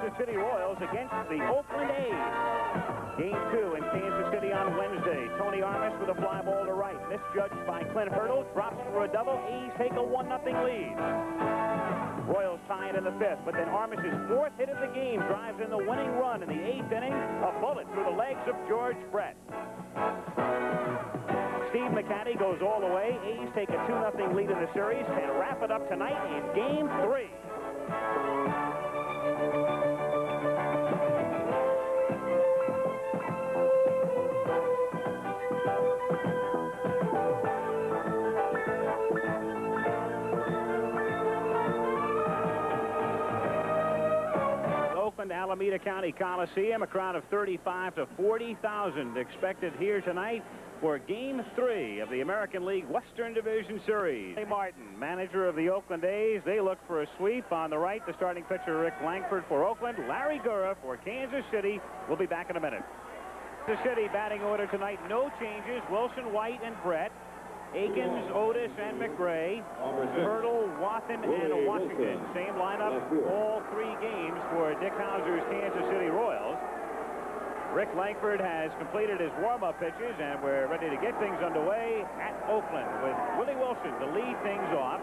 Kansas City Royals against the Oakland A's. Game 2 in Kansas City on Wednesday. Tony Armas with a fly ball to right. Misjudged by Clint Hurdle. Drops for a double. A's take a 1-0 lead. Royals tie it in the 5th, but then Armas' 4th hit of the game drives in the winning run in the 8th inning. A bullet through the legs of George Brett. Steve McCanny goes all the way. A's take a 2-0 lead in the series and wrap it up tonight in Game 3. Alameda County Coliseum, a crowd of 35 to 40,000 expected here tonight for Game 3 of the American League Western Division Series. Ray Martin, manager of the Oakland A's. They look for a sweep. On the right, the starting pitcher Rick Langford for Oakland. Larry Gura for Kansas City. We'll be back in a minute. Kansas City batting order tonight, no changes. Wilson, White, and Brett. Akins, Otis, and McRae. Hurdle, Wathan, and Washington. Same lineup all 3 games for Dick Hauser's Kansas City Royals. Rick Langford has completed his warm-up pitches, and we're ready to get things underway at Oakland with Willie Wilson to lead things off.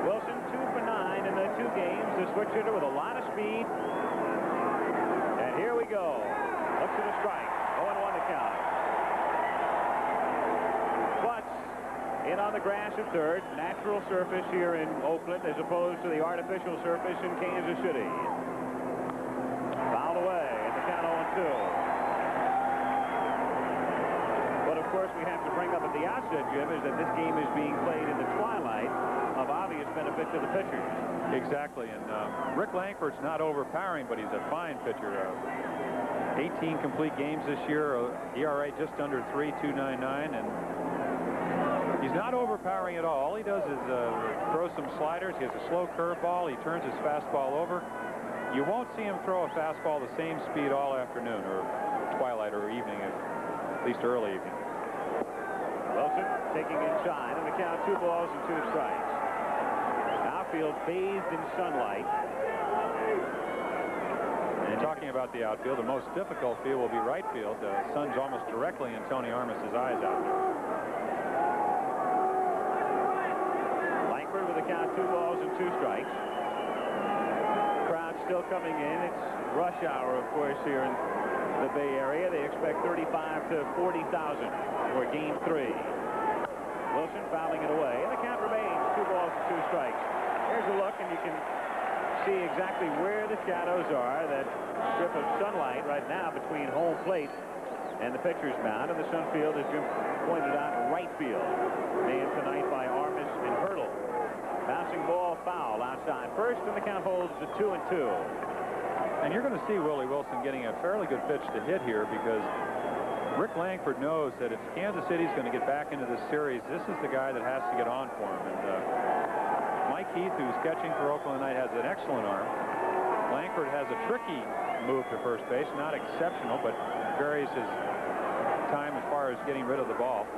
Wilson 2 for 9 in the 2 games. The switch hitter with a lot of speed. And here we go. Looks at a strike. 0-1 to count. In on the grass at third, natural surface here in Oakland as opposed to the artificial surface in Kansas City. Fouled away at the count 0-2. But of course we have to bring up at the outset, Jim, is that this game is being played in the twilight, of obvious benefit to the pitchers. Exactly, and Rick Langford's not overpowering, but he's a fine pitcher. 18 complete games this year, ERA just under 3, 2.99, and he's not overpowering at all. All he does is throw some sliders. He has a slow curveball. He turns his fastball over. You won't see him throw a fastball the same speed all afternoon or twilight or evening, at least early evening. Wilson taking inside and the count 2 balls and 2 strikes. Outfield bathed in sunlight. And talking about the outfield, the most difficult field will be right field. The sun's almost directly in Tony Armas' eyes out there. With a count 2 balls and 2 strikes. Crowd still coming in. It's rush hour, of course, here in the Bay Area. They expect 35 to 40,000 for Game 3. Wilson fouling it away, and the count remains 2 balls and 2 strikes. Here's a look, and you can see exactly where the shadows are. That strip of sunlight right now between home plate and the pitcher's mound, and the sun field, as Jim pointed out, right field. Manned tonight by Armas and Hurdle. Bouncing ball foul outside first, and the count holds to 2-2. And you're going to see Willie Wilson getting a fairly good pitch to hit here, because Rick Langford knows that if Kansas City's going to get back into this series, this is the guy that has to get on for him. And Mike Heath, who's catching for Oakland tonight, has an excellent arm. Langford has a tricky move to first base, not exceptional, but varies his time as far as getting rid of the ball.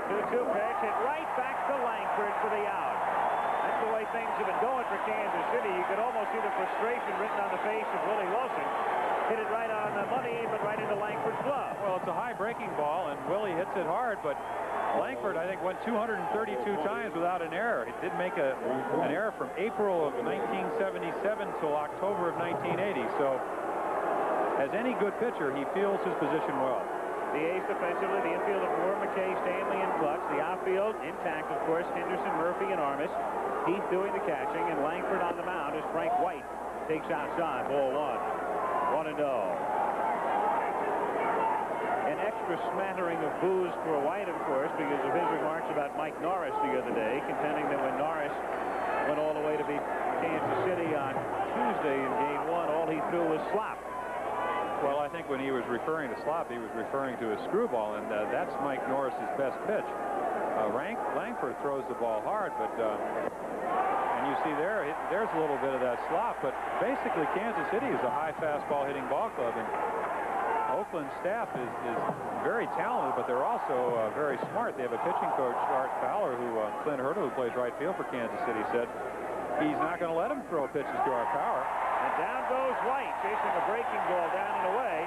2-2 pitch, hit right back to Langford for the out. That's the way things have been going for Kansas City. You could almost see the frustration written on the face of Willie Wilson. Hit it right on the money, but right into Langford's glove. Well, it's a high breaking ball, and Willie hits it hard, but Langford, I think, went 232 times without an error. He did make an error from April of 1977 till October of 1980. So, as any good pitcher, he feels his position well. The A's defensively, the infield of Moore, McKay, Stanley, and Klutz. The outfield intact, of course, Henderson, Murphy, and Armas. Heath doing the catching, and Langford on the mound as Frank White takes outside. Ball 1. 1-0. An extra smattering of boos for White, of course, because of his remarks about Mike Norris the other day, contending that when Norris went all the way to beat Kansas City on Tuesday in Game 1, all he threw was slop. Well, I think when he was referring to slop, he was referring to a screwball, and that's Mike Norris's best pitch. Langford throws the ball hard, but and you see there's a little bit of that slop. But basically, Kansas City is a high fastball hitting ball club, and Oakland staff is very talented, but they're also very smart. They have a pitching coach, Art Fowler, who Clint Hurdle, who plays right field for Kansas City, said he's not going to let him throw pitches to our power. And Down goes White, chasing a breaking ball down and away.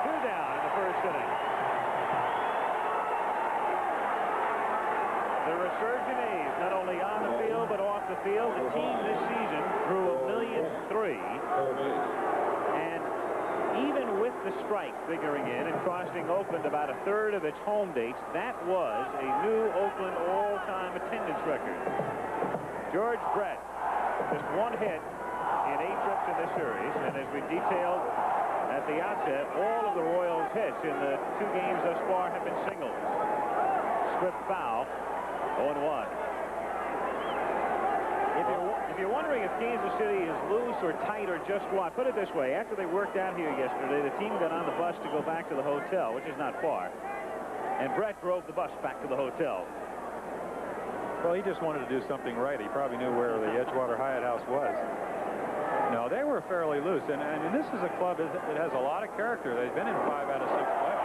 2 down in the first inning. The resurgent A's, not only on the field but off the field. The team this season drew 1,000,003. And even with the strike figuring in and costing Oakland about a third of its home dates, that was a new Oakland all-time attendance record. George Brett, just 1 hit in 8 trips in this series, and as we detailed at the outset, all of the Royals' hits in the 2 games thus far have been singles. Swift foul, 0-1. If you're wondering if Kansas City is loose or tight or just what, put it this way. After they worked out here yesterday, the team got on the bus to go back to the hotel, which is not far. And Brett drove the bus back to the hotel. Well, he just wanted to do something right. He probably knew where the Edgewater Hyatt House was. No, they were fairly loose. And this is a club that has a lot of character. They've been in 5 out of 6 playoffs.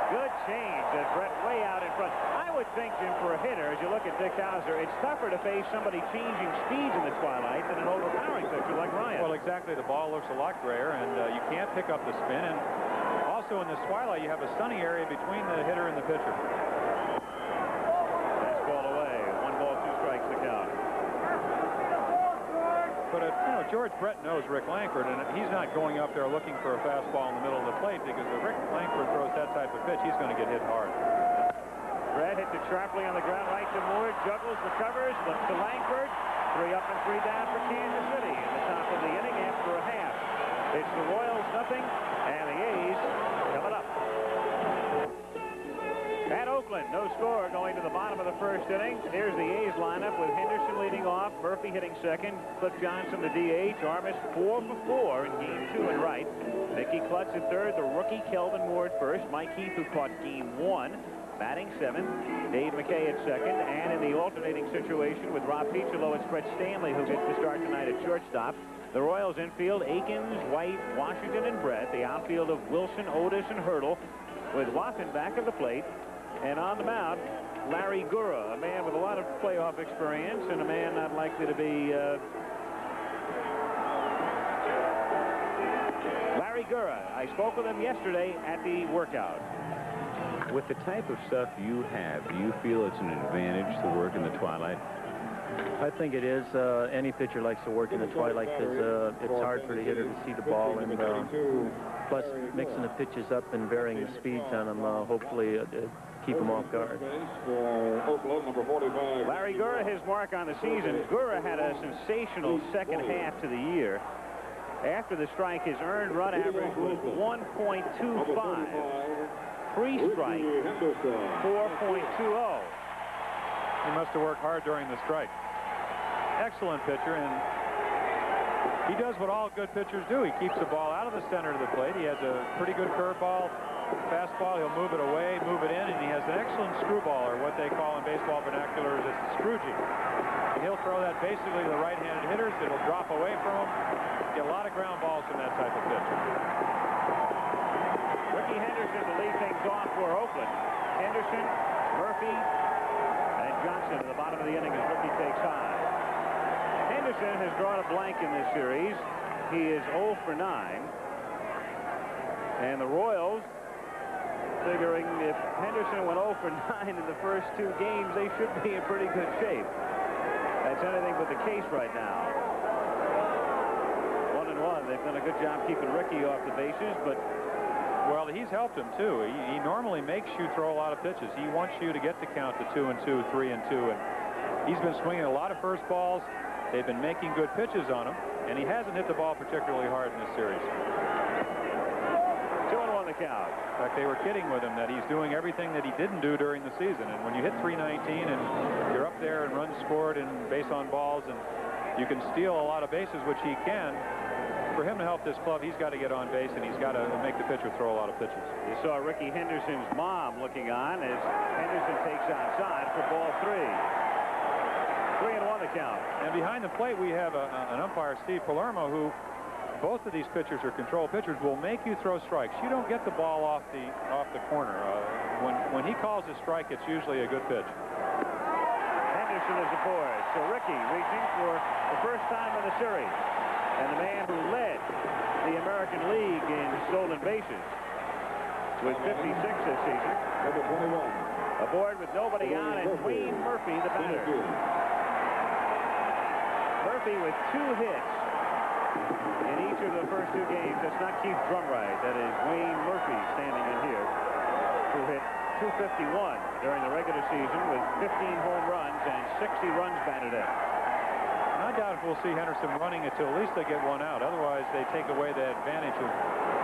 Good change, and Brett way out in front. I would think, Jim, for a hitter, as you look at Dick Hauser, it's tougher to face somebody changing speeds in the twilight than an overpowering pitcher like Ryan. Well, exactly. The ball looks a lot grayer, and you can't pick up the spin. And also in this twilight, you have a sunny area between the hitter and the pitcher. Fastball away. 1 ball, 2 strikes to count. But George Brett knows Rick Langford, and he's not going up there looking for a fastball in the middle of the plate, because if Rick Langford throws that type of pitch, he's going to get hit hard. Brett hits it sharply on the ground, right to Moore, juggles, recovers, looks to Langford. 3 up and 3 down for Kansas City in the top of the inning after a half. It's the Royals nothing, and the A's coming up. At Oakland, no score going to the bottom of the first inning. Here's the A's lineup with Henderson leading off, Murphy hitting second, Cliff Johnson the DH, Armas 4 for 4 in game 2 and right. Mickey Klutz at third, the rookie Kelvin Moore at first, Mike Heath, who caught game 1, batting 7th, Dave McKay at second, and in the alternating situation with Rob Piccolo and Brett Stanley, who gets the start tonight at shortstop. The Royals infield, Akins, White, Washington, and Brett. The outfield of Wilson, Otis, and Hurdle, with Watson back of the plate. And on the mound, Larry Gura, a man with a lot of playoff experience and a man not likely to be... Larry Gura. I spoke with him yesterday at the workout. With the type of stuff you have, do you feel it's an advantage to work in the twilight? I think it is. Any pitcher likes to work in the twilight because it's hard for the hitter to see the ball, and plus mixing the pitches up and varying the speeds on them, hopefully keep them off guard. Larry Gura, his mark on the season. Gura had a sensational second half to the year. After the strike, his earned run average was 1.25. Pre-strike, 4.20. He must have worked hard during the strike. Excellent pitcher, and he does what all good pitchers do. He keeps the ball out of the center of the plate. He has a pretty good curveball, fastball. He'll move it away, move it in, and he has an excellent screwball, or what they call in baseball vernacular is a scroogey. And he'll throw that basically to the right-handed hitters. It'll drop away from him. Get a lot of ground balls from that type of pitch. Ricky Henderson to lead things off for Oakland. Henderson, Murphy, and Johnson at the bottom of the inning as Ricky takes high. Henderson has drawn a blank in this series. He is 0 for 9. And the Royals, figuring if Henderson went 0 for 9 in the first 2 games, they should be in pretty good shape. That's anything but the case right now. 1-1. They've done a good job keeping Ricky off the bases, but... Well, he's helped him, too. He normally makes you throw a lot of pitches. He wants you to get the count to 2-2, 3-2, and he's been swinging a lot of first balls. They've been making good pitches on him, and he hasn't hit the ball particularly hard in this series. 2-1 the count. In fact, they were kidding with him that he's doing everything that he didn't do during the season. And when you hit 319 and you're up there and runs scored and base on balls, and you can steal a lot of bases, which he can, for him to help this club, he's got to get on base, and he's got to make the pitcher throw a lot of pitches. You saw Ricky Henderson's mom looking on as Henderson takes outside for ball 3. 3-1 the count. And behind the plate, we have an umpire, Steve Palermo, who both of these pitchers are control pitchers, will make you throw strikes. You don't get the ball off the corner. When he calls a strike, it's usually a good pitch. Henderson is aboard. So Ricky reaching for the first time in the series. And the man who led the American League in stolen bases with 56 this season. Aboard with nobody on, and Wayne Murphy, the batter. Murphy with 2 hits in each of the first 2 games. That's not Keith Drumright. That is Wayne Murphy standing in here, who hit .251 during the regular season with 15 home runs and 60 runs batted in. I doubt if we'll see Henderson running until at least they get 1 out. Otherwise, they take away the advantage of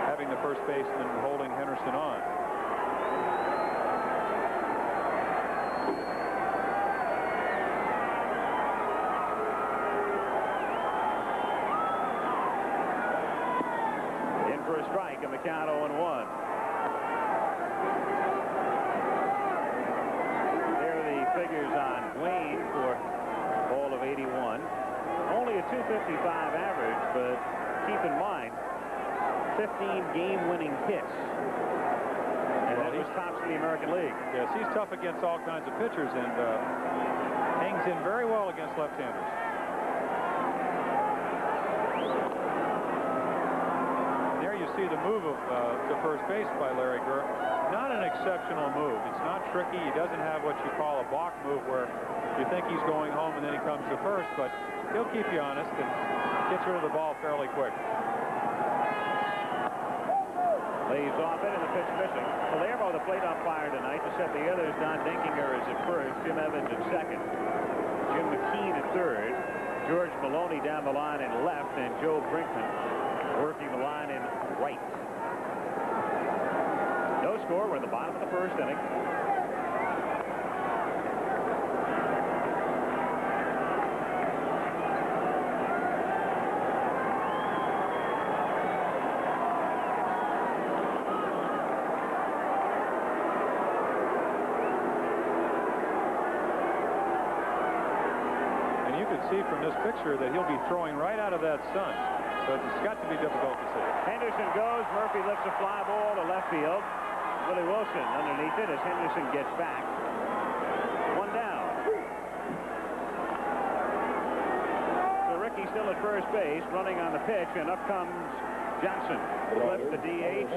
having the first baseman holding Henderson on. In for a strike, and the count 0-1. There are the figures on Wayne for all of 81. Only a .255 average, but keep in mind, 15 game-winning hits. And that was tops in the American League. Yes, he's tough against all kinds of pitchers and hangs in very well against left-handers. There you see the move of to first base by Larry Gurr. Not an exceptional move. It's not tricky. He doesn't have what you call a balk move where you think he's going home and then he comes to first, but he'll keep you honest and gets rid of the ball fairly quick. Leaves off it, and the pitch missing. Palermo, the plate umpire tonight, to set the others. Don Dinkinger is at first, Jim Evans at second, Jim McKean at third, George Maloney down the line in left, and Joe Brinkman working the line in right. No score. We're in the bottom of the first inning. See from this picture that he'll be throwing right out of that sun, so it's got to be difficult to see. Henderson goes. Murphy lifts a fly ball to left field. Willie Wilson underneath it as Henderson gets back. 1 down. So Rickey still at first base, running on the pitch, and up comes Johnson, who left the DH.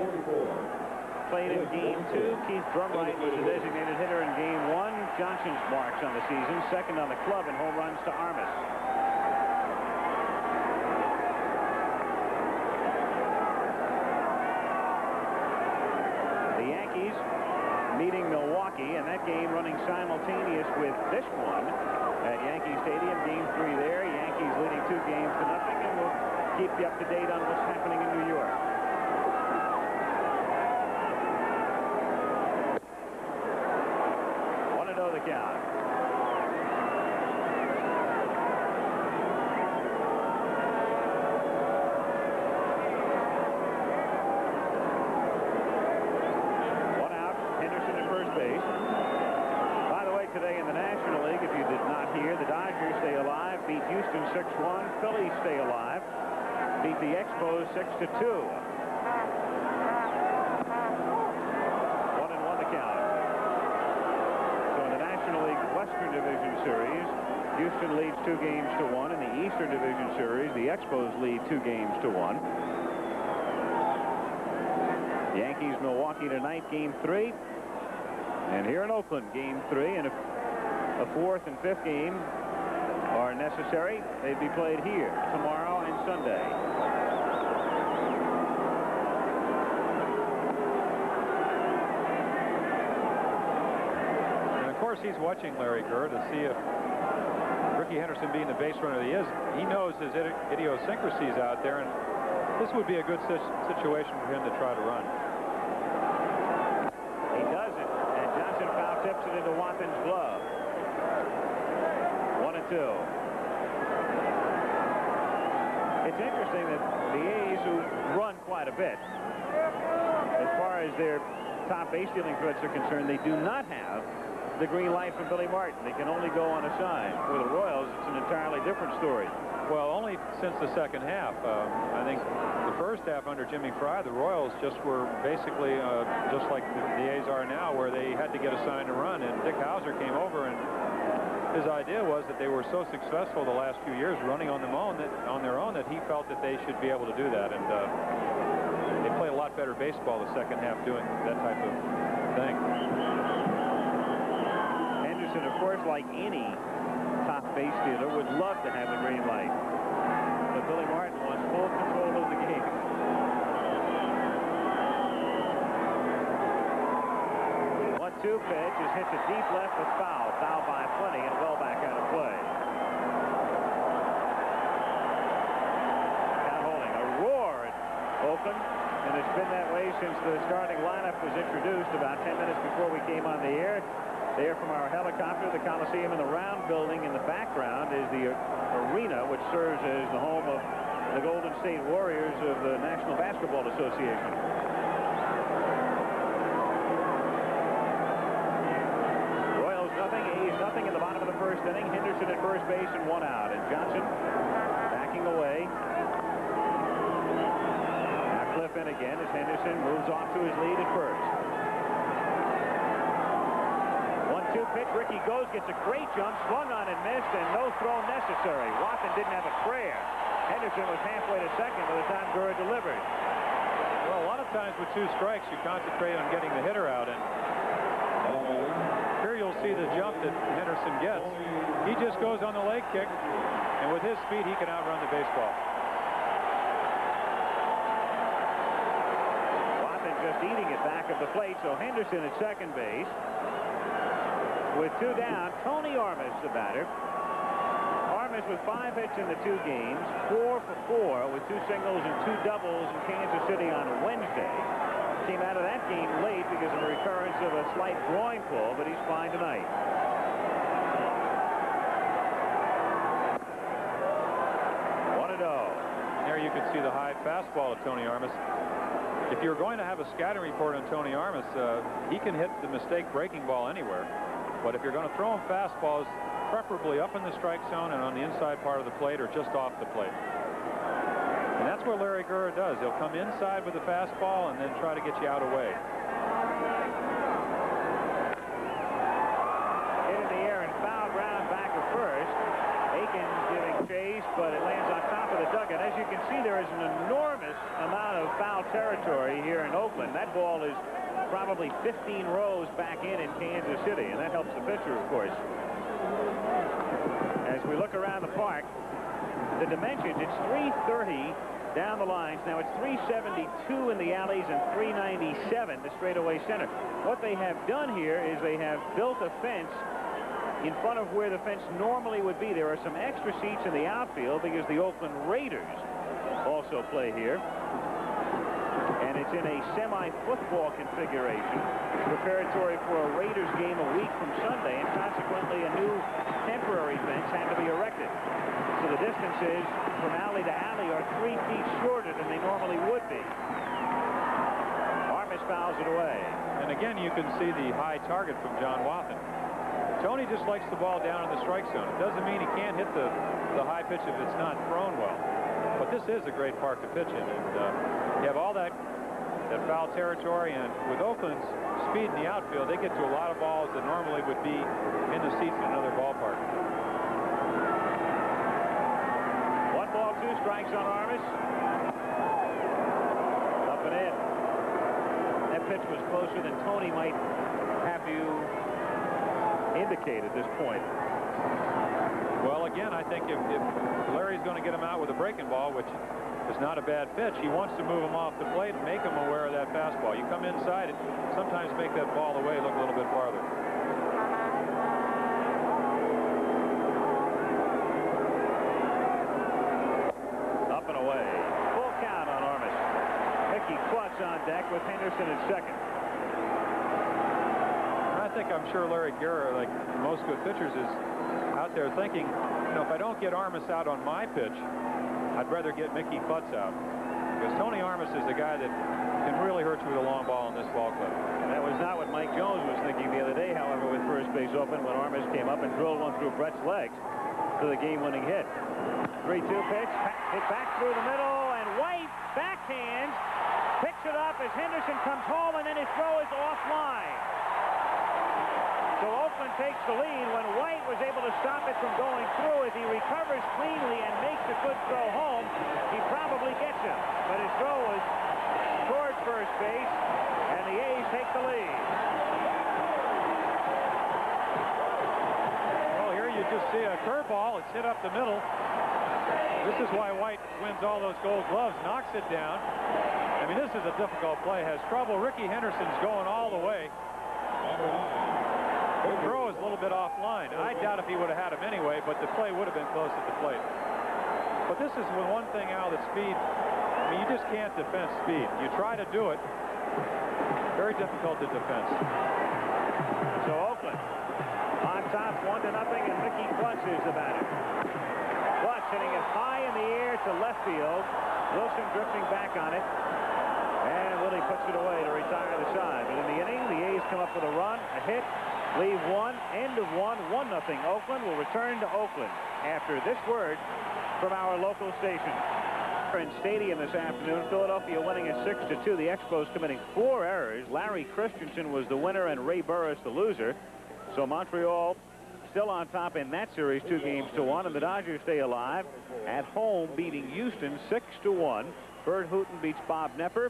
Played in Game 2. Keith Drumright was the designated hitter in Game 1. Johnson's marks on the season, second on the club in home runs to Armas. The Yankees meeting Milwaukee, and that game running simultaneous with this one at Yankee Stadium. Game 3 there. Yankees leading 2-0, and we'll keep you up to date on what's happening in New York. 1-0 the count. One out. Henderson at first base. By the way, today in the National League, if you did not hear, the Dodgers stay alive, beat Houston 6-1. Phillies stay alive, beat the Expos 6-2. 1-1 the count. Western Division Series, Houston leads 2-1. In the Eastern Division Series, the Expos lead 2-1. Yankees, Milwaukee tonight, Game 3. And here in Oakland, Game 3. And if a 4th and 5th game are necessary, they'd be played here tomorrow and Sunday. He's watching Larry Gurr to see if Rickey Henderson, being the base runner he is, he knows his idiosyncrasies out there, and this would be a good situation for him to try to run. He does it, and Johnson foul tips it into Watson's glove. 1-2. It's interesting that the A's, who run quite a bit, as far as their top base stealing threats are concerned, they do not have the green light from Billy Martin. They can only go on a sign. For the Royals, it's an entirely different story. Well, only since the second half. I think the first half under Jimmy Fry, the Royals just were basically just like the A's are now, where they had to get a sign to run. And Dick Hauser came over, and his idea was that they were so successful the last few years running on their own that he felt that they should be able to do that. And they play a lot better baseball the second half doing that type of thing. Henderson, of course, like any top base stealer, would love to have the green light. But Billy Martin wants full control of the game. 1-2 pitch is hit to deep left with foul. Foul by plenty and well back out of play. Now holding a roar at Oakland, and it's been that way since the starting lineup was introduced about 10 minutes before we came on the air. There from our helicopter, the Coliseum in the round building in the background is the arena, which serves as the home of the Golden State Warriors of the National Basketball Association. Royals nothing, A's nothing in the bottom of the first inning. Henderson at first base and 1 out, and Johnson backing away. Now Cliff in again as Henderson moves off to his lead at first. 1-2 pitch. Ricky goes, gets a great jump, swung on and missed, and no throw necessary. Watson didn't have a prayer. Henderson was halfway to second by the time Gurr delivered. Well, a lot of times with 2 strikes, you concentrate on getting the hitter out, and here you'll see the jump that Henderson gets. He just goes on the leg kick, and with his speed, he can outrun the baseball. Watson just eating it back of the plate, so Henderson at second base. With 2 down, Tony Armas, the batter. Armas with 5 hits in the 2 games, 4 for 4 with 2 singles and 2 doubles in Kansas City on Wednesday. Came out of that game late because of a recurrence of a slight groin pull, but he's fine tonight. 1-0. There you can see the high fastball of Tony Armas. If you're going to have a scouting report on Tony Armas, he can hit the mistake breaking ball anywhere. But if you're going to throw him fastballs, preferably up in the strike zone and on the inside part of the plate or just off the plate. And that's what Larry Gurr does. He'll come inside with the fastball and then try to get you out away. Hit in the air and fouled round back at first. Aikens giving chase, but it lands on top of the dugout. As you can see, there is an enormous amount of foul territory here in Oakland. That ball is probably 15 rows back in Kansas City, and that helps the pitcher, of course. As we look around the park, the dimensions, it's 330 down the lines. Now it's 372 in the alleys and 397 the straightaway center. What they have done here is they have built a fence in front of where the fence normally would be. There are some extra seats in the outfield because the Oakland Raiders also play here. And it's in a semi-football configuration, preparatory for a Raiders game a week from Sunday, and consequently a new temporary fence had to be erected. So the distances from alley to alley are 3 feet shorter than they normally would be. Armas fouls it away. And again, you can see the high target from John Wathan. Tony just likes the ball down in the strike zone. It doesn't mean he can't hit the high pitch if it's not thrown well. But this is a great park to pitch in, and you have all that foul territory, and with Oakland's speed in the outfield, they get to a lot of balls that normally would be in the seats in another ballpark. 1 ball, 2 strikes on Armas. Up and in. That pitch was closer than Tony might have you indicate at this point. Well, again, I think if Larry's going to get him out with a breaking ball, which is not a bad pitch, he wants to move him off the plate and make him aware of that fastball. You come inside it, sometimes make that ball away look a little bit farther. Up and away. Full count on Armas. Mickey Klutz on deck with Henderson in second. I think I'm sure Larry Gurr, like most good pitchers, is out there thinking, you know, if I don't get Armas out on my pitch, I'd rather get Mickey Klutz out. Because Tony Armas is the guy that can really hurt you with a long ball in this ball club. That was not what Mike Jones was thinking the other day, however, with first base open when Armas came up and drilled one through Brett's legs for the game-winning hit. 3-2 pitch, hit back through the middle, and White backhands, picks it up as Henderson comes home, and then his throw is offline. So So Oakland takes the lead when White was able to stop it from going through. As he recovers cleanly and makes a good throw home, he probably gets him. But his throw was towards first base, and the A's take the lead. Well, here you just see a curveball. It's hit up the middle. This is why White wins all those Gold Gloves, knocks it down. I mean, this is a difficult play. Has trouble. Ricky Henderson's going all the way. The throw is a little bit offline. I doubt if he would have had him anyway, but the play would have been close at the plate. But this is one thing, Al, that speed, I mean, you just can't defend speed. You try to do it, very difficult to defend. So Oakland on top 1-0, and Mickey Clutch is the batter. Clutch hitting it high in the air to left field. Wilson drifting back on it. And Willie puts it away to retire the side. But in the inning, the A's come up with a run, a hit, leave one, end of one, 1-0. Oakland will return to Oakland after this word from our local station. In Stadium this afternoon, Philadelphia winning at 6-2. The Expos committing 4 errors. Larry Christensen was the winner and Ray Burris the loser. So Montreal still on top in that series, 2-1, and the Dodgers stay alive at home, beating Houston 6-1. Bert Hooton beats Bob Knepper.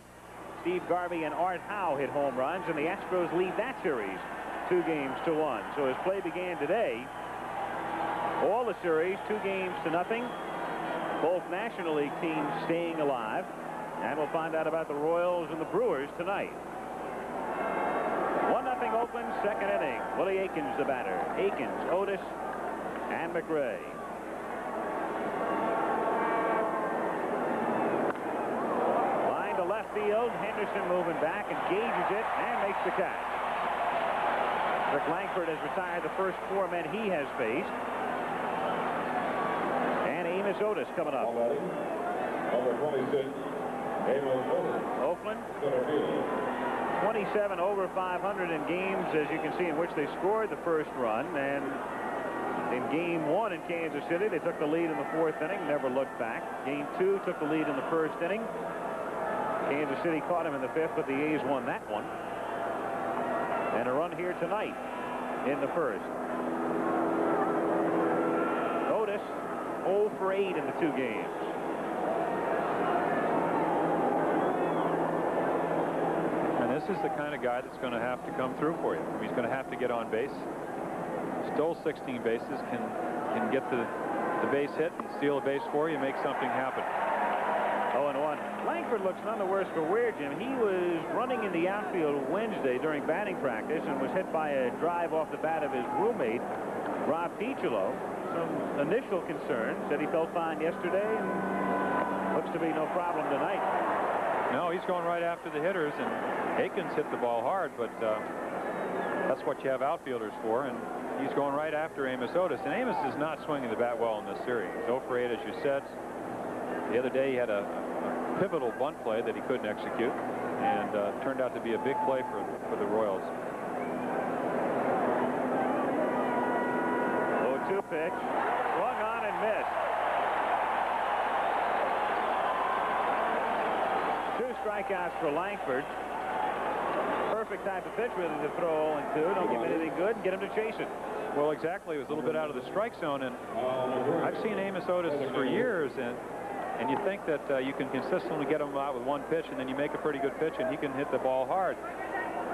Steve Garvey and Art Howe hit home runs, and the Expos lead that series 2-1. So as play began today, all the series 2-0. Both National League teams staying alive, and we'll find out about the Royals and the Brewers tonight. 1-0 Oakland, second inning. Willie Aikens the batter. Aikens, Otis, and McRae. Line to left field. Henderson moving back, engages it, and makes the catch. Rick Langford has retired the first 4 men he has faced. And Amos Otis coming up. Number 26, Amos Otis. Oakland, 27 over 500 in games, as you can see, in which they scored the first run. And in Game 1 in Kansas City, they took the lead in the 4th inning, never looked back. Game 2 took the lead in the 1st inning. Kansas City caught him in the 5th, but the A's won that one. And a run here tonight in the 1st. Otis 0 for 8 in the 2 games. And this is the kind of guy that's going to have to come through for you. He's going to have to get on base. Stole 16 bases, can get the base hit and steal a base for you, make something happen. 0-1. Langford looks none the worse for wear, Jim. He was running in the outfield Wednesday during batting practice and was hit by a drive off the bat of his roommate, Rob Piccolo. Some initial concerns. Said he felt fine yesterday and looks to be no problem tonight. No, he's going right after the hitters, and Aikens hit the ball hard, but that's what you have outfielders for, and he's going right after Amos Otis. And Amos is not swinging the bat well in this series. 0 for 8, as you said. The other day he had a pivotal bunt play that he couldn't execute, and turned out to be a big play for the Royals. 0-2 pitch, swung on and missed. 2 strikeouts for Langford. Perfect type of pitch with him to throw 0-2. Don't give him anything good and get him to chase it. Well, exactly. It was a little bit out of the strike zone, and I've seen Amos Otis for years, and you think that you can consistently get him out with 1 pitch, and then you make a pretty good pitch, and he can hit the ball hard.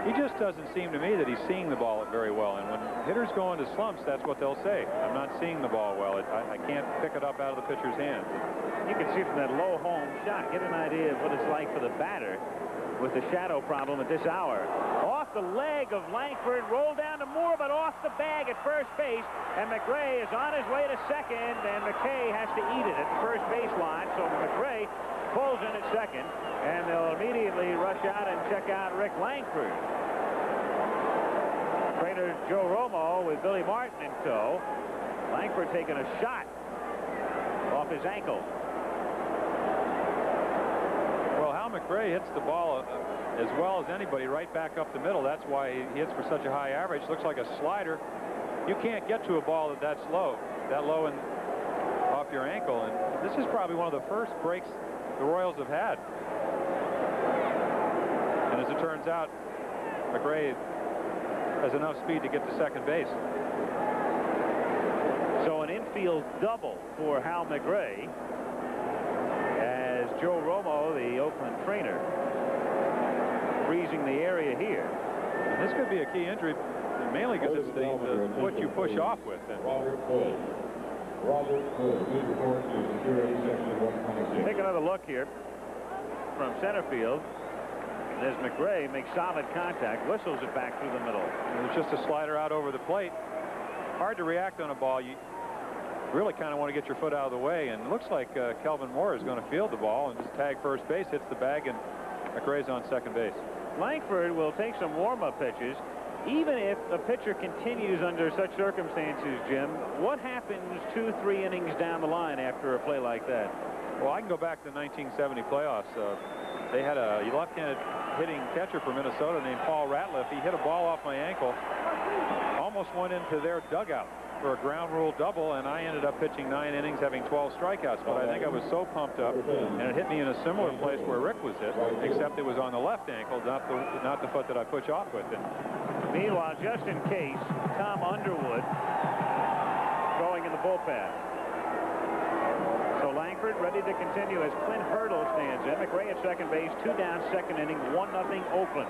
He just doesn't seem to me that he's seeing the ball very well, and when hitters go into slumps, that's what they'll say. I'm not seeing the ball well. I can't pick it up out of the pitcher's hands. You can see from that low home shot, get an idea of what it's like for the batter with the shadow problem at this hour. Off the leg of Langford, rolled down to Moore, but off the bag at first base, and McRae is on his way to second, and McKay has to eat it at the first baseline, so McRae pulls in at second, and they'll immediately rush out and check out Rick Langford. Trainer Joe Romo with Billy Martin in tow. Langford taking a shot off his ankle. Well, Hal McRae hits the ball as well as anybody right back up the middle. That's why he hits for such a high average. Looks like a slider. You can't get to a ball that low and off your ankle. And this is probably one of the first breaks the Royals have had. And as it turns out, McRae has enough speed to get to second base. So an infield double for Hal McRae as Joe Romo, the Oakland trainer, freezing the area here. And this could be a key injury, mainly because it's the foot you push off with. Robert Hood. Robert Hood. Please report to security section 126. Take another look here from center field. As McRae makes solid contact, whistles it back through the middle. And it's just a slider out over the plate. Hard to react on a ball. You really kind of want to get your foot out of the way, and it looks like Kelvin Moore is going to field the ball and just tag first base, hits the bag, and McRae's on second base. Langford will take some warm-up pitches. Even if a pitcher continues under such circumstances, Jim, what happens 2-3 innings down the line after a play like that? Well, I can go back to the 1970 playoffs. They had a left-handed hitting catcher for Minnesota named Paul Ratliff. He hit a ball off my ankle, almost went into their dugout for a ground rule double, and I ended up pitching 9 innings, having 12 strikeouts. But I think I was so pumped up, and it hit me in a similar place where Rick was hit, except it was on the left ankle, not the foot that I push off with it. Meanwhile, just in case, Tom Underwood going in the bullpen. So Langford ready to continue as Clint Hurdle stands in. McRae at second base, 2 down, second inning, 1-0 Oakland.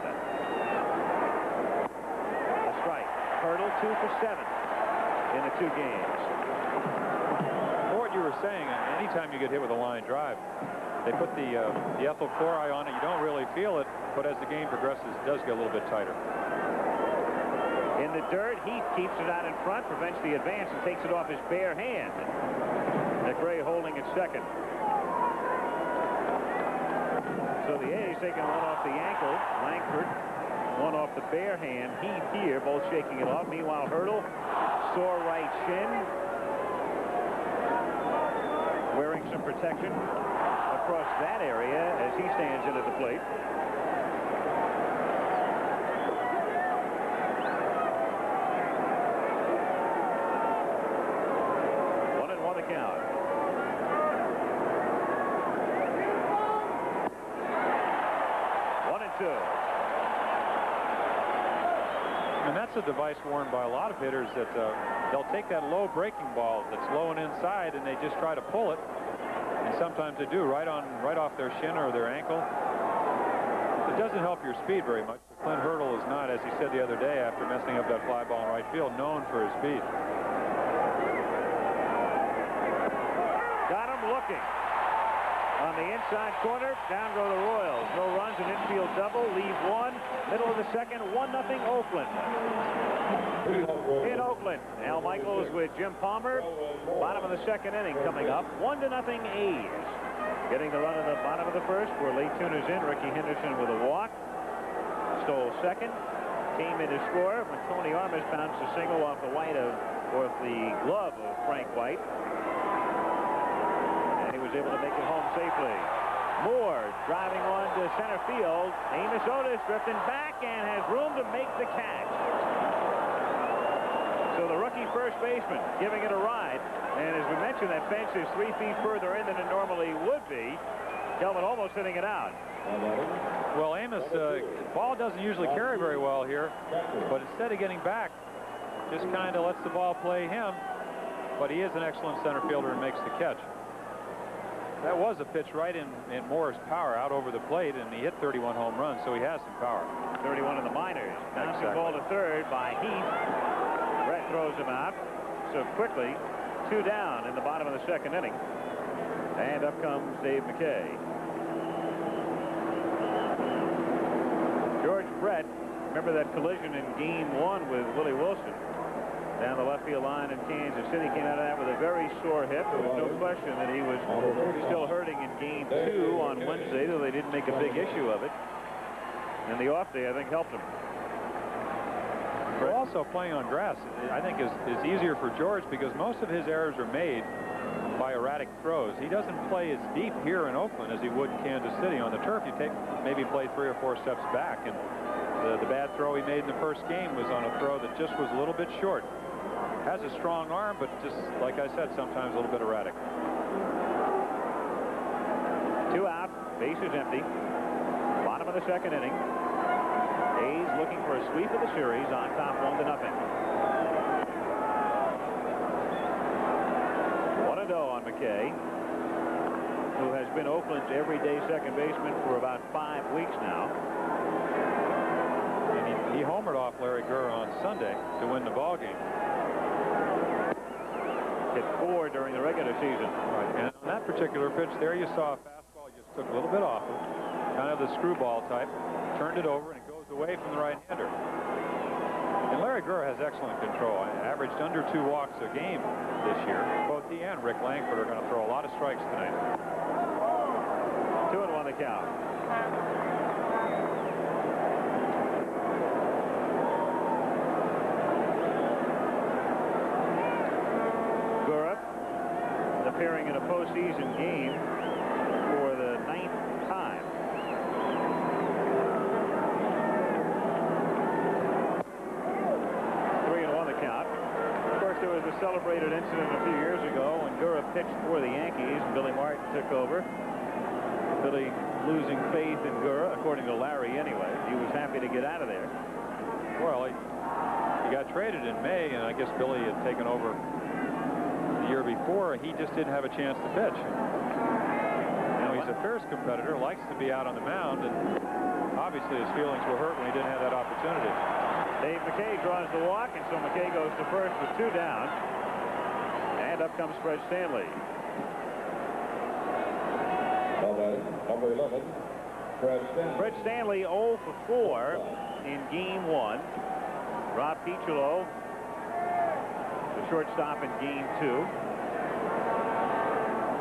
A strike. Hurdle 2 for 7 in the 2 games. For what you were saying, anytime you get hit with a line drive, they put the ethyl chloride on it. You don't really feel it, but as the game progresses, it does get a little bit tighter. In the dirt, Heath keeps it out in front, prevents the advance, and takes it off his bare hand. McRae holding at second. So the A's taking one off the ankle. Langford, one off the bare hand. Heath here, both shaking it off. Meanwhile, Hurdle, sore right shin, wearing some protection across that area as he stands in at the plate. And that's a device worn by a lot of hitters that they'll take that low breaking ball that's low and inside, and they just try to pull it. And sometimes they do right off their shin or their ankle. It doesn't help your speed very much. Clint Hurdle is not, as he said the other day after messing up that fly ball in right field, known for his speed. Got him looking. On the inside corner, down go the Royals. No runs, an infield double, leave 1. Middle of the second, 1-0 Oakland. In Oakland, Al Michaels with Jim Palmer. Bottom of the second inning coming up. 1-0 A's. Getting the run in the bottom of the first were late tuners in. Ricky Henderson with a walk. Stole second. Came in to score when Tony Armas bounced a single off the glove of Frank White. Was able to make it home safely. Moore driving on to center field. Amos Otis drifting back and has room to make the catch. So the rookie first baseman giving it a ride. And as we mentioned, that fence is 3 feet further in than it normally would be. Kelvin almost hitting it out. Well, Amos, ball doesn't usually carry very well here, but instead of getting back, just kind of lets the ball play him. But he is an excellent center fielder and makes the catch. That was a pitch right in Moore's power out over the plate, and he hit 31 home runs, so he has some power. 31 in the minors. Bouncing ball to third by Heath. Brett throws him out. So quickly, 2 down in the bottom of the second inning. And up comes Dave McKay. George Brett, remember that collision in Game 1 with Willie Wilson? Down the left field line in Kansas City, came out of that with a very sore hip. There was no question that he was still hurting in Game 2 on Wednesday, though they didn't make a big issue of it. And the off day, I think, helped him. But also playing on grass, I think, is easier for George because most of his errors are made by erratic throws. He doesn't play as deep here in Oakland as he would in Kansas City. On the turf, you maybe play 3 or 4 steps back. And the bad throw he made in the first game was on a throw that just was a little bit short. Has a strong arm, but just, like I said, sometimes a little bit erratic. 2 out, bases empty. Bottom of the second inning. A's looking for a sweep of the series on top 1-0. 1-0 on McKay, who has been Oakland's everyday second baseman for about 5 weeks now. And he homered off Larry Gurr on Sunday to win the ball game. Hit 4 during the regular season. Right. And on that particular pitch there, you saw a fastball just took a little bit off it, kind of the screwball type, turned it over, and it goes away from the right-hander. And Larry Gurr has excellent control. Averaged under 2 walks a game this year. Both he and Rick Langford are going to throw a lot of strikes tonight. 2-1 the count. Gurr appearing in a postseason game for the 9th time. There was a celebrated incident a few years ago when Gurr pitched for the Yankees and Billy Martin took over. Billy losing faith in Gurr, according to Larry anyway. He was happy to get out of there. Well, he got traded in May, and I guess Billy had taken over the year before. He just didn't have a chance to pitch. You know, he's a fierce competitor, likes to be out on the mound, and obviously his feelings were hurt when he didn't have that opportunity. Dave McKay draws the walk, and so McKay goes to first with 2 down. And up comes Fred Stanley. Number 11, Fred Stanley. Fred Stanley 0 for 4 in Game 1. Rob Piccolo, the shortstop in Game 2.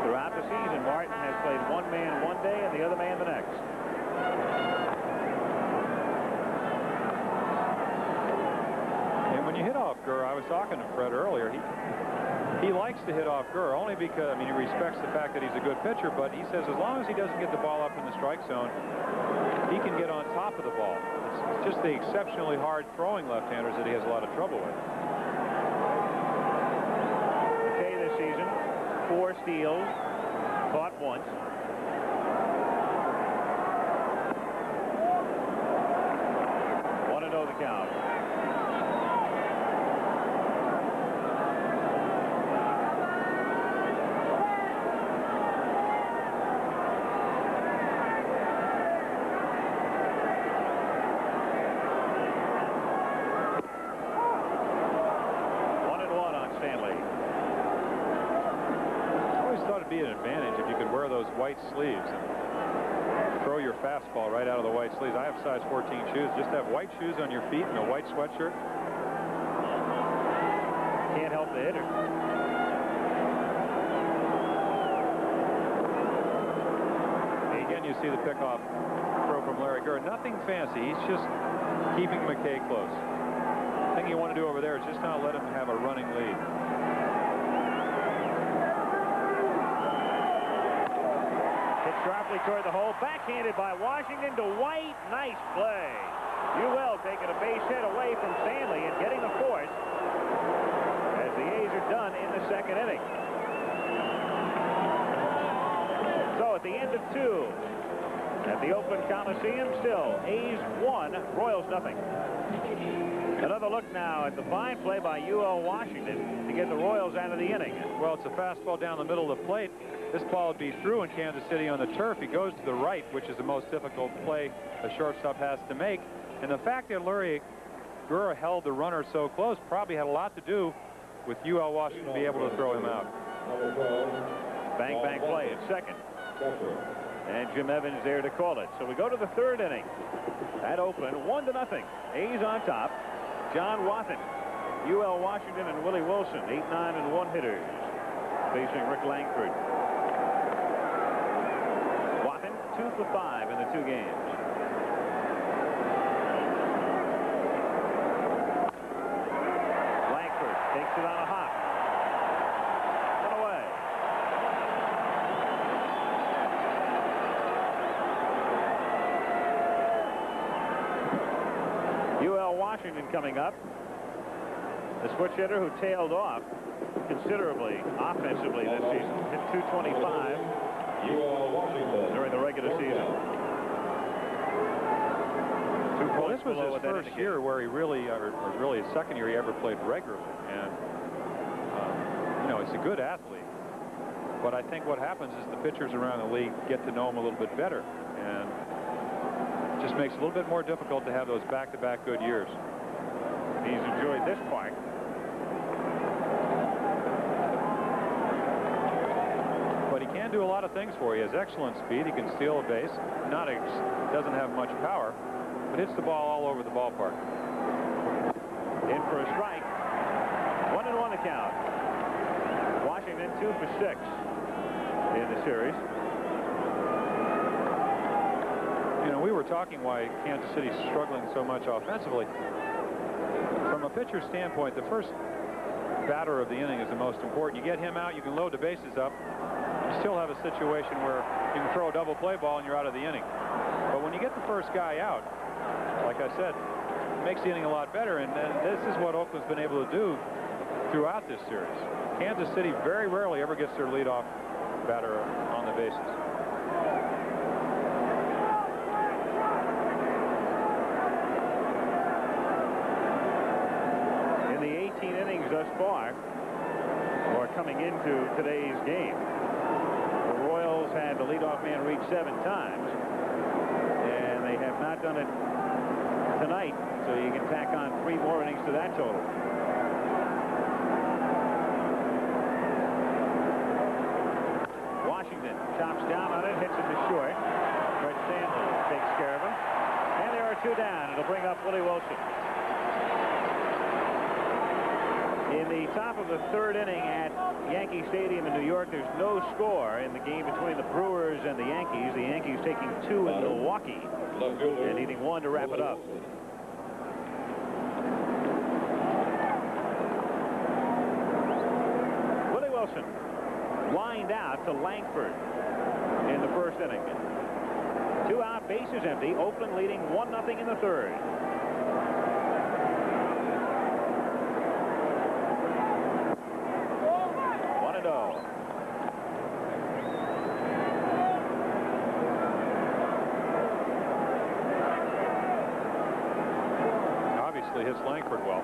Throughout the season, Martin has played one man one day and the other man the next. When you hit off Gurr, I was talking to Fred earlier, he likes to hit off Gurr only because, I mean, he respects the fact that he's a good pitcher, but he says as long as he doesn't get the ball up in the strike zone, he can get on top of the ball. It's just the exceptionally hard throwing left-handers that he has a lot of trouble with. McKay this season, 4 steals, caught once. The count. Be an advantage if you could wear those white sleeves and throw your fastball right out of the white sleeves. I have size 14 shoes. Just have white shoes on your feet and a white sweatshirt. Can't help the hitter. Again, you see the pickoff throw from Larry Gurr. Nothing fancy. He's just keeping McKay close. The thing you want to do over there is just not let him have a running lead. Sharply toward the hole, backhanded by Washington to White. Nice play. UL taking a base hit away from Stanley and getting the force as the A's are done in the 2nd inning. So at the end of 2 at the Oakland Coliseum, still A's 1, Royals nothing. Another look now at the fine play by UL Washington to get the Royals out of the inning. Well, it's a fastball down the middle of the plate. This ball would be through in Kansas City on the turf. He goes to the right, which is the most difficult play a shortstop has to make. And the fact that Larry Gurr held the runner so close probably had a lot to do with UL Washington to be able to throw him out. Bang, bang play at second. And Jim Evans there to call it. So we go to the 3rd inning at Oakland, 1-0. A's on top. John Wathan, UL Washington, and Willie Wilson, 8, 9, and 1 hitters, facing Rick Langford. Wathan 2 for 5 in the 2 games. Langford takes it on a hop. One away. UL Washington coming up. The switch hitter who tailed off considerably offensively this season. Hit 225 during the regular season. Well, points this was below his what that first indicated. year where he really, or really his second year he ever played regularly. And, you know, he's a good athlete. But I think what happens is the pitchers around the league get to know him a little bit better. And it just makes it a little bit more difficult to have those back-to-back good years. He's enjoyed this part. But he can do a lot of things for you. He has excellent speed. He can steal a base. Doesn't have much power, but hits the ball all over the ballpark. In for a strike. 1-1 the count. Washington 2 for 6 in the series. You know, we were talking why Kansas City's struggling so much offensively. From a pitcher's standpoint, the first batter of the inning is the most important. You get him out, you can load the bases up. You still have a situation where you can throw a double play ball and you're out of the inning. But when you get the first guy out, like I said, it makes the inning a lot better. And this is what Oakland's been able to do throughout this series. Kansas City very rarely ever gets their leadoff batter on the bases. In the 18 innings thus far, or coming into today's game, the Royals had the leadoff man reach 7 times, and they have not done it tonight, so you can tack on 3 more innings to that total. Washington chops down on it, hits it to short. Fred Stanley takes care of him, and there are 2 down. It'll bring up Willie Wilson. In the top of the 3rd inning at Yankee Stadium in New York, there's no score in the game between the Brewers and the Yankees. The Yankees taking 2 in Milwaukee and needing 1 to wrap it up. Willie Wilson lined out to Langford in the 1st inning. 2 out, bases empty. Oakland leading 1-0 in the 3rd. Obviously hits Langford well.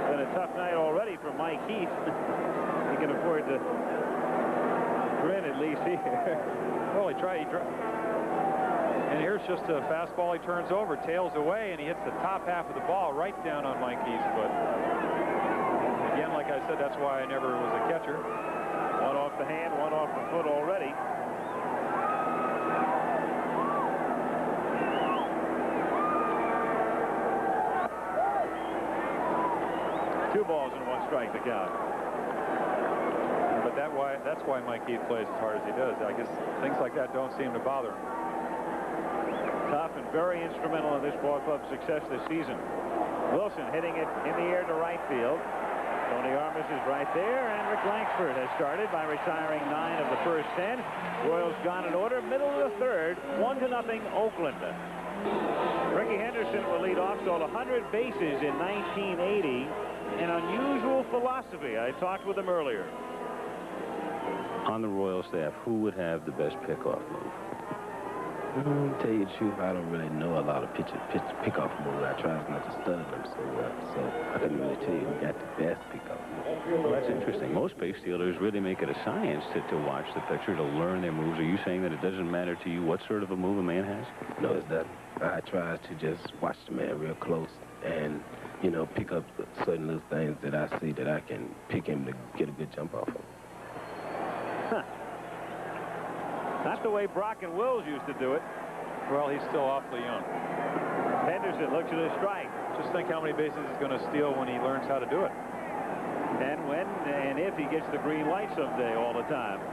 Been a tough night already for Mike Heath. He can afford to grin at least here. Well, he tried. And here's just a fastball he turns over, tails away, and he hits the top half of the ball right down on Mike Heath's foot. Again, like I said, that's why I never was a catcher. 1 off the hand, 1 off the foot already. Two balls and 1 strike to count. But that's why Mike Heath plays as hard as he does. I guess things like that don't seem to bother him. Tough and very instrumental in this ball club's success this season. Wilson hitting it in the air to right field. Tony Armas is right there, and Rick Langford has started by retiring 9 of the first 10. Royals gone in order, middle of the 3rd, 1-0 Oakland. Ricky Henderson will lead off, sold 100 bases in 1980. An unusual philosophy. I talked with him earlier. On the Royal staff, who would have the best pickoff move? To tell you the truth, I don't really know a lot of pickoff moves. I try not to study them so well, so I couldn't really tell you who got the best pickoff move. Well, that's interesting. Most base stealers really make it a science to watch the pitcher, to learn their moves. Are you saying that it doesn't matter to you what sort of a move a man has? No, it doesn't. I try to just watch the man real close and, you know, pick up certain little things that I see that I can pick him to get a good jump off of. Huh. Not the way Brock and Wills used to do it. Well, he's still awfully young. Henderson looks at a strike. Just think how many bases he's going to steal when he learns how to do it. And when and if he gets the green light someday all the time.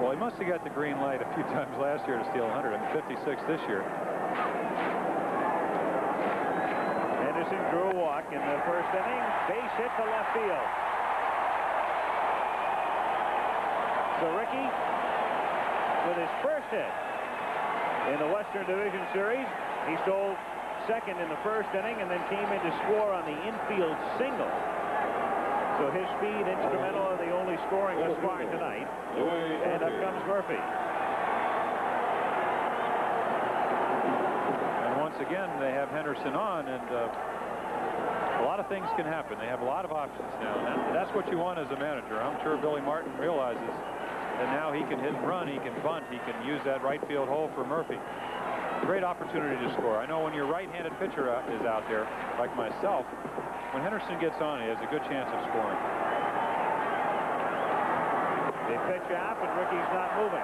Well, he must have got the green light a few times last year to steal 100. I mean, 56 this year. Henderson drew a walk in the 1st inning. Base hit to left field. So Ricky, with his first hit in the Western Division Series, he stole 2nd in the 1st inning and then came in to score on the infield single. So his speed instrumental in the only scoring thus far tonight. And up comes Murphy. again, they have Henderson on, and a lot of things can happen. They have a lot of options now, and that's what you want as a manager. I'm sure Billy Martin realizes that now he can hit and run, he can bunt, he can use that right field hole for Murphy. Great opportunity to score. I know when your right-handed pitcher is out there, like myself, when Henderson gets on, he has a good chance of scoring. They pitch out, but Ricky's not moving.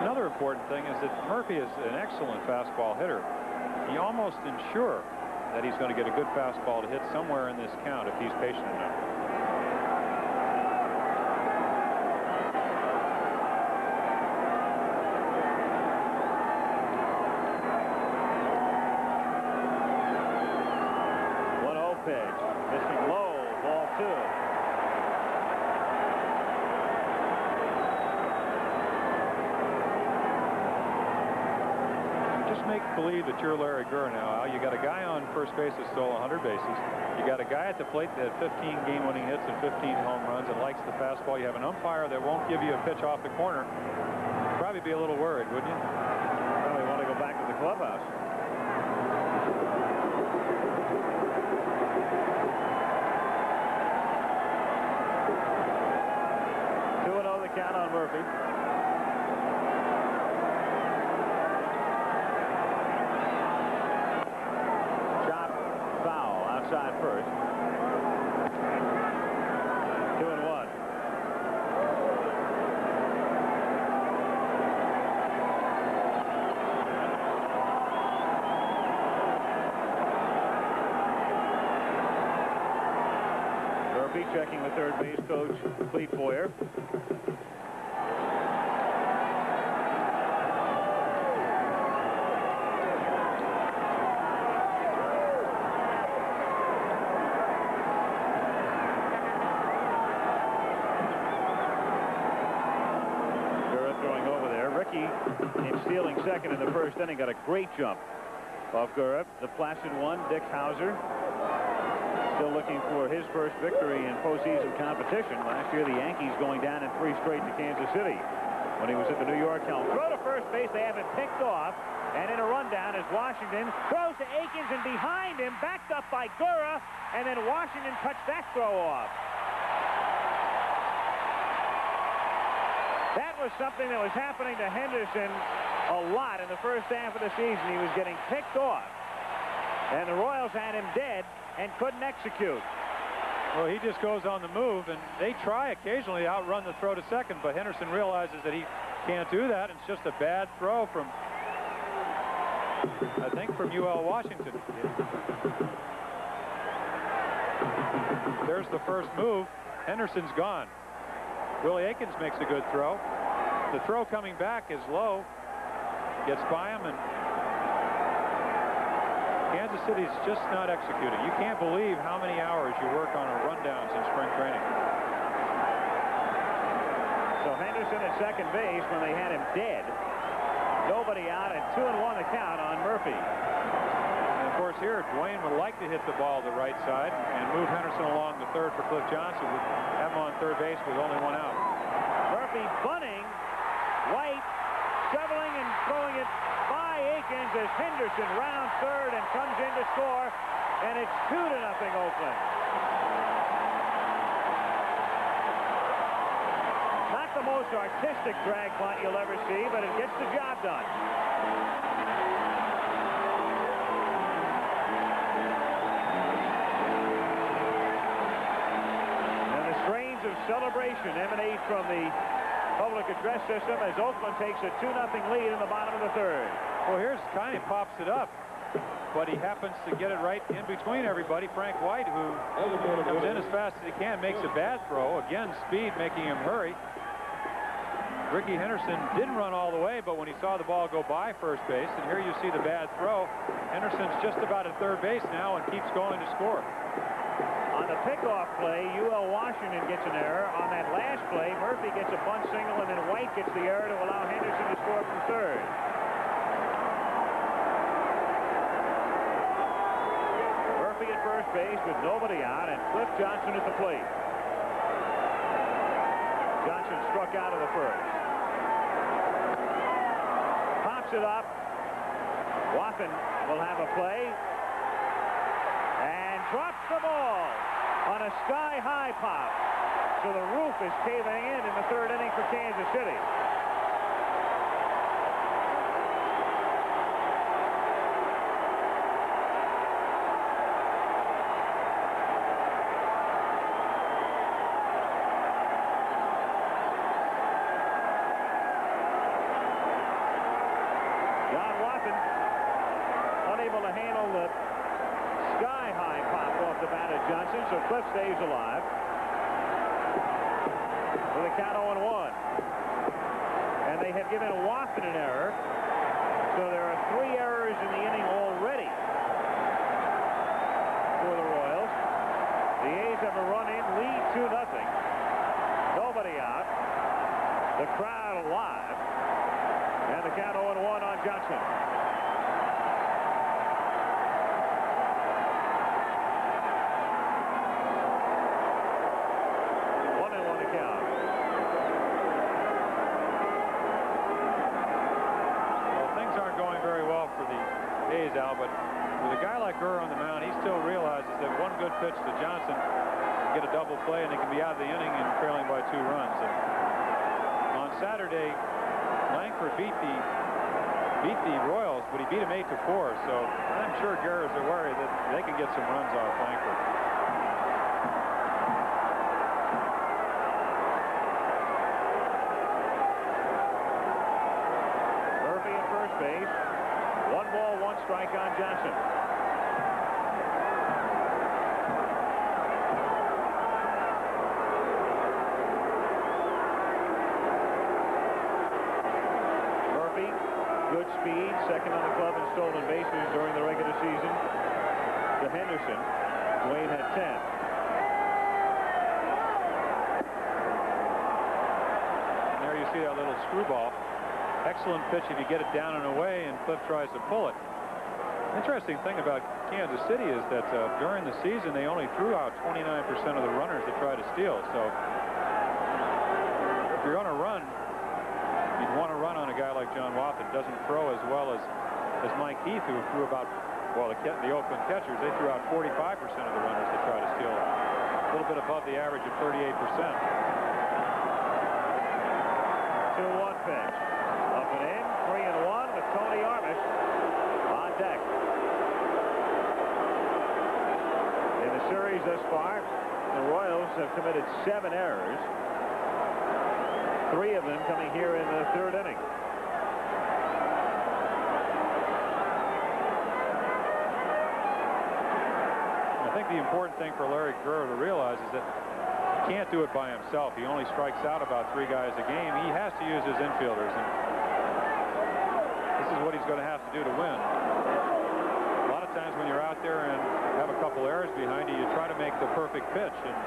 Another important thing is that Murphy is an excellent fastball hitter. You almost ensure that he's going to get a good fastball to hit somewhere in this count if he's patient enough. Pitch. Missing low. Ball 2. Just make believe that you're Larry Gurr now, Al. You got a guy on first base that stole 100 bases. You got a guy at the plate that had 15 game-winning hits and 15 home runs and likes the fastball. You have an umpire that won't give you a pitch off the corner. You'd probably be a little worried, wouldn't you? Probably want to go back to the clubhouse. Count on Murphy. Shot foul outside first. 2-1. Murphy checking with third base coach Clete Boyer. In stealing second in the first inning, got a great jump off Gurr. The placid one, Dick Hauser, still looking for his first victory in postseason competition. Last year, the Yankees going down in 3 straight to Kansas City when he was at the New York helm. Throw to first base, they have it picked off, and in a rundown is Washington. Throws to Akins, and behind him, backed up by Gurr, and then Washington touched that throw off. That was something that was happening to Henderson a lot in the first half of the season. He was getting picked off, and the Royals had him dead and couldn't execute. Well, he just goes on the move, and they try occasionally to outrun the throw to second, but Henderson realizes that he can't do that. It's just a bad throw from, I think, from UL Washington. There's the first move. Henderson's gone. Willie Akins makes a good throw. The throw coming back is low. Gets by him, and Kansas City's just not executing. You can't believe how many hours you work on rundowns in spring training. So Henderson at second base when they had him dead. Nobody out, and 2-1 the count on Murphy. And of course here, Dwayne would like to hit the ball to the right side and move Henderson along the third for Cliff Johnson. Would have him on third base with only 1 out. Murphy bunting. White shoveling and throwing it by Akins as Henderson rounds third and comes in to score, and it's 2-0 Oakland. Not the most artistic drag bunt you'll ever see, but it gets the job done. And the strains of celebration emanate from the public address system as Oakland takes a 2-0 lead in the bottom of the third. Well, here's Kiney pops it up, but he happens to get it right in between everybody. Frank White, who comes in as fast as he can, makes a bad throw. Again, speed making him hurry. Ricky Henderson didn't run all the way, but when he saw the ball go by first base, and here you see the bad throw, Henderson's just about at third base now and keeps going to score. On the pickoff play, UL Washington gets an error. On that last play, Murphy gets a bunt single, and then White gets the error to allow Henderson to score from third. Murphy at first base with nobody out, and Cliff Johnson at the plate. Johnson struck out of the first. Pops it up. Wathan will have a play. And drops the ball on a sky-high pop. So the roof is caving in the third inning for Kansas City. John Wathan unable to handle the sky-high pop off the bat of Johnson, so Cliff stays alive. With a count 0-1. And they have given Wathan an error. So there are 3 errors in the inning already for the Royals. The A's have a run in, lead 2-0. Nobody out. The crowd alive. And the count 0-1 on Johnson. Al, but with a guy like Gurr on the mound, he still realizes that one good pitch to Johnson can get a double play, and they can be out of the inning and trailing by 2 runs. And on Saturday, Langford beat the Royals, but he beat them 8-4. So I'm sure Gurr is worried that they can get some runs off Langford. Murphy at first base. 1 ball, 1 strike on Johnson. Murphy, good speed, second on the club in stolen bases during the regular season. To Henderson, Wayne had 10. And there you see that little screwball. Excellent pitch if you get it down and away, and Cliff tries to pull it. Interesting thing about Kansas City is that during the season they only threw out 29% of the runners that try to steal. So if you're going to run, you'd want to run on a guy like John Wathan. Doesn't throw as well as Mike Heath, who threw about, well, the Oakland catchers, they threw out 45% of the runners that try to steal. A little bit above the average of 38%. 2-1 pitch. Up and in, 3-1 with Tony Armas on deck. In the series thus far, the Royals have committed 7 errors. 3 of them coming here in the 3rd inning. I think the important thing for Larry Gurr to realize is that he can't do it by himself. He only strikes out about 3 guys a game. He has to use his infielders, and this is what he's going to have to do to win. A lot of times when you're out there and have a couple errors behind you, you try to make the perfect pitch, and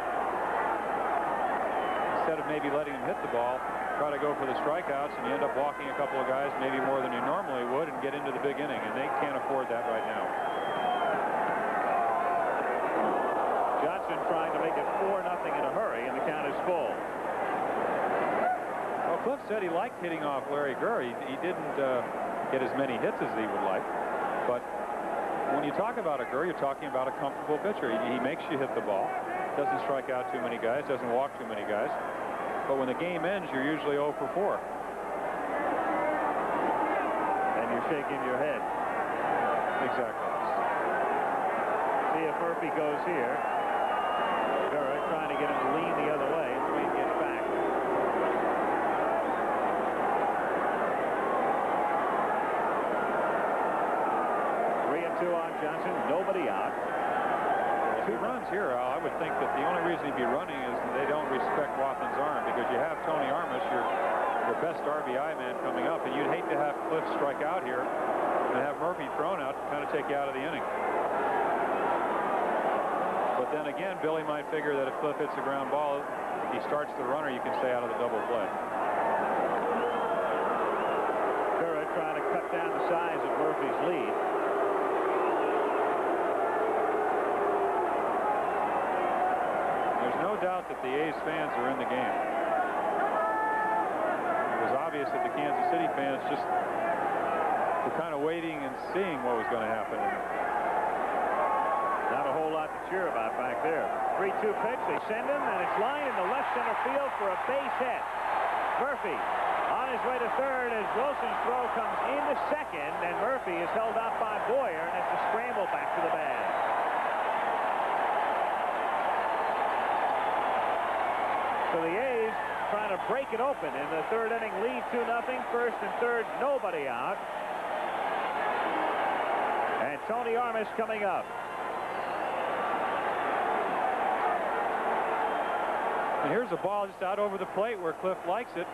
instead of maybe letting him hit the ball, try to go for the strikeouts, and you end up walking a couple of guys maybe more than you normally would and get into the big inning, and they can't afford that right now. Johnson trying to make it 4-0 in a hurry, and the count is full. Well, Cliff said he liked hitting off Larry Gurr. He didn't get as many hits as he would like, but when you talk about a Gurr, you're talking about a comfortable pitcher. He makes you hit the ball, doesn't strike out too many guys, doesn't walk too many guys, but when the game ends, you're usually 0 for 4. And you're shaking your head. Exactly. See if Murphy goes here. Gurr trying to get him to lean the other way, so he gets back. 3-2 on Johnson, nobody out. 2 runs here, Al. I would think that the only reason he'd be running is that they don't respect Wathan's arm, because you have Tony Armas, your best RBI man, coming up, and you'd hate to have Cliff strike out here and have Murphy thrown out to kind of take you out of the inning. But then again, Billy might figure that if Cliff hits a ground ball, if he starts the runner, you can stay out of the double play. Gurr trying to cut down the size of Murphy's lead. There's no doubt that the A's fans are in the game. obvious that the Kansas City fans just were kind of waiting and seeing what was going to happen. Not a whole lot to cheer about back there. 3-2 pitch. They send him, and it's lined in the left center field for a base hit. Murphy on his way to third as Wilson's throw comes into second, and Murphy is held up by Boyer, and it's a scramble back to the bag. So the A's trying to break it open in the third inning, lead 2-0. First and third, nobody out. And Tony Armas coming up. And here's a ball just out over the plate where Cliff likes it.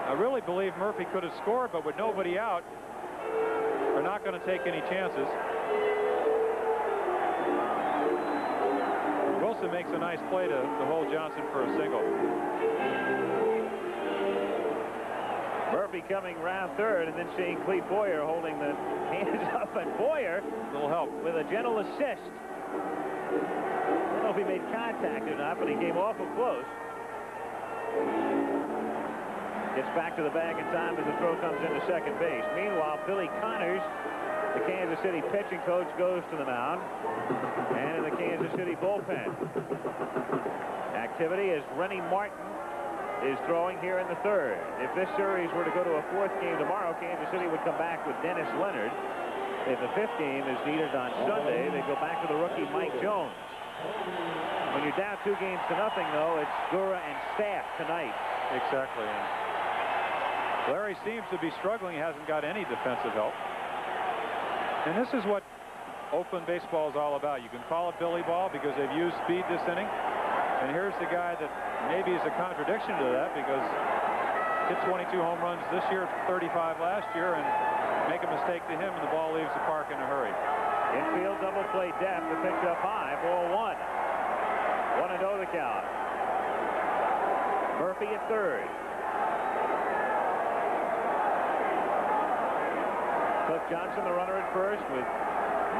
I really believe Murphy could have scored, but with nobody out, they're not going to take any chances. Wilson makes a nice play to hold Johnson for a single. Murphy coming round third, and then seeing Clete Boyer holding the hands up, and Boyer A little help with a gentle assist. I don't know if he made contact or not, but he came awful close. Gets back to the bag in time as the throw comes into second base. Meanwhile, Billy Connors, the Kansas City pitching coach, goes to the mound, and in the Kansas City bullpen. Activity as Rennie Martin is throwing here in the third. If this series were to go to a fourth game tomorrow, Kansas City would come back with Dennis Leonard. If the fifth game is needed on Sunday, they go back to the rookie Mike Jones. When you're down 2 games to nothing, though, it's Gura and Staff tonight. exactly. And Larry seems to be struggling. He hasn't got any defensive help. And this is what Oakland baseball is all about. You can call it Billy ball because they've used speed this inning. And here's the guy that maybe is a contradiction to that because hit 22 home runs this year, 35 last year, and make a mistake to him and the ball leaves the park in a hurry. Infield double play depth. The pitch up high. Ball 1. 1-0 the count. Murphy at third. Cliff Johnson, the runner at first, with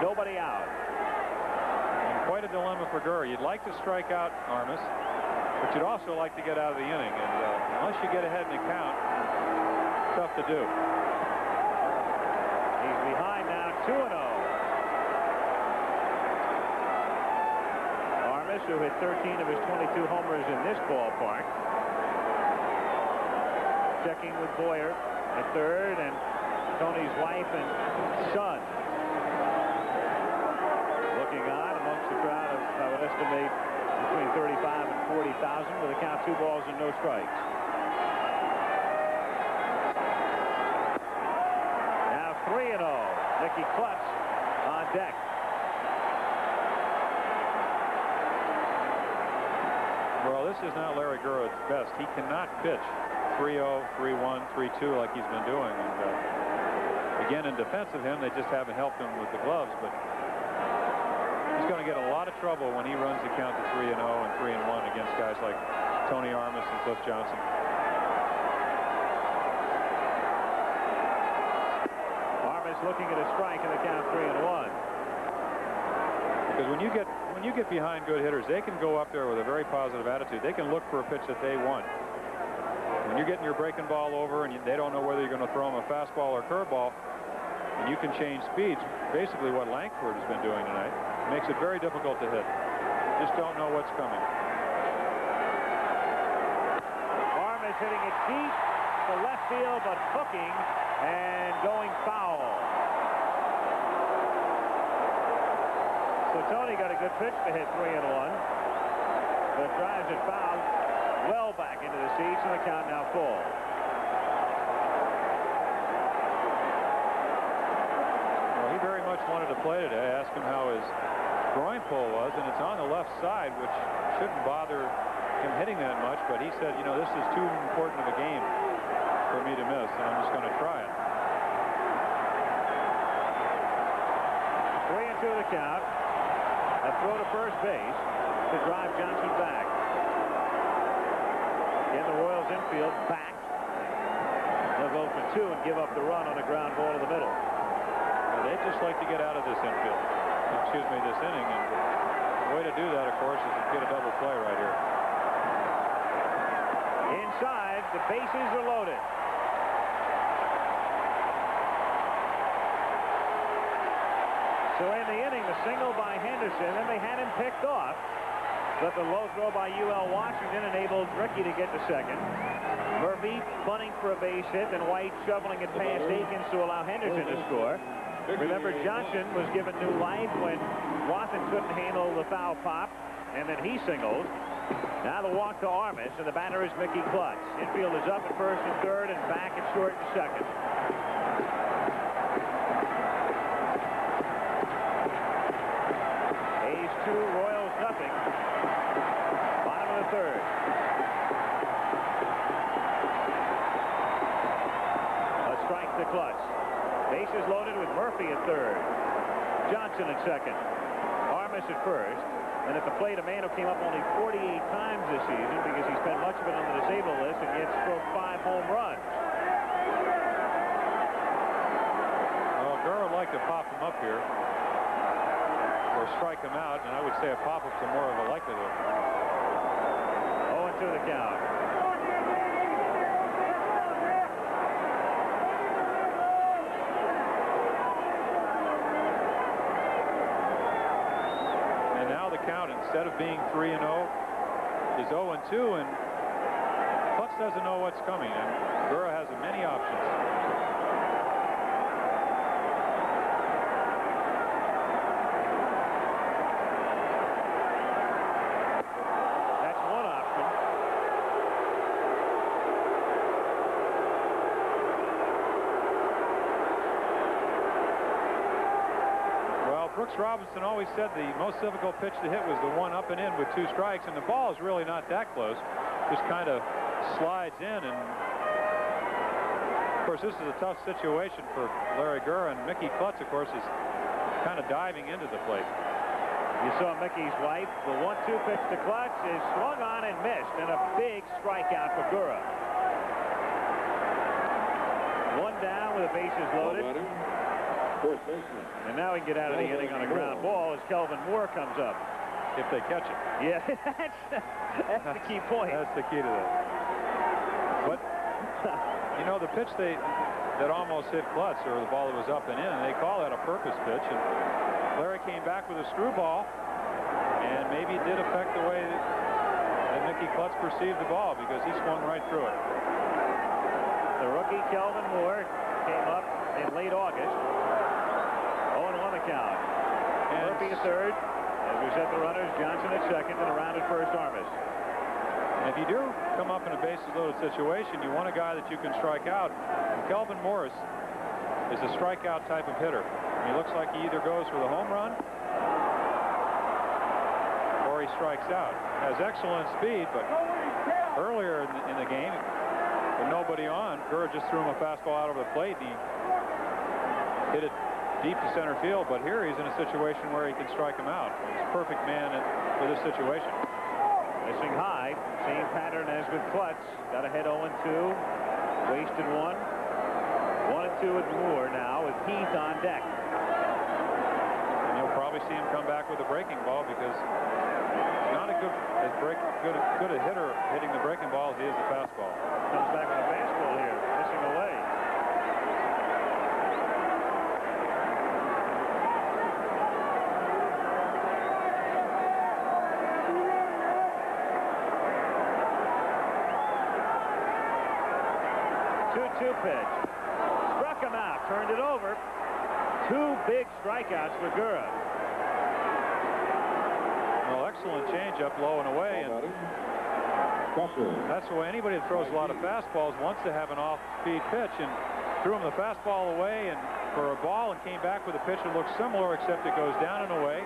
nobody out. And quite a dilemma for Gurr. You'd like to strike out Armas, but you'd also like to get out of the inning. And unless you get ahead in the count, tough to do. He's behind now, 2-0. Armas, who hit 13 of his 22 homers in this ballpark. Checking with Boyer at third, and Tony's wife and son looking on amongst the crowd of, I would estimate, between 35 and 40,000 with a count 2 balls and no strikes. Now 3-0. Nicky Klutz on deck. Well, this is not Larry Gurr at his best. He cannot pitch 3-0, 3-1, 3-2 like he's been doing. And, again, in defense of him, they just haven't helped him with the gloves, but he's going to get a lot of trouble when he runs the count to 3-0 and 3-1 against guys like Tony Armas and Cliff Johnson. Armas looking at a strike in the count 3-1. Because when you get behind good hitters, they can go up there with a very positive attitude. They can look for a pitch that they want. When you're getting your breaking ball over and they don't know whether you're going to throw them a fastball or curveball, and you can change speeds, basically what Langford has been doing tonight, makes it very difficult to hit. Just don't know what's coming. Armas hitting it deep to left field, but hooking and going foul. So Tony got a good pitch to hit 3-1, but drives it foul well back into the seats, and the count now full. Well, he very much wanted to play today. I asked him how his groin pull was, and it's on the left side, which shouldn't bother him hitting that much, but he said, you know, this is too important of a game for me to miss, and I'm just going to try it. 3-2 the count. A throw to first base to drive Johnson back. Again, the Royals infield back. They'll go for 2 and give up the run on a ground ball to the middle. Well, they'd just like to get out of this infield. Excuse me, this inning. And the way to do that, of course, is to get a double play right here. Inside, the bases are loaded. a single by Henderson, and they had him picked off. But the low throw by UL Washington enabled Rickey to get to second. Murphy bunting for a base hit, and White shoveling it past Akins to allow Henderson to score. Remember, Johnson was given new life when Watson couldn't handle the foul pop, and then he singled. Now the walk to Armas, and the batter is Mickey Klutz. Infield is up at first and third, and back at short and second. A's 2, Royals nothing. Bottom of the third. A strike to Klutz. Bases loaded with Murphy at third. Johnson at second. Armas at first. And at the plate, a man who came up only 48 times this season because he spent much of it on the disabled list and yet stroked 5 home runs. Well, Gurr would like to pop him up here or strike him out, and I would say a pop-up's more of a likelihood. 0-2 the count. Count, instead of being 3-0, is 0-2, and Klutz doesn't know what's coming, and Gurr has many options. That's one option. Brooks Robinson always said the most difficult pitch to hit was the one up and in with 2 strikes, and the ball is really not that close. Just kind of slides in, and of course this is a tough situation for Larry Gurr, and Mickey Klutz, of course, is kind of diving into the plate. You saw Mickey's wife. The 1-2 pitch to Klutz is swung on and missed, and a big strikeout for Gurr. One down with the bases loaded. And now he can get out of the inning on a ground ball as Kelvin Moore comes up. If they catch it. Yeah, that's the key point. That's the key to that. But, you know, the pitch that almost hit Klutz, or the ball that was up and in, they call that a purpose pitch. And Larry came back with a screwball, and maybe it did affect the way that Mickey Klutz perceived the ball, because he swung right through it. The rookie Kelvin Moore came up in late August. 0-1 the count. Murphy at third. As we set the runners, Johnson at second, and around at first, Armas. And if you do come up in a bases loaded situation, you want a guy that you can strike out. And Kelvin Morris is a strikeout type of hitter. He looks like he either goes for the home run or he strikes out. Has excellent speed, but earlier in the game, with nobody on, Gurr just threw him a fastball out over the plate. He hit it deep to center field, but here he's in a situation where he can strike him out. He's a perfect man for this situation. Missing high, same pattern as with Klutz. Got ahead 0-2, wasted one. 1-2 with Moore now with Heath on deck. And you'll probably see him come back with a breaking ball, because he's not as good a hitter hitting the breaking ball as he is the fastball. Comes back with a fastball here, missing away. Pitch. Struck him out, turned it over. 2 big strikeouts for Gurr. Well, excellent changeup low and away. And that's the way anybody that throws a lot of fastballs wants to have an off-speed pitch, and threw him the fastball away and for a ball, and came back with a pitch that looks similar, except it goes down and away.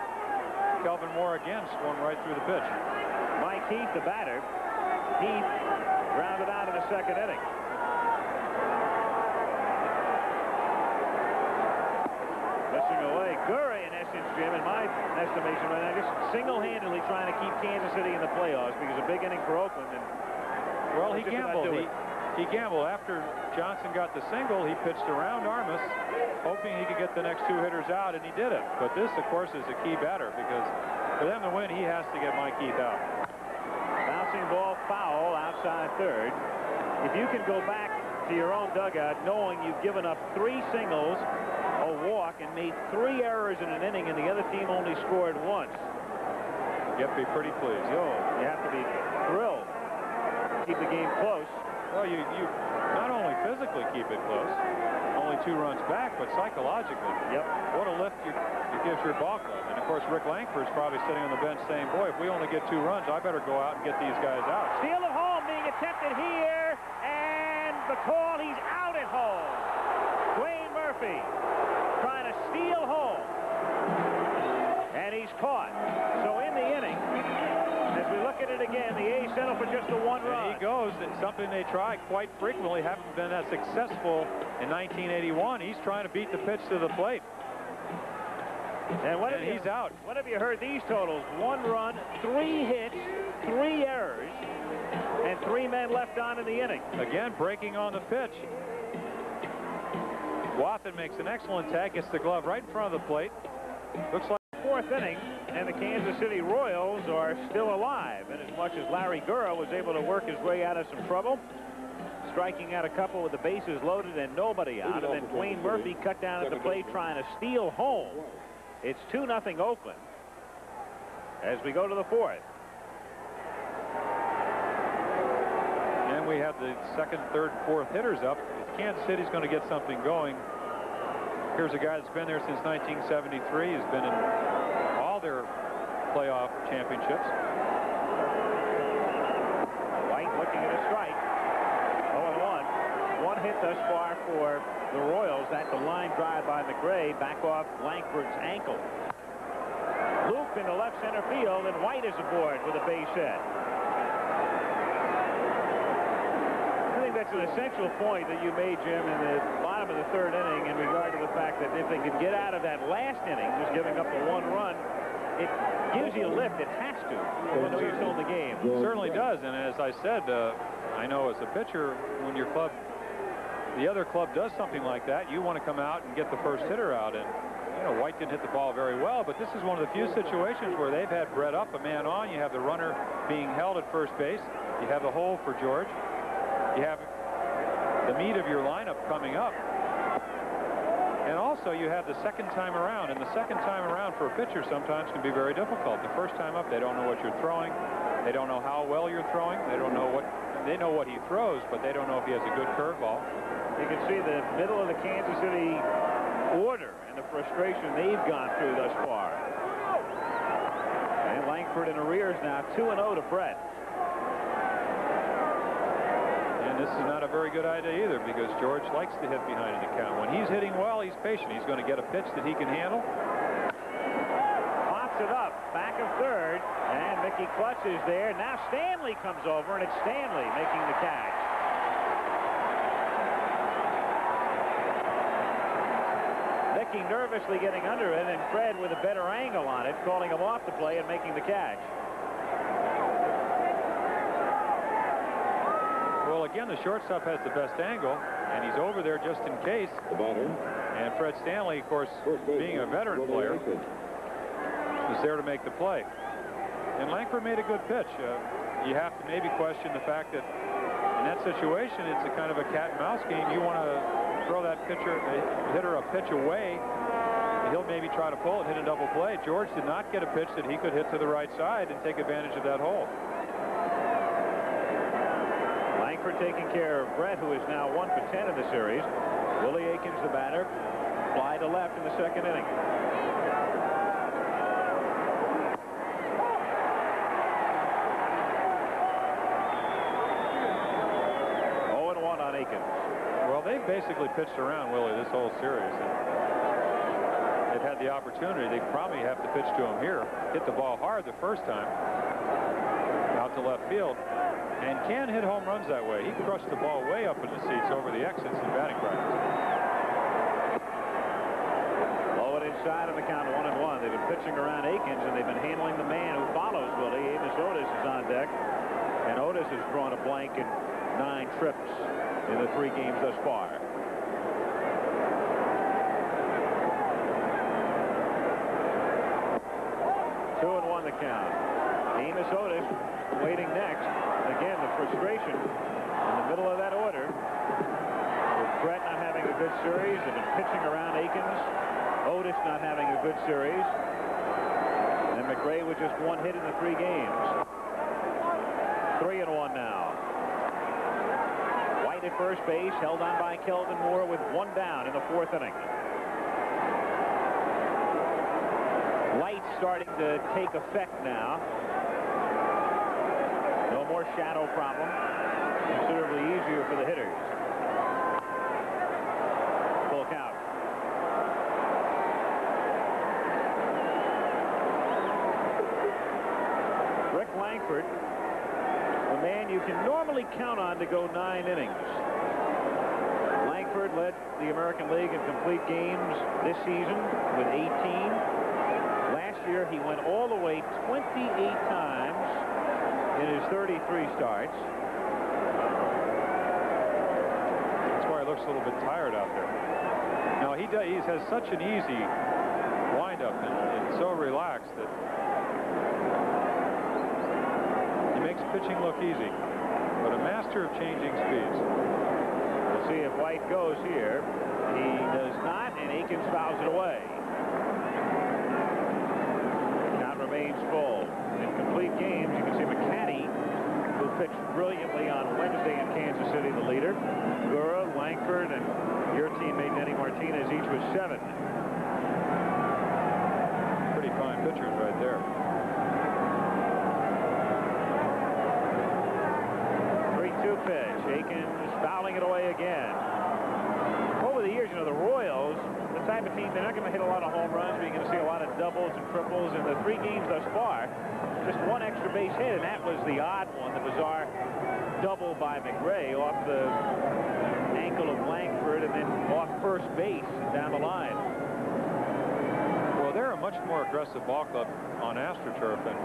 Kelvin Moore again swung right through the pitch. Mike Heath, the batter. Heath grounded out in the second inning. Missing away. Gurr, in essence, Jim, in my estimation right now, just single-handedly trying to keep Kansas City in the playoffs, because a big inning for Oakland. And well, he gambled. He gambled. After Johnson got the single, he pitched around Armas, hoping he could get the next 2 hitters out, and he did it. But this, of course, is a key batter, because for them to win, he has to get Mike Heath out. Bouncing ball foul outside third. If you can go back to to your own dugout knowing you've given up 3 singles, a walk, and made 3 errors in an inning, and the other team only scored once. You have to be pretty pleased. You have to be thrilled. Keep the game close. Well, you not only physically keep it close, only 2 runs back, but psychologically. Yep. What a lift it gives your ball club. And, of course, Rick Langford's probably sitting on the bench saying, boy, if we only get 2 runs, I better go out and get these guys out. Steal at home being attempted here, and the call, he's out at home. Dwayne Murphy trying to steal home, and he's caught. So in the inning, as we look at it again, the A's settle for just the 1 run. And he goes. It's something they try quite frequently, haven't been that successful in 1981. He's trying to beat the pitch to the plate. And he's out. What have you heard these totals? 1 run, 3 hits, 3 errors, and 3 men left on in the inning. Again, breaking on the pitch. Wathan makes an excellent tag, gets the glove right in front of the plate. Looks like 4th inning, and the Kansas City Royals are still alive. And as much as Larry Gurra was able to work his way out of some trouble, striking out a couple with the bases loaded and nobody out, and then Dwayne Murphy cut down at the plate trying to steal home. It's 2-0 Oakland as we go to the 4th. And we have the 2nd, 3rd, 4th hitters up. If Kansas City's going to get something going, here's a guy that's been there since 1973. He's been in all their playoff championships. White looking at a strike. 0-1. 1 hit thus far for the Royals. That's a line drive by McRae back off Langford's ankle. Loop into left center field, and White is aboard with a base hit. I think that's an essential point that you made, Jim, in the bottom of the 3rd inning in regard to the fact that if they could get out of that last inning, just giving up the 1 run, it gives you a lift. It has to, even though you're still in the game. It certainly does. And as I said, I know as a pitcher, when your club, the other club does something like that, you want to come out and get the first hitter out. And, you know, White didn't hit the ball very well, but this is one of the few situations where they've had Brett up, a man on. You have the runner being held at first base. You have the hole for George. You have the meat of your lineup coming up. And also you have the 2nd time around, and the 2nd time around for a pitcher sometimes can be very difficult. The first time up, they don't know what you're throwing. They don't know how well you're throwing. They don't know what, they know what he throws, but they don't know if he has a good curveball. You can see the middle of the Kansas City order and the frustration they've gone through thus far. And Langford in arrears now, 2-0 to Brett. And this is not a very good idea either, because George likes to hit behind in the count. When he's hitting well, he's patient. He's going to get a pitch that he can handle. Pops it up, back of 3rd, and Mickey Clutch is there. Now Stanley comes over, and it's Stanley making the catch. Mickey nervously getting under it, and Fred with a better angle on it, calling him off the play and making the catch. Well, again, the shortstop has the best angle, and he's over there just in case. And Fred Stanley, of course, being a veteran player, was there to make the play. And Langford made a good pitch. You have to maybe question the fact that in that situation, it's a kind of a cat and mouse game. You want to throw that hitter a pitch away. He'll maybe try to pull it, hit a double play. George did not get a pitch that he could hit to the right side and take advantage of that hole. Langford taking care of Brett, who is now 1 for 10 in the series. Willie Aikens, the batter, fly to left in the 2nd inning. Well, they've basically pitched around Willie this whole series. And they've had the opportunity. They probably have to pitch to him here. Hit the ball hard the first time out to left field, and can hit home runs that way. He crushed the ball way up in the seats over the exits in batting practice. Low and inside on the count, 1-1. They've been pitching around Aikens, and they've been handling the man who follows Willie. Amos Otis is on deck, and Otis has drawn a blank in 9 trips in the 3 games thus far. Two and 1 the count. Amos Otis waiting next. Again, the frustration in the middle of that order. Brett not having a good series. They've been pitching around Akins. Otis not having a good series. And McRae with just one hit in the 3 games. 3-1 now. White at first base, held on by Kelvin Moore with 1 down in the 4th inning. Light starting to take effect now. No more shadow problem. Considerably easier for the hitters. Full count. Rick Langford, a man you can normally count on to go 9 innings. Langford led the American League in complete games this season with 18. Last year, he went all the way 28 times in his 33 starts. That's why he looks a little bit tired out there. Now, he has such an easy windup and so relaxed that he makes pitching look easy, but a master of changing speeds. We'll see if White goes here. He does not, and Akins fouls it away. Remains full. In complete games, you can see McCanny, who pitched brilliantly on Wednesday in Kansas City, the leader. Gura, Langford, and your teammate Denny Martinez each with 7. Pretty fine pitchers right there. 3-2 pitch. Akins fouling it away again. Over the years, you know, the Royals, the type of team, they're not going to hit a lot of home runs, but you're going to see a lot of doubles and triples. In the 3 games thus far, just 1 extra base hit, and that was the odd one, the bizarre double by McRae off the ankle of Langford and then off first base down the line. Well, they're a much more aggressive ball club on AstroTurf, and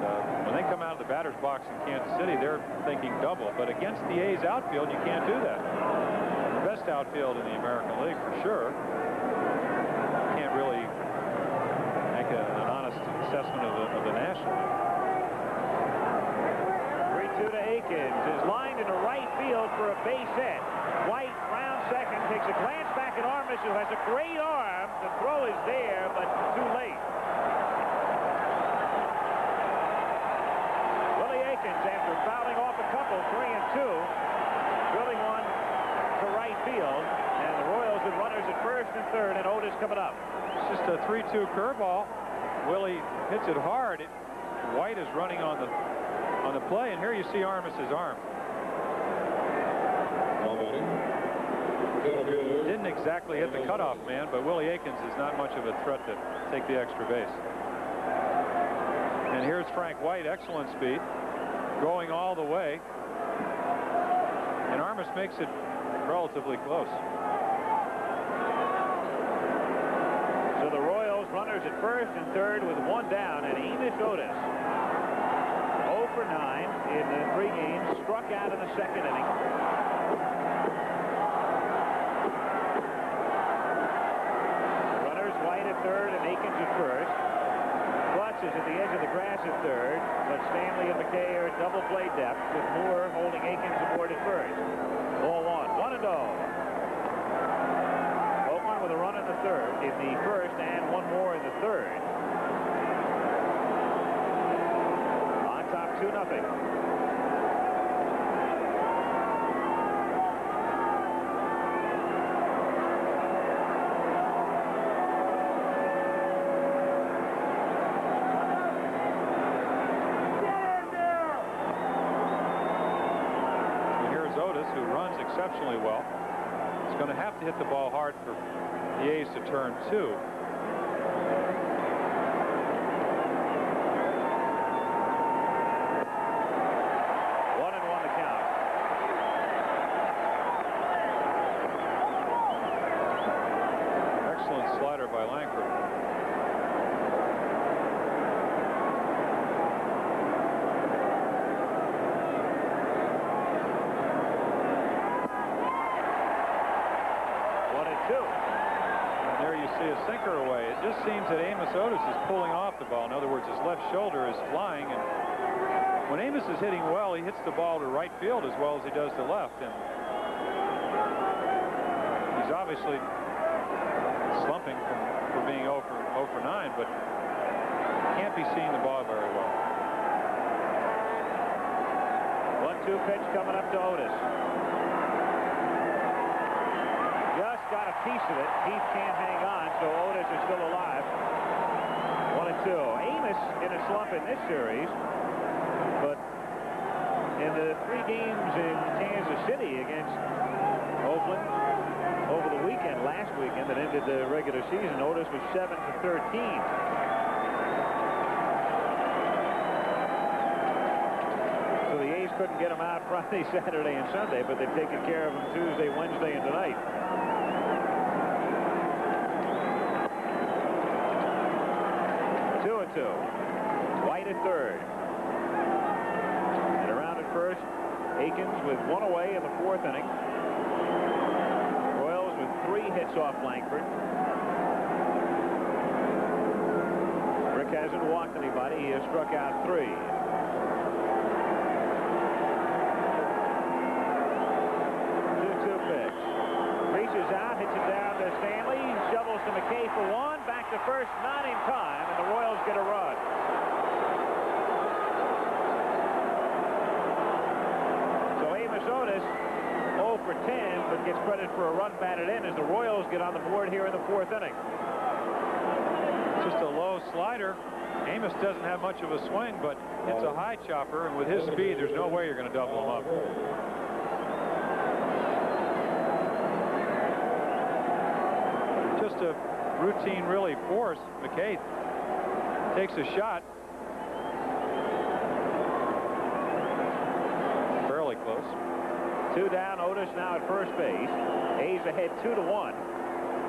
when they come out of the batter's box in Kansas City, they're thinking double. But against the A's outfield, you can't do that. The best outfield in the American League for sure. Can't really make an honest assessment of the National League. 3-2 to Akins is lined into right field for a base hit. White round second, takes a glance back at Armas, who has a great arm. The throw is there, but too late. Willie Akins, after fouling off a couple, 3-2, drilling one to right field, and the Royals with runners at first and third, and Otis coming up. It's just a 3-2 curveball. Willie hits it hard. White is running on the play, and here you see Armas's arm. Didn't exactly hit the cutoff man, but Willie Akins is not much of a threat to take the extra base. And here's Frank White, excellent speed, going all the way, and Armas makes it relatively close. So the Royals runners at first and third with 1 down, and Amos Otis, 0 for 9 in the 3 games, struck out in the 2nd inning. Runners, White at third and Akins at first. Klutz is at the edge of the grass at third, but Stanley and McKay are at double play depth, with Moore holding Akins aboard at first. Ball 1, 1-0. Oakland with a run in the third, in the first, and 1 more in the third. On top, 2-0. Who runs exceptionally well. He's going to have to hit the ball hard for the A's to turn 2. 1-1 the count. Excellent slider by Langford. There you see a sinker away. It just seems that Amos Otis is pulling off the ball. In other words, his left shoulder is flying, and when Amos is hitting well, he hits the ball to right field as well as he does to left. And he He's obviously slumping for being 0 for 9, but can't be seeing the ball very well. 1-2 pitch coming up to Otis. Just got a piece of it. Heath can't hang on, so Otis is still alive. 1-2. Amos in a slump in this series, but in the 3 games in Kansas City against Oakland over the weekend, last weekend, that ended the regular season, Otis was 7 for 13. So the A's couldn't get him out Friday, Saturday, and Sunday, but they've taken care of him Tuesday, Wednesday, and tonight. 2-2. White at third. And around at first, Akins with 1 away in the 4th inning. Royals with 3 hits off Langford. Rick hasn't walked anybody. He has struck out 3. 2-2 pitch. Reaches out, hits it down to Stanley, shovels to McKay for 1, back to first, not in time, and the Royals get a run. So Amos Otis 0 for 10, but gets credit for a run batted in as the Royals get on the board here in the 4th inning. Just a low slider. Amos doesn't have much of a swing, but it's a high chopper, and with his speed, there's no way you're going to double him up. Just a routine, really, force. McKay takes a shot. Fairly close. 2 down, Otis now at first base. A's ahead 2-1.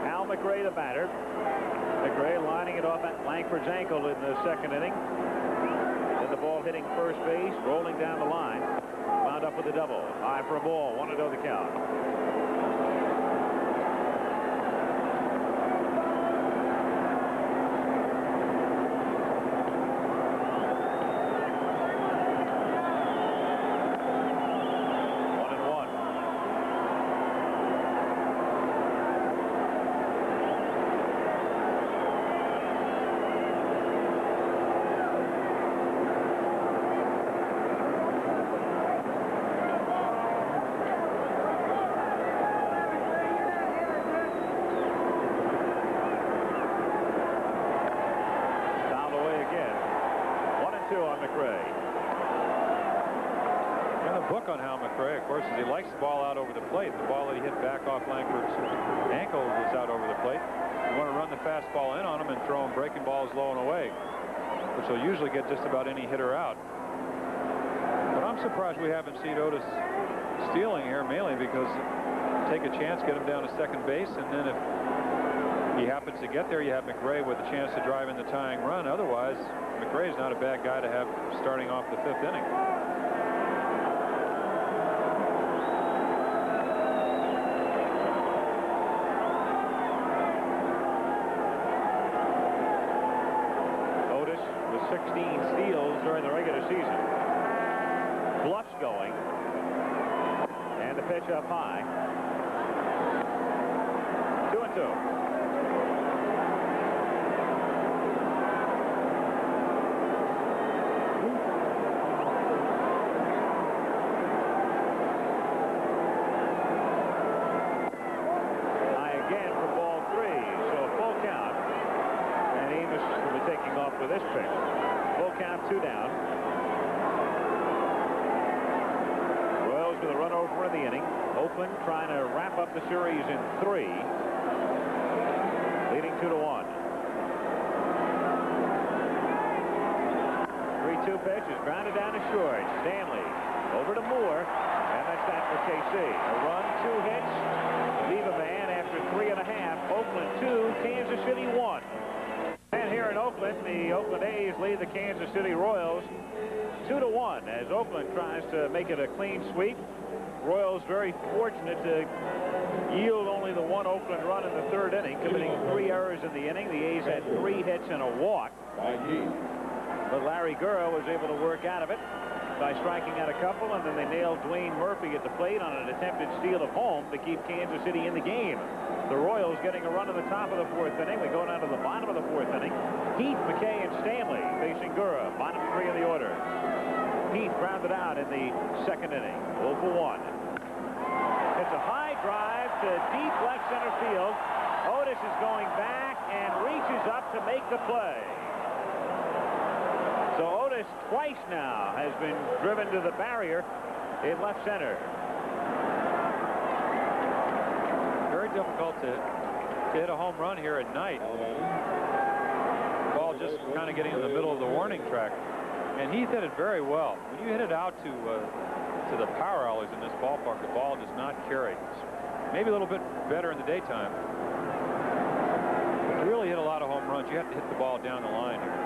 Al McRae, the batter. McRae lining it off at Langford's ankle in the 2nd inning. Then the ball hitting first base, rolling down the line. Wound up with a double. High for a ball. 1-0 the count. On Hal McRae, of course, is he likes the ball out over the plate. The ball that he hit back off Langford's ankle is out over the plate. You want to run the fastball in on him and throw him breaking balls low and away, which will usually get just about any hitter out. But I'm surprised we haven't seen Otis stealing here, mainly because take a chance, get him down to second base, and then if he happens to get there, you have McRae with a chance to drive in the tying run. Otherwise, McRae is not a bad guy to have starting off the 5th inning. During the regular season. Bluffs going. And the pitch up high. 2-2. High again for ball 3. So a full count. And Amos will be taking off with this pitch. Full count, 2 down. Royals with a run over in the inning. Oakland trying to wrap up the series in 3. Leading 2-1. 3-2 pitch is grounded down to short. Stanley over to Moore. And that's that for KC. A run, 2 hits. Leave a man after 3.5. Oakland 2, Kansas City 1. And here in Oakland, the Oakland A's lead the Kansas City Royals 2-1 as Oakland tries to make it a clean sweep. Royals very fortunate to yield only the 1 Oakland run in the 3rd inning, committing 3 errors in the inning. The A's had 3 hits and a walk. But Larry Gurrow was able to work out of it. by striking out a couple, and then they nailed Dwayne Murphy at the plate on an attempted steal of home to keep Kansas City in the game. The Royals getting a run at the top of the fourth inning. We go down to the bottom of the fourth inning. Heath, McKay, and Stanley facing Gura. Bottom three of the order. Heath grounded out in the second inning. 0 for 1. It's a high drive to deep left center field. Otis is going back and reaches up to make the play. So Otis twice now has been driven to the barrier in left center. Very difficult to hit a home run here at night. The ball just kind of getting in the middle of the warning track. And Heath hit it very well. When you hit it out to the power alleys in this ballpark, the ball does not carry. It's maybe a little bit better in the daytime. But to really hit a lot of home runs, you have to hit the ball down the line here.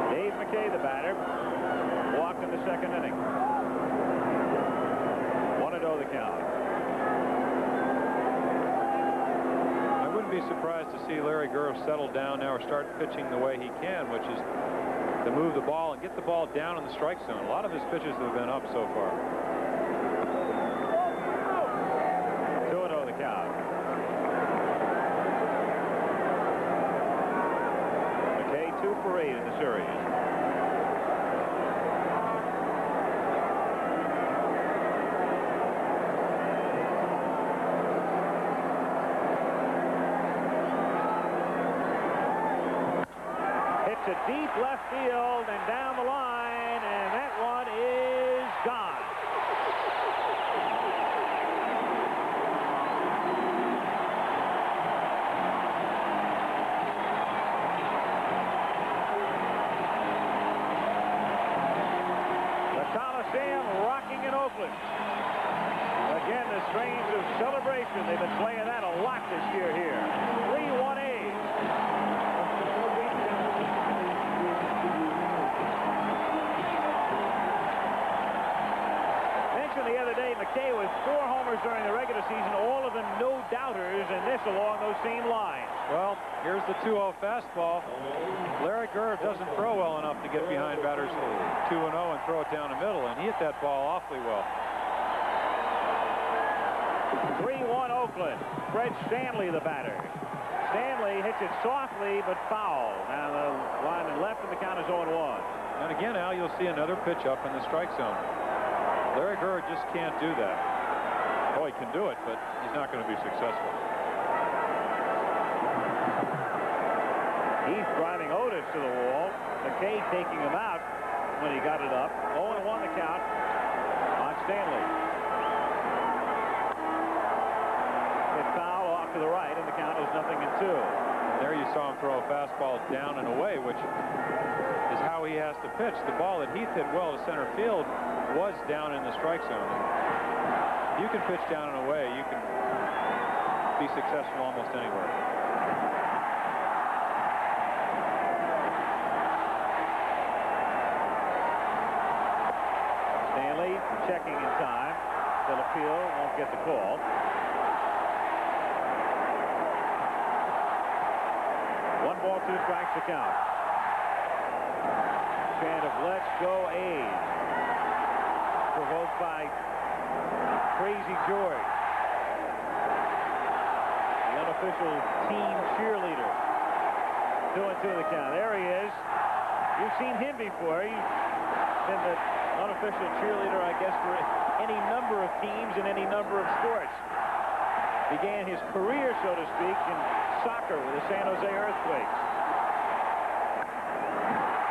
Dave McKay, the batter, walked in the second inning. 1-0 the count. I wouldn't be surprised to see Larry Gura settle down now or start pitching the way he can, which is to move the ball and get the ball down in the strike zone. A lot of his pitches have been up so far. 2-0 the count. McKay 2 for 8 in the series. To deep left field and down the line, and that one is gone. The Coliseum rocking in Oakland. Again, the strains of celebration. They've been playing that a lot this year here. 3-1 A's. The other day, McKay with 4 homers during the regular season, all of them no-doubters, and this along those same lines. Well, here's the 2-0 fastball. Larry Gura doesn't throw well enough to get behind batters 2-0 and throw it down the middle, and he hit that ball awfully well. 3-1 Oakland. Fred Stanley, the batter. Stanley hits it softly but foul. Now the lineman left, and the count is 0-1. And again, Al, you'll see another pitch up in the strike zone. Larry Gura just can't do that. Oh, he can do it, but he's not going to be successful. He's driving Otis to the wall. McKay taking him out when he got it up. 0-1 the count on Stanley. Hit foul off to the right, and the count is 0-2. And there you saw him throw a fastball down and away, which is how he has to pitch. The ball that Heath hit well to center field was down in the strike zone. You can pitch down and away. You can be successful almost anywhere. Stanley checking in time. Delapio won't get the call. 1 ball, 2 strikes to count. Chant of "Let's go A's," provoked by Crazy George, the unofficial team cheerleader. 2-2 the count. There he is. You've seen him before. He's been the unofficial cheerleader, I guess, for any number of teams in any number of sports. Began his career, so to speak, in soccer with the San Jose Earthquakes.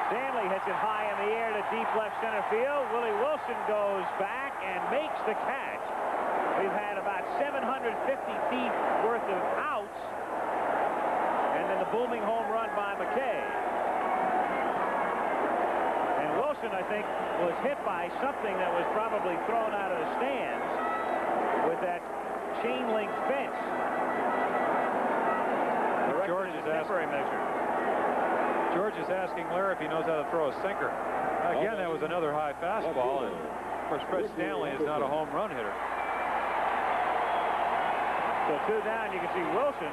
Stanley hits it high in the air to deep left center field. Willie Wilson goes back and makes the catch. We've had about 750 feet worth of outs, and then the booming home run by McKay. And Wilson, I think, was hit by something that was probably thrown out of the stands with that chain link fence. George is temporary measure. George is asking Larry if he knows how to throw a sinker. Again, that was another high fastball, and of course Fred Stanley is not a home run hitter. So 2 down. You can see Wilson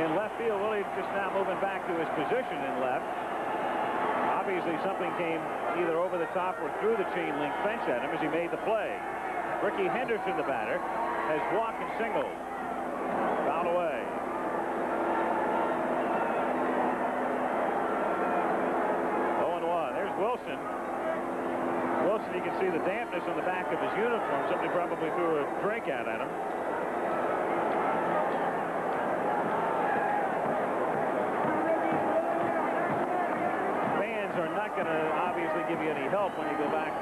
in left field. Willie just now moving back to his position in left. Obviously something came either over the top or through the chain link fence at him as he made the play. Ricky Henderson, the batter, has walked and singled. Foul away. Wilson. Wilson, you can see the dampness on the back of his uniform. Somebody probably threw a drink at him. Fans are not going to obviously give you any help when you go back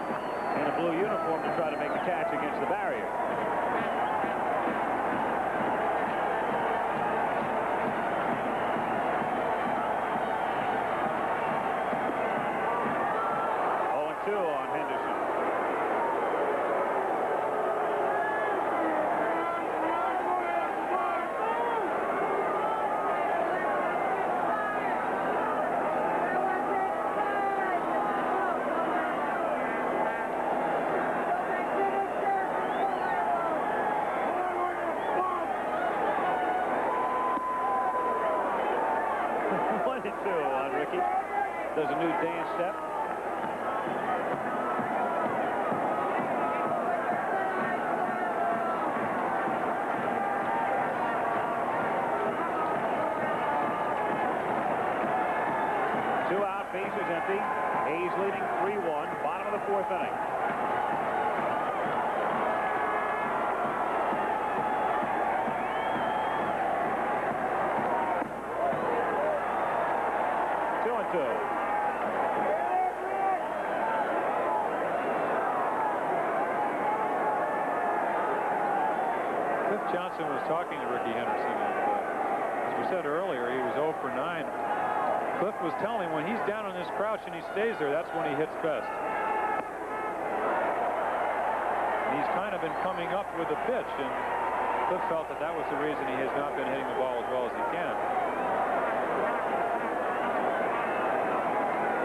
in a blue uniform to try to make a catch against the barrier. On Henderson. One and two on Ricky. Does a new dance step. Base is empty. A's leading 3-1. Bottom of the fourth inning. Two and two. Cliff Johnson was talking to Ricky Henderson, and as we said earlier, he was 0 for 9. Cliff was telling him when he's down on this crouch and he stays there, that's when he hits best. And he's kind of been coming up with a pitch, and Cliff felt that that was the reason he has not been hitting the ball as well as he can.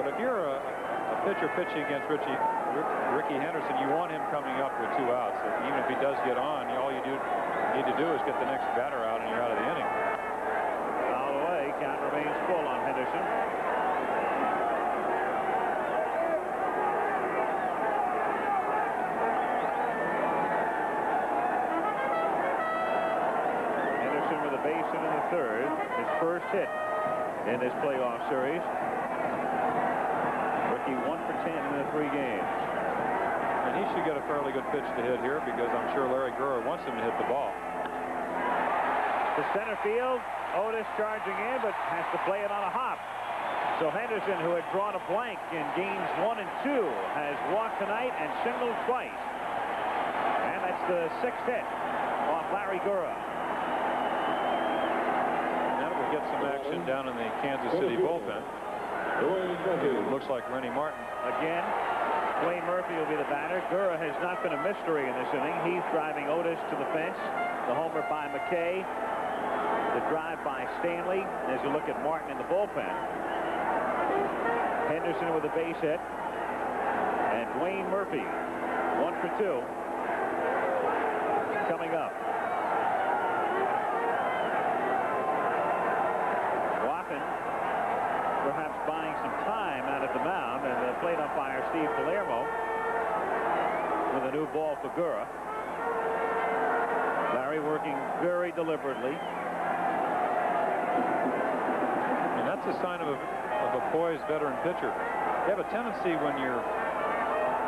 But if you're a pitcher pitching against Ricky Henderson, you want him coming up with 2 outs. So even if he does get on, all you need to do is get the next batter out and you're out of the inning. Count remains full on Henderson. Henderson with a base hit in the third. His first hit in this playoff series. Ricky 1 for 10 in the 3 games. And he should get a fairly good pitch to hit here because I'm sure Larry Gurr wants him to hit the ball. To center field. Otis charging in, but has to play it on a hop. So Henderson, who had drawn a blank in games 1 and 2, has walked tonight and singled twice. And that's the 6th hit off Larry Gurr. That will get some action down in the Kansas City bullpen. It looks like Rennie Martin. Again, Wayne Murphy will be the batter. Gurr has not been a mystery in this inning. He's driving Otis to the fence. The homer by McKay. The drive by Stanley as you look at Martin in the bullpen. Henderson with a base hit. And Wayne Murphy, 1 for 2. Coming up. Waffen perhaps buying some time out at the mound, and the plate umpire Steve Palermo with a new ball for Gurr. Larry working very deliberately. And that's a sign of a poised veteran pitcher. You have a tendency when you're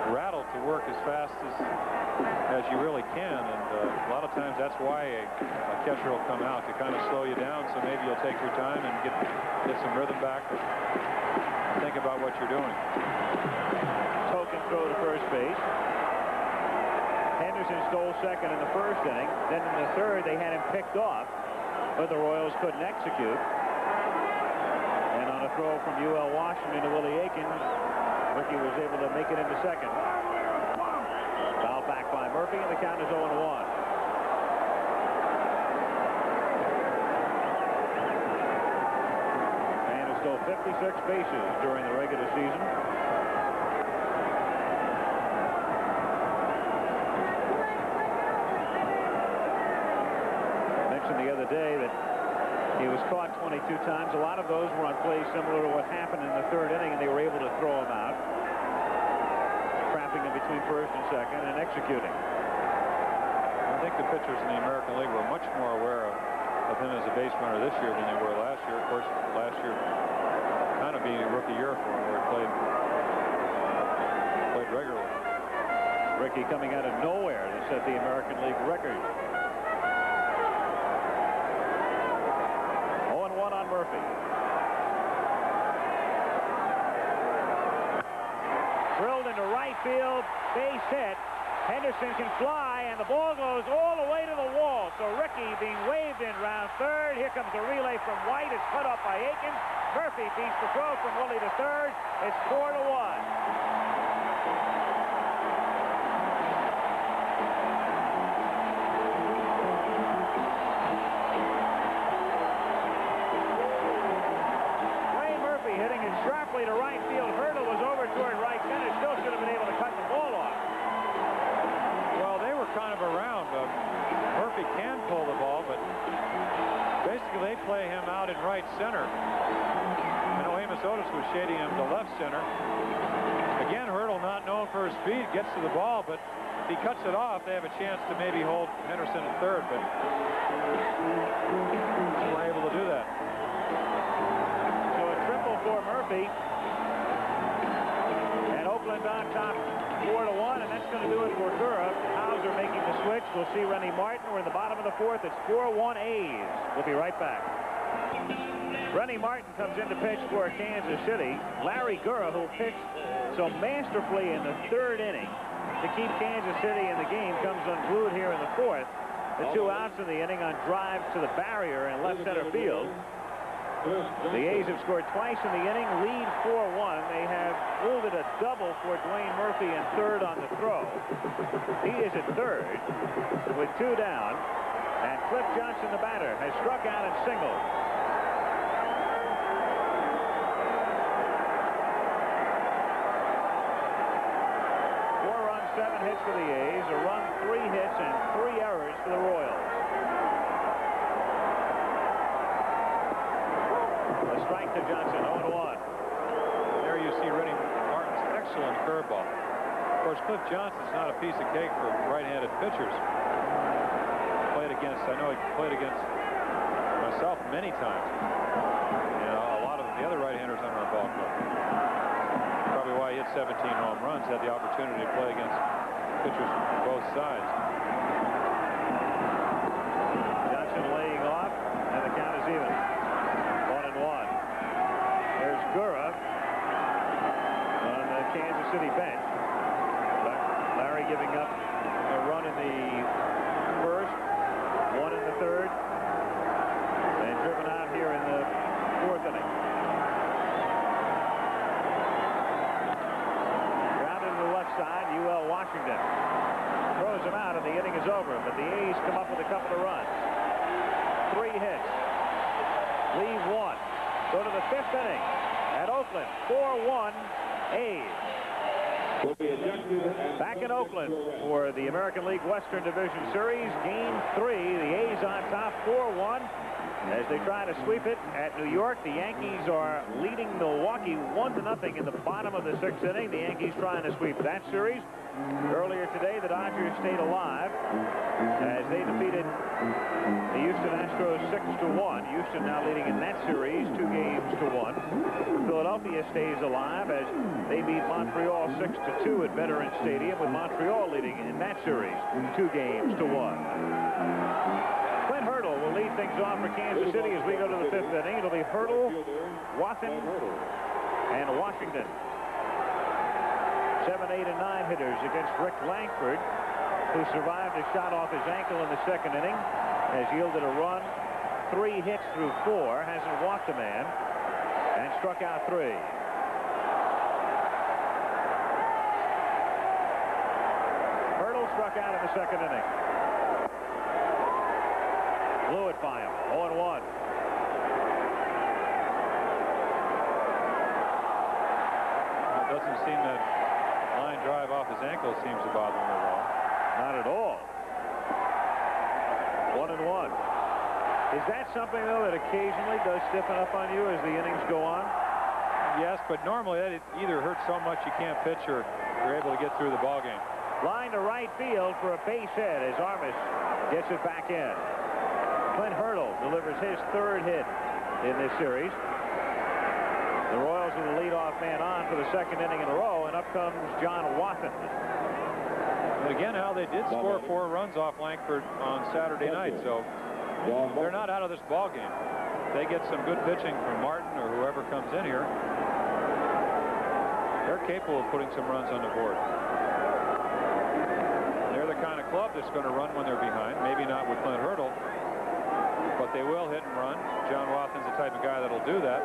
rattled to work as fast as you really can, and a lot of times that's why a catcher will come out to kind of slow you down, so maybe you'll take your time and get some rhythm back and think about what you're doing. Token throw to first base. Henderson stole second in the first inning. Then in the third, they had him picked off, but the Royals couldn't execute. And on a throw from UL Washington to Willie Aiken, Ricky was able to make it into second. Foul back by Murphy, and the count is 0-1. And he stole 56 bases during the regular season. The other day that He was caught 22 times. A lot of those were on plays similar to what happened in the third inning, and they were able to throw him out, trapping him between first and second and executing. I think the pitchers in the American League were much more aware of him as a base runner this year than they were last year. Of course, last year kind of being a rookie year for him, where he played regularly. Ricky coming out of nowhere to set the American League record. 0-1 on Murphy. Drilled into right field, base hit. Henderson can fly, and the ball goes all the way to the wall. So Ricky being waved in round third. Here comes the relay from White. It's cut up by Aikens. Murphy beats the throw from Willie to third. It's 4-1. Hitting it sharply to right field. Hurdle was over toward right center. Still should have been able to cut the ball off. Well, they were kind of around. Murphy can pull the ball, but basically they play him out in right center. I know Amos Otis was shading him to left center. Again, Hurdle, not known for his speed, gets to the ball, but if he cuts it off, they have a chance to maybe hold Henderson at third, but he's not able to do that. For Murphy, and Oakland on top 4-1, and that's going to do it for Gura. Hauser making the switch. We'll see Rennie Martin. We're in the bottom of the fourth. It's 4-1 A's. We'll be right back. Rennie Martin comes in to pitch for Kansas City. Larry Gura, who pitched so masterfully in the third inning to keep Kansas City in the game, comes unglued here in the fourth. The 2 outs in the inning on drives to the barrier in left center field. The A's have scored twice in the inning, lead 4-1. They have yielded a double for Dwayne Murphy in third on the throw. He is at third with 2 down, and Cliff Johnson, the batter, has struck out and singled. Four runs, 7 hits for the A's, a run, 3 hits, and 3 errors for the Royals. Strike to Johnson, 0-1. There you see Rennie Martin's excellent curveball. Of course, Cliff Johnson's not a piece of cake for right-handed pitchers. I know he played against myself many times. You know, a lot of the other right-handers on our ball club. Probably why he hit 17 home runs, had the opportunity to play against pitchers from both sides. Johnson laying off, and the count is even. 1-1. There's Gura on the Kansas City bench. Larry giving up a run in the first, 1 in the third, and driven out here in the fourth inning. Grounded to the left side, UL Washington throws him out, and the inning is over. But the A's come up with a couple of runs. 3 hits. Leave 1. Go to the 5th inning at Oakland. 4-1 A's. Back in Oakland for the American League Western Division Series. Game 3. The A's on top 4-1 as they try to sweep it at New York. The Yankees are leading Milwaukee 1-0 in the bottom of the 6th inning. The Yankees trying to sweep that series. Earlier today, the Dodgers stayed alive as they defeated the Houston Astros 6-1. Houston now leading in that series 2-1. Philadelphia stays alive as they beat Montreal 6-2 at Veterans Stadium, with Montreal leading in that series 2-1. Clint Hurdle will lead things off for Kansas City as we go to the 5th inning. It'll be Hurdle, Wathan, and Washington. 7, 8, and 9 hitters against Rick Langford, who survived a shot off his ankle in the 2nd inning, has yielded a run, 3 hits through 4, hasn't walked a man, and struck out 3. Hurdle struck out in the 2nd inning. Blew it by him, 0-1. It doesn't seem that line drive off his ankle seems to bother him at all. Not at all. 1-1. Is that something, though, that occasionally does stiffen up on you as the innings go on? Yes, but normally that either hurts so much you can't pitch or you're able to get through the ball game. Line to right field for a base hit as Armas gets it back in. Clint Hurdle delivers his 3rd hit in this series. The Royals are the leadoff man on for the 2nd inning in a row, and up comes John Wathan. And again, Al, they did score 4 runs off Langford on Saturday night, so they're not out of this ball game. They get some good pitching from Martin or whoever comes in here. They're capable of putting some runs on the board. They're the kind of club that's going to run when they're behind. Maybe not with Clint Hurdle, but they will hit and run. John Wathan's the type of guy that'll do that.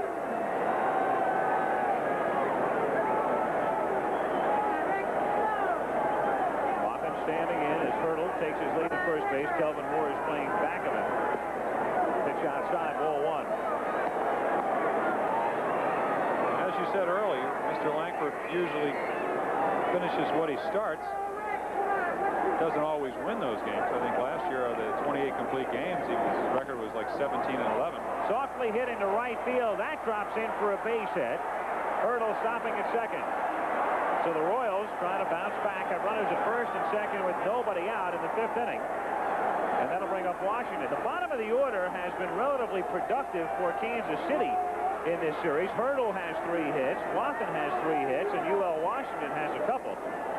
Wathan standing in as Hurdle takes his lead at first base. Kelvin Moore is playing back of him. Pitch outside, ball 1. As you said earlier, Mr. Langford usually finishes what he starts. Doesn't always win those games. I think last year of the 28 complete games, his record was like 17 and 11. Softly hit into right field. That drops in for a base hit. Hurdle stopping at second. So the Royals trying to bounce back. Have runners at first and second with nobody out in the 5th inning. And that'll bring up Washington. The bottom of the order has been relatively productive for Kansas City in this series. Hurdle has 3 hits. Wathan has 3 hits. And UL Washington has a couple.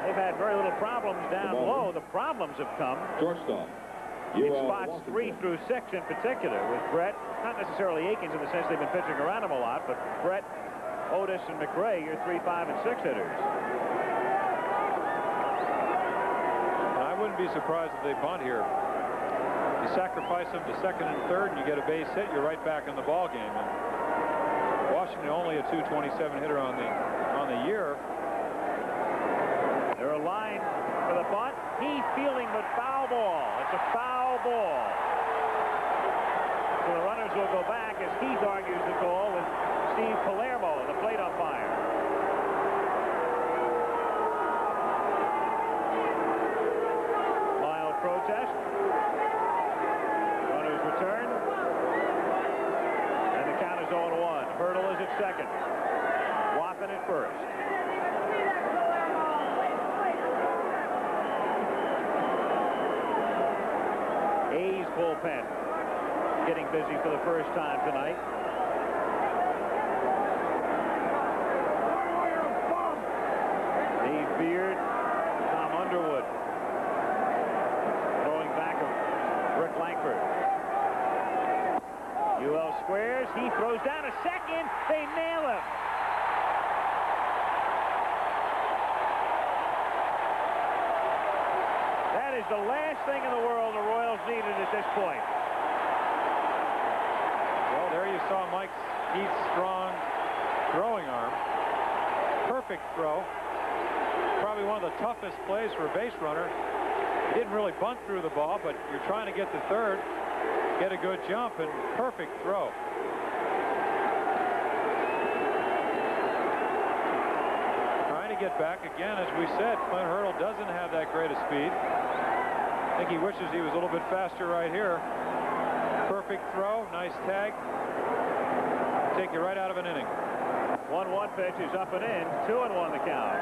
They've had very little problems down low. The problems have come in spots 3 through 6 in particular, with Brett, not necessarily Akins in the sense they've been pitching around him a lot, but Brett, Otis, and McRae, your 3, 5, and 6 hitters. I wouldn't be surprised if they bunt here. You sacrifice them to 2nd and 3rd, and you get a base hit, you're right back in the ball game. And Washington only a .227 hitter on the year. They're aligned for the bunt. Heath fielding, but foul ball. It's a foul ball. So the runners will go back as Heath argues the call with Steve Palermo, the plate umpire. Mild protest. Runners return. And the count is 0-1. Hurdle is at second. Wathan at first. A's bullpen getting busy for the first time tonight. Dave Beard, Tom Underwood throwing back of Rick Langford. UL squares. He throws down a second. They nail him. That is the last thing in the world the Royals needed at this point. Well, there you saw Mike Heath's strong throwing arm. Perfect throw. Probably one of the toughest plays for a base runner. He didn't really bunt through the ball, but you're trying to get to 3rd, get a good jump, and perfect throw. Trying to get back again, as we said, Clint Hurdle doesn't have that great of speed. I think he wishes he was a little bit faster right here. Perfect throw, nice tag. Take you right out of an inning. 1-1 pitch is up and in. 2-1 the count.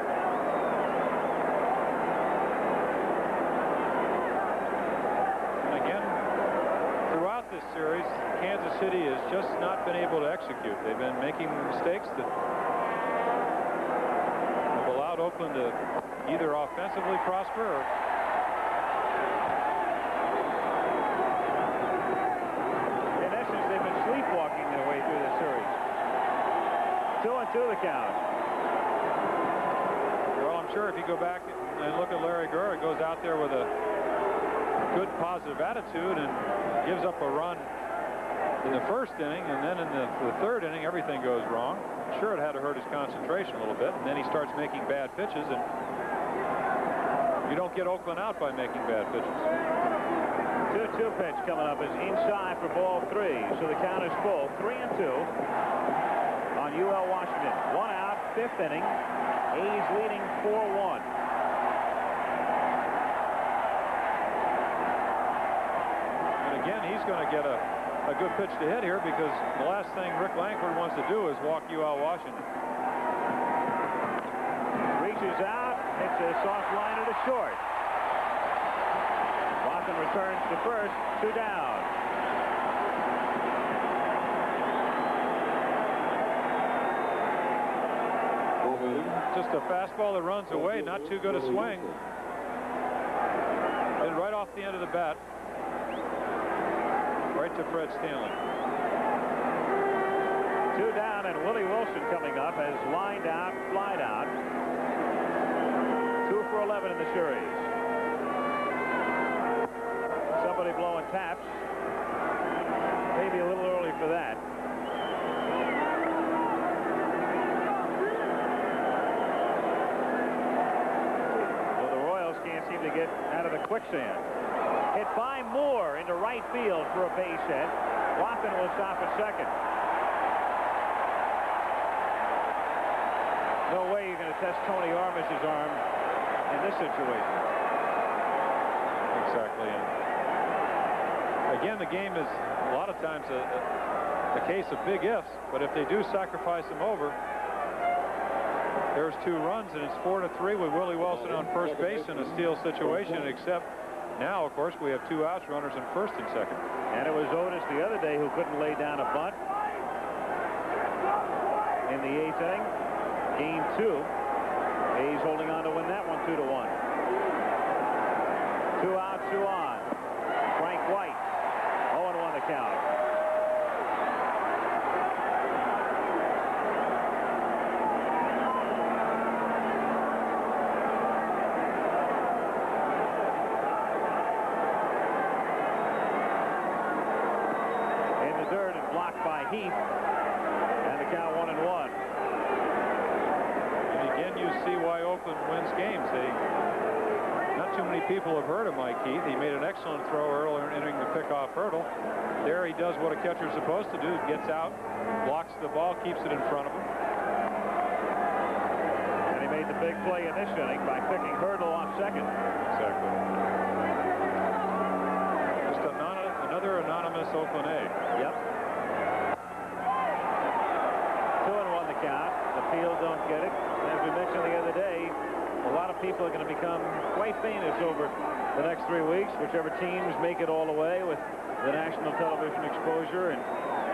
And again, throughout this series, Kansas City has just not been able to execute. They've been making mistakes that have allowed Oakland to either offensively prosper or sleepwalking their way through the series. 2-2 the count. Well, I'm sure if you go back and look at Larry Gurr, he goes out there with a good positive attitude and gives up a run in the 1st inning, and then in the 3rd inning everything goes wrong. I'm sure it had to hurt his concentration a little bit, and then he starts making bad pitches, and you don't get Oakland out by making bad pitches. 2-2 pitch coming up is inside for ball 3. So the count is full. 3-2 on UL Washington. 1 out, 5th inning. A's leading 4-1. And again, he's going to get a a good pitch to hit here, because the last thing Rick Langford wants to do is walk you out Washington. Reaches out, hits a soft liner to short. Watson returns to first, 2 down. Just a fastball that runs away, not too good a swing. Hit right off the end of the bat. Right to Fred Stanley. 2 down, and Willie Wilson coming up has lined out, flied out. 2 for 11 in the series. Somebody blowing taps. Maybe a little early for that. Can't seem to get out of the quicksand. Hit by Moore into right field for a base hit. Watson will stop at second. No way you're going to test Tony Armish's arm in this situation. Exactly. And again, the game is a lot of times a case of big ifs, but if they do sacrifice them over, there's 2 runs, and it's 4-3 with Willie Wilson on first base in a steal situation, except now, of course, we have 2 outs, runners in first and second. And it was Otis the other day who couldn't lay down a bunt in the 8th inning. Game 2. A's holding on to win that one 2-1. 2 out, 2 on. Frank White, 0-1 the count. Heath, and the count 1-1. And again, you see why Oakland wins games. Not too many people have heard of Mike Heath. He made an excellent throw earlier entering the pickoff hurdle. There he does what a catcher's supposed to do. Gets out, blocks the ball, keeps it in front of him. And he made the big play in this inning by picking Hurdle off second. Exactly. Just another anonymous Oakland A. Yep. 2-1 the count. The field don't get it. As we mentioned the other day, a lot of people are going to become quite famous over the next 3 weeks, whichever teams make it all the way with the national television exposure and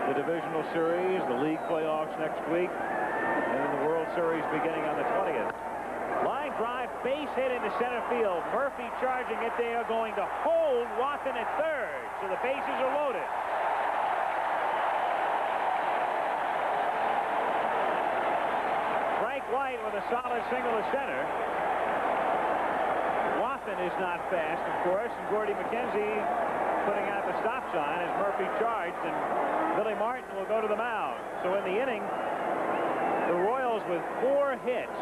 the divisional series, the league playoffs next week, and then the World Series beginning on the 20th. Line drive, base hit into center field. Murphy charging it. They are going to hold Watson at third, so the bases are loaded. White with a solid single to center. Watson is not fast, of course, and Gordy McKenzie putting out the stop sign as Murphy charged, and Billy Martin will go to the mound. So in the inning, the Royals with 4 hits,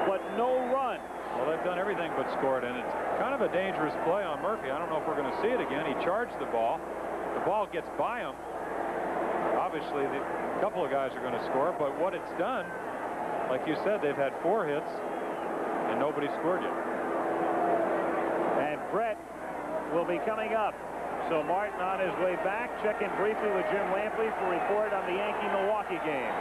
but no runs. Well, they've done everything but scored, and it's kind of a dangerous play on Murphy. I don't know if we're going to see it again. He charged the ball. The ball gets by him. Obviously, a couple of guys are going to score, but what it's done, like you said, they've had 4 hits, and nobody scored yet. And Brett will be coming up. So Martin on his way back. Check in briefly with Jim Lampley for a report on the Yankee-Milwaukee game.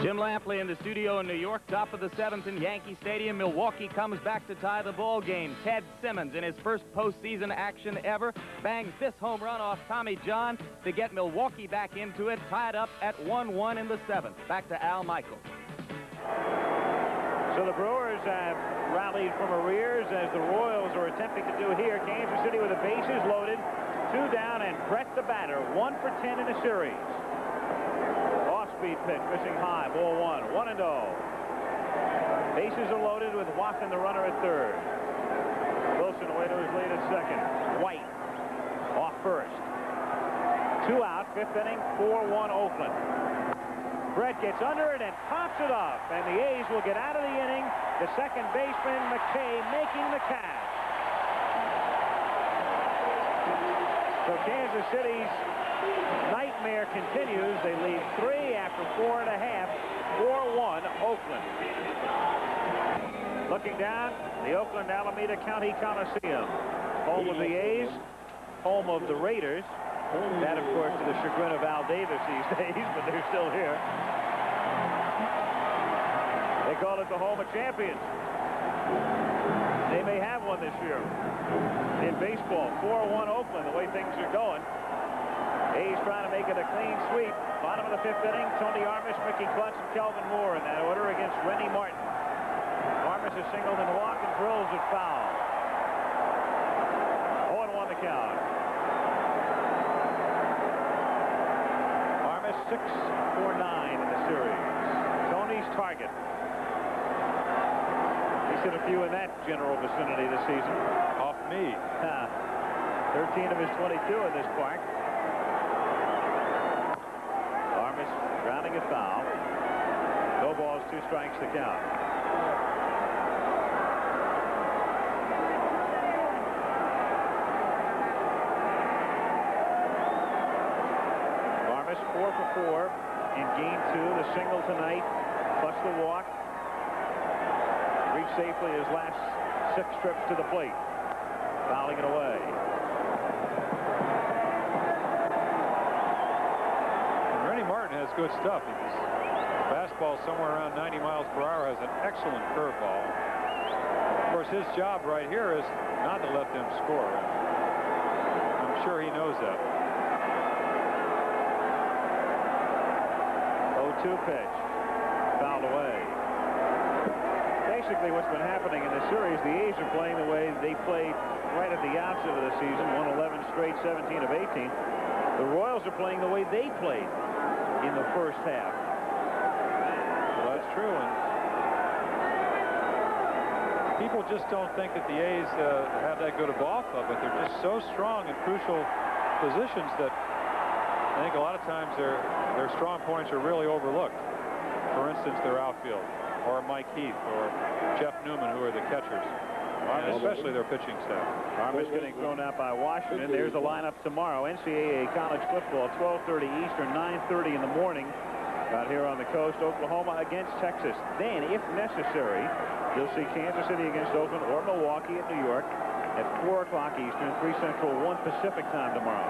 Jim Lampley in the studio in New York, top of the 7th in Yankee Stadium. Milwaukee comes back to tie the ball game. Ted Simmons, in his first postseason action ever, bangs this home run off Tommy John to get Milwaukee back into it, tied up at 1-1 in the 7th. Back to Al Michaels. So the Brewers have rallied from arrears as the Royals are attempting to do here. Kansas City with the bases loaded, 2 down, and Brett the batter, 1 for 10 in the series. Off-speed pitch, missing high, ball 1, 1-0. Bases are loaded with Watson, the runner, at third. Wilson away to his lead at second. White off first. 2 out, 5th inning, 4-1 Oakland. Brett gets under it and pops it up, and the A's will get out of the inning. The second baseman, McKay, making the catch. So Kansas City's nightmare continues. They lead 3 after 4 1/2. 4-1 Oakland. Looking down, the Oakland Alameda County Coliseum. Home of the A's. home of the Raiders. That, of course, to the chagrin of Al Davis these days, but they're still here. They call it the home of champions. They may have one this year. In baseball, 4-1 Oakland, the way things are going. A's trying to make it a clean sweep. Bottom of the 5th inning, Tony Armas, Mickey Klutz, and Kelvin Moore in that order against Rennie Martin. Armas is singled and walk and drills it foul. 0-1 the count. Armas 6 for 9 in the series. Tony's target. He's hit a few in that general vicinity this season. Off me. 13 of his 22 in this park. Armas grounding it foul. No balls, 2 strikes to count. Armas 4 for 4 in game 2. The single tonight, plus the walk. Reached safely his last 6 trips to the plate. Fouling it away. Martin has good stuff. His fastball somewhere around 90 miles per hour, has an excellent curveball. Of course, his job right here is not to let them score. I'm sure he knows that. 0-2 pitch. Fouled away. Basically, what's been happening in this series, the A's are playing the way they played right at the outset of the season, won 11 straight, 17 of 18. The Royals are playing the way they played in the first half. Well, that's true, and people just don't think that the A's have that good a ball club, but they're just so strong in crucial positions that I think a lot of times their strong points are really overlooked. For instance, their outfield, or Mike Heath, or Jeff Newman, who are the catchers, and especially their pitching staff. Armas getting thrown out by Washington. There's the lineup tomorrow. NCAA college football, 12:30 Eastern, 9:30 in the morning out here on the coast. Oklahoma against Texas. Then, if necessary, you'll see Kansas City against Oakland or Milwaukee at New York at 4 o'clock Eastern, 3 Central, 1 Pacific time tomorrow.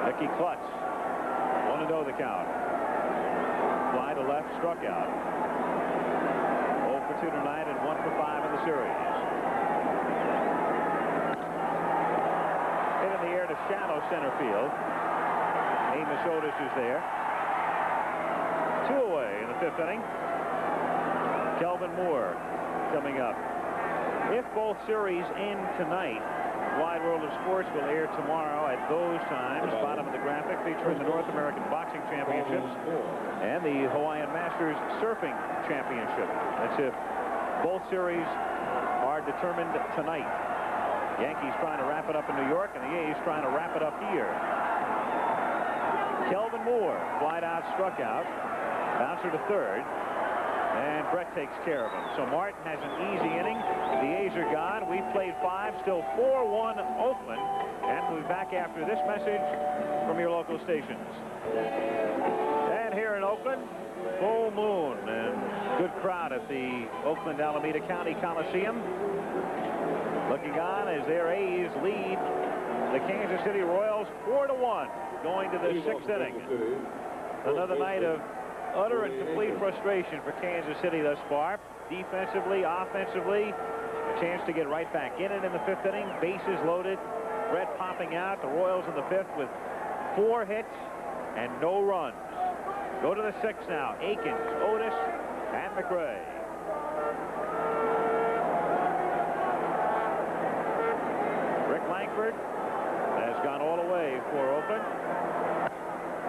Mickey Klutz, 1-0 the count. Fly to left, struck out. 0 for 2 tonight and 1 for 5 in the series. Hit in the air to shallow center field. Amos Otis is there. 2 away in the 5th inning. Kelvin Moore coming up. If both series end tonight, Wide World of Sports will air tomorrow at those times. Bottom of the graphic featuring the North American Boxing Championships and the Hawaiian Masters Surfing Championship. That's if both series are determined tonight. Yankees trying to wrap it up in New York, and the A's trying to wrap it up here. Kelvin Moore, flied out, struck out. Bouncer to third. And Brett takes care of him. So Martin has an easy inning. The A's are gone. We've played 5, still 4-1 Oakland. And we'll be back after this message from your local stations. And here in Oakland, full moon and good crowd at the Oakland Alameda County Coliseum. Looking on as their A's lead the Kansas City Royals 4-1 going to the 6th inning. Another night of utter and complete frustration for Kansas City thus far. Defensively, offensively, a chance to get right back in it in the 5th inning. Bases loaded. Brett popping out. The Royals in the 5th with 4 hits and no runs. Go to the 6th now. Akins, Otis, and McRae. Rick Langford has gone all the way for Oakland.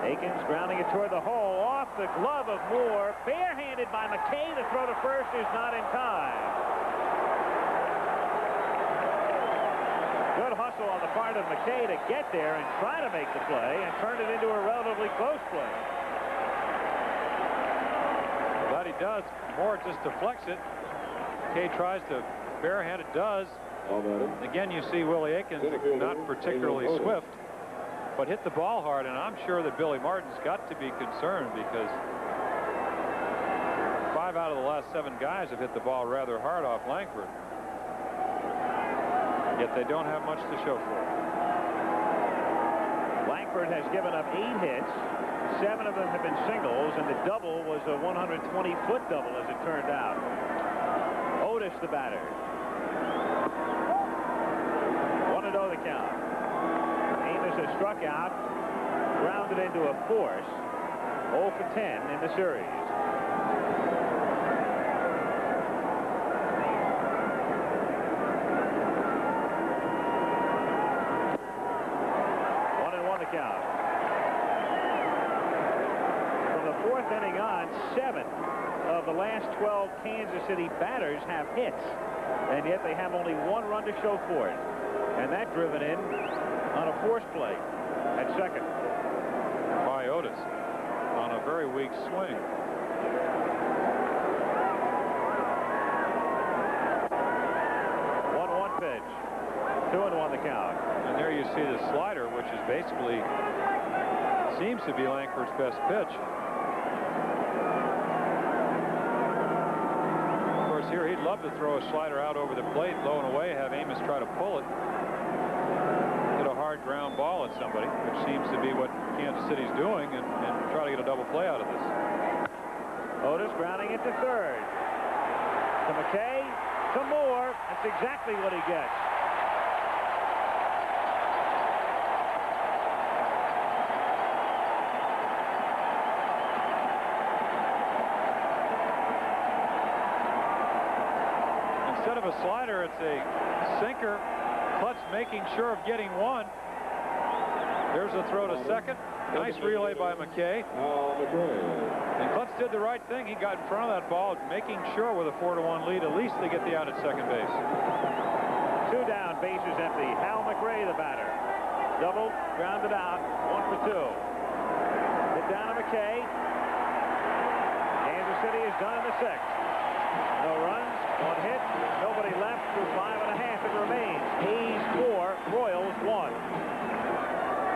Akins grounding it toward the hole, off the glove of Moore, barehanded by McKay. The throw to first is not in time. Good hustle on the part of McKay to get there and try to make the play and turn it into a relatively close play. Glad he does. Moore just deflects it. McKay tries to barehand it, does. Again, you see Willie Akins not particularly swift, but hit the ball hard, and I'm sure that Billy Martin's got to be concerned because 5 out of the last 7 guys have hit the ball rather hard off Langford. Yet they don't have much to show for it. Langford has given up 8 hits. 7 of them have been singles, and the double was a 120-foot double, as it turned out. Otis, the batter. 1-0 the count. Amos has struck out, grounded into a force. 0 for 10 in the series. Count. From the 4th inning on, 7 of the last 12 Kansas City batters have hits, and yet they have only 1 run to show for it, and that driven in on a force play at second by Otis on a very weak swing. 1-1 pitch. 2-1 the count. And there you see the slider, which is basically seems to be Langford's best pitch. Of course, here he'd love to throw a slider out over the plate, low and away, have Amos try to pull it, hit a hard ground ball at somebody, which seems to be what Kansas City's doing, and try to get a double play out of this. Otis grounding it to third. To McKay. To Moore. That's exactly what he gets. Instead of a slider, it's a sinker. Klutz making sure of getting one. There's a throw to second. Nice relay by McKay. And Klutz did the right thing. He got in front of that ball, making sure with a 4-1 lead, at least they get the out at second base. 2 down, bases empty. Hal McRae, the batter. Double, grounded out, 1 for 2. Hit down to McKay. Kansas City is done in the 6th. No runs, 1 hit, nobody left for 5.5. It remains. A's 4, Royals 1.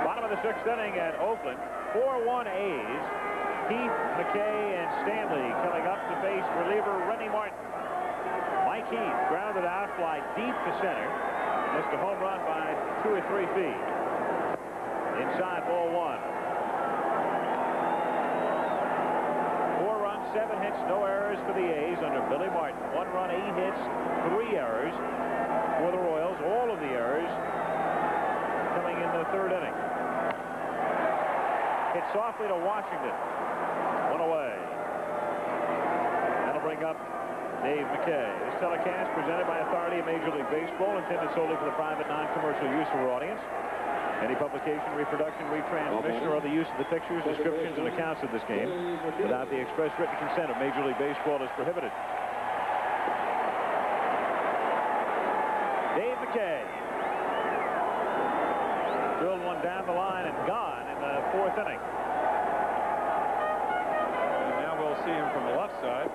Bottom of the 6th inning at Oakland. 4-1 A's. Heath, McKay, and Stanley coming up to face reliever Rennie Martin. Mike Heath grounded out, fly deep to center. Missed a home run by 2 or 3 feet. Inside, ball 1. 4 runs, 7 hits, no errors for the A's under Billy Martin. 1 run, 8 hits, 3 errors for the Royals. All of the errors coming in the 3rd inning. Hit softly to Washington. 1 away. That'll bring up Dave McKay. This telecast presented by authority of Major League Baseball, intended solely for the private, non-commercial use of our audience. Any publication, reproduction, retransmission, or other use of the pictures, descriptions, and accounts of this game without the express written consent of Major League Baseball is prohibited. Dave McKay. Drilled one down the line and gone in the 4th inning. And now we'll see him from the left side.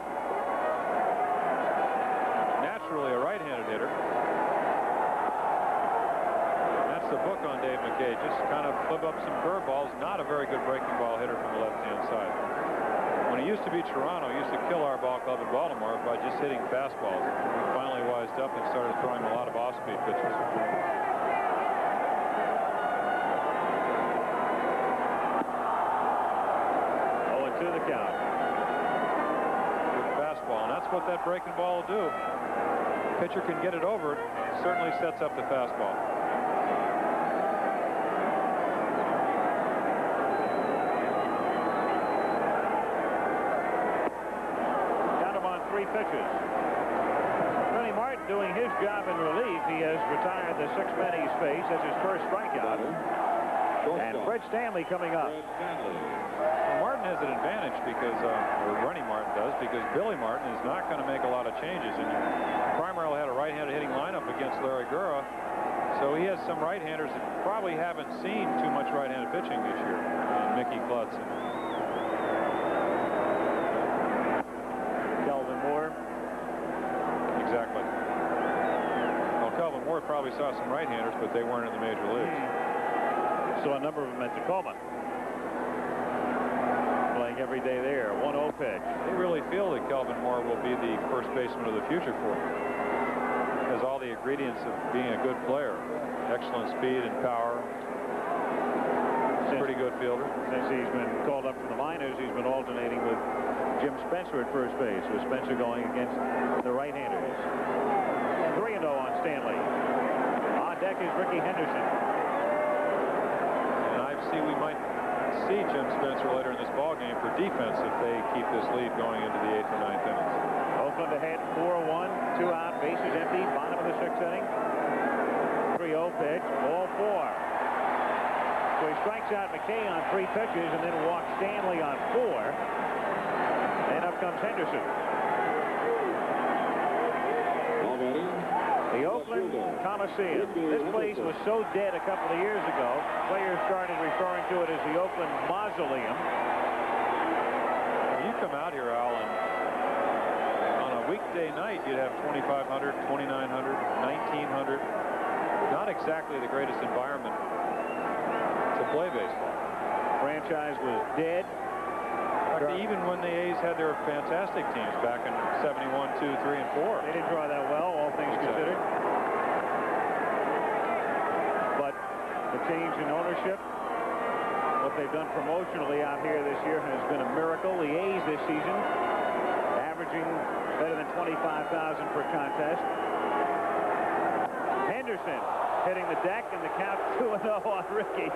Naturally a right-handed hitter. The book on Dave McKay, just kind of flip up some curveballs. Not a very good breaking ball hitter from the left-hand side. When he used to be Toronto, he used to kill our ball club in Baltimore by just hitting fastballs. He finally wised up and started throwing a lot of off-speed pitches. Oh, and 2 the count. Good fastball, and that's what that breaking ball will do. Pitcher can get it over it, certainly sets up the fastball. Pitches. Rennie Martin doing his job in relief. He has retired the 6 men he's faced as his first strikeout. And Fred Stanley coming up. Well, Martin has an advantage because, or Rennie Martin does, because Billy Martin is not going to make a lot of changes. And primarily had a right-handed hitting lineup against Larry Gura. So he has some right-handers that probably haven't seen too much right-handed pitching this year. And Mickey Klutz. Exactly. Well, Kelvin Moore probably saw some right-handers, but they weren't in the major leagues. So a number of them at Tacoma. Playing every day there. 1-0 pitch. They really feel that Kelvin Moore will be the first baseman of the future for them. Has all the ingredients of being a good player. Excellent speed and power. Pretty good fielder. Since he's been called up from the minors, he's been alternating with Jim Spencer at first base, with Spencer going against the right-handers. 3-0 on Stanley. On deck is Ricky Henderson. And I see we might see Jim Spencer later in this ball game for defense if they keep this lead going into the 8th or 9th innings. Oakland ahead 4-1, 2 out, bases empty, bottom of the 6th inning. 3-0 pitch, ball 4. So he strikes out McKay on 3 pitches and then walks Stanley on 4. And up comes Henderson. The Oakland Coliseum. This place was so dead a couple of years ago, players started referring to it as the Oakland Mausoleum. When you come out here, Al, and on a weekday night, you'd have 2,500, 2,900, 1,900. Not exactly the greatest environment to play baseball. Franchise was dead. Even when the A's had their fantastic teams back in 71, 2, 3, and 4. They didn't draw that well, all things considered. But the change in ownership, what they've done promotionally out here this year has been a miracle. The A's this season averaging better than 25,000 per contest. Henderson hitting the deck, and the count 2-0 on Ricky.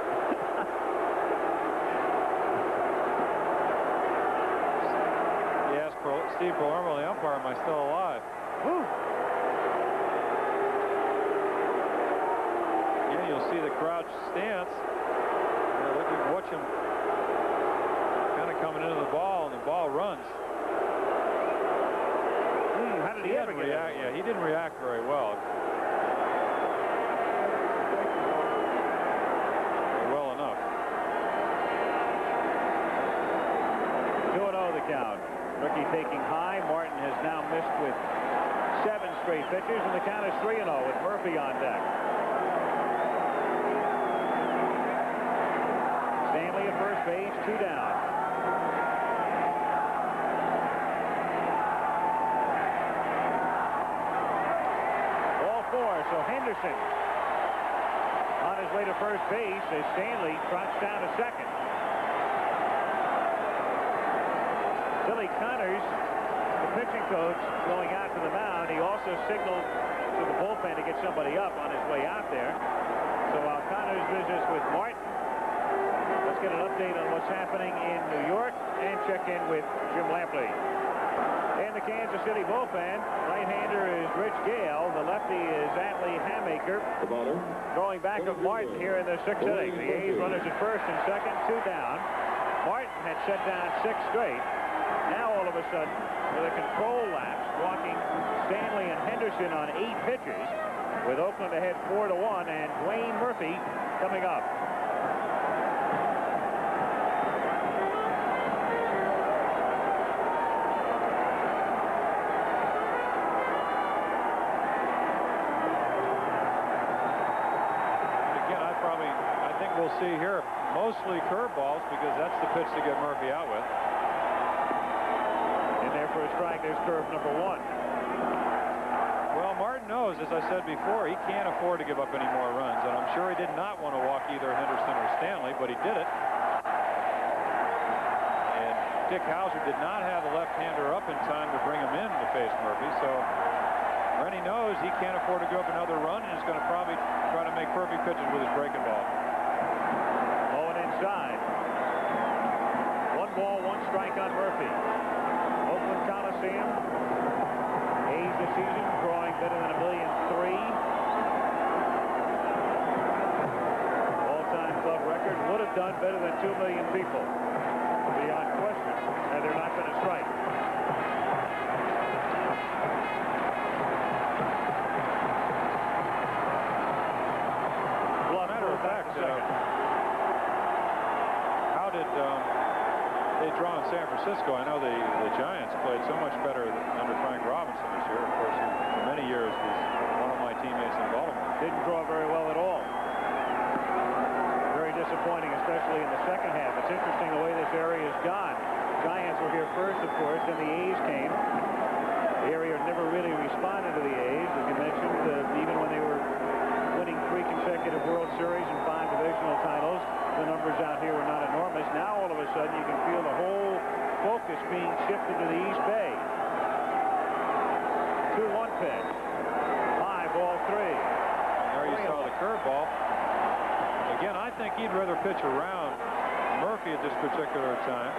Yes, Steve Palermo, the umpire, am I still alive? Woo. Yeah, you'll see the crouch stance. Watch him kind of coming into the ball, and the ball runs. How did he ever get react? Yeah, he didn't react very well. Well enough. 2-0 the count. Ricky taking high. Martin has now missed with 7 straight pitches, and the count is 3-0 with Murphy on deck. Stanley at first base, 2 down. Ball 4, so Henderson on his way to first base as Stanley trots down to second. Billy Connors, the pitching coach, going out to the mound. He also signaled to the bullpen to get somebody up on his way out there. So while Connors visits with Martin, let's get an update on what's happening in New York and check in with Jim Lampley. In the Kansas City bullpen, right-hander is Rich Gale. The lefty is Atlee Hamaker. Throwing back of Martin here in the 6th inning. The A's runners at first and second, 2 down. Martin had set down 6 straight. Now all of a sudden, with a control lapse, walking Stanley and Henderson on 8 pitches, with Oakland ahead 4-1, and Dwayne Murphy coming up. Again, I think we'll see here mostly curveballs, because that's the pitch to get Murphy out with. For a strike, there's curve number 1. Well, Martin knows, as I said before, he can't afford to give up any more runs, and I'm sure he did not want to walk either Henderson or Stanley, but he did it. And Dick Hauser did not have a left-hander up in time to bring him in to face Murphy, so Rennie knows he can't afford to give up another run, and is going to probably try to make perfect pitches with his breaking ball. Going inside. 1 ball, 1 strike on Murphy. Oakland Coliseum. A's this season drawing better than 1,000,003. All-time club record. Would have done better than 2 million people. Beyond question. And they're not going to strike. Matter of fact, how did they draw in San Francisco? I know the Giants played so much better under Frank Robinson this year. Of course, for many years was one of my teammates in Baltimore. Didn't draw very well at all. Very disappointing, especially in the second half. It's interesting the way this area has gone. Giants were here first, of course, then the A's came. The area never really responded to the A's, as you mentioned, even when they were winning 3 consecutive World Series and 5 divisional titles. The numbers out here were not enormous. Now all of a sudden you can feel the whole focus being shifted to the East Bay. 2-1 pitch. High, ball 3. There you saw the curveball. Again, I think he'd rather pitch around Murphy at this particular time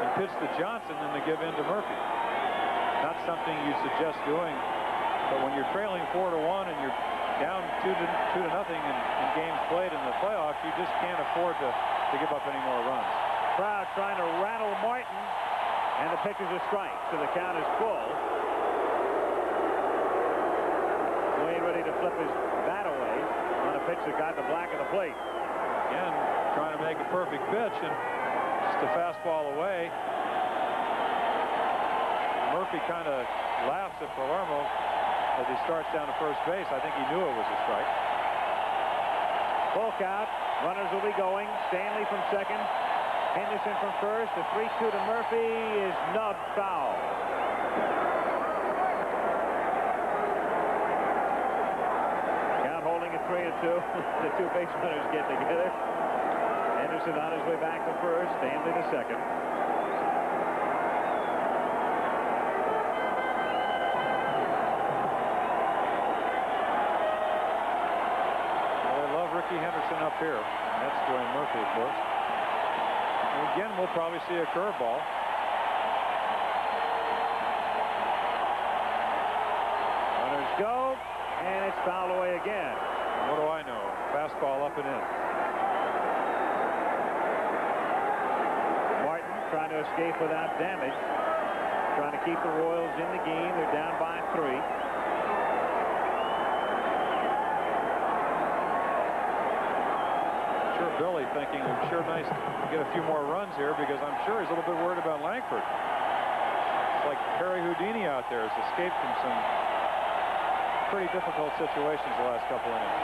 and pitch to Johnson than to give in to Murphy. Not something you suggest doing, but when you're trailing 4-1 and you're down 2-0 in games played in the playoffs, you just can't afford to give up any more runs. Crowd trying to rattle Martin, and the pitch is a strike, so the count is full. Wayne ready to flip his bat away on a pitch that got the black of the plate. Again, trying to make a perfect pitch, and just a fastball away. Murphy kind of laughs at Palermo as he starts down to first base. I think he knew it was a strike. Full count. Runners will be going. Stanley from second. Henderson from first. The 3-2 to Murphy is nubbed foul. Count holding at 3-2. The 2 base runners get together. Henderson on his way back to first. Stanley to second. Henderson up here. That's Dwayne Murphy, of course. And again, we'll probably see a curveball. Runners go, and it's fouled away again. And what do I know? Fastball up and in. Martin trying to escape without damage. Trying to keep the Royals in the game. They're down by 3. Billy thinking it's sure nice to get a few more runs here, because I'm sure he's a little bit worried about Langford. It's like Harry Houdini out there has escaped from some pretty difficult situations the last couple innings.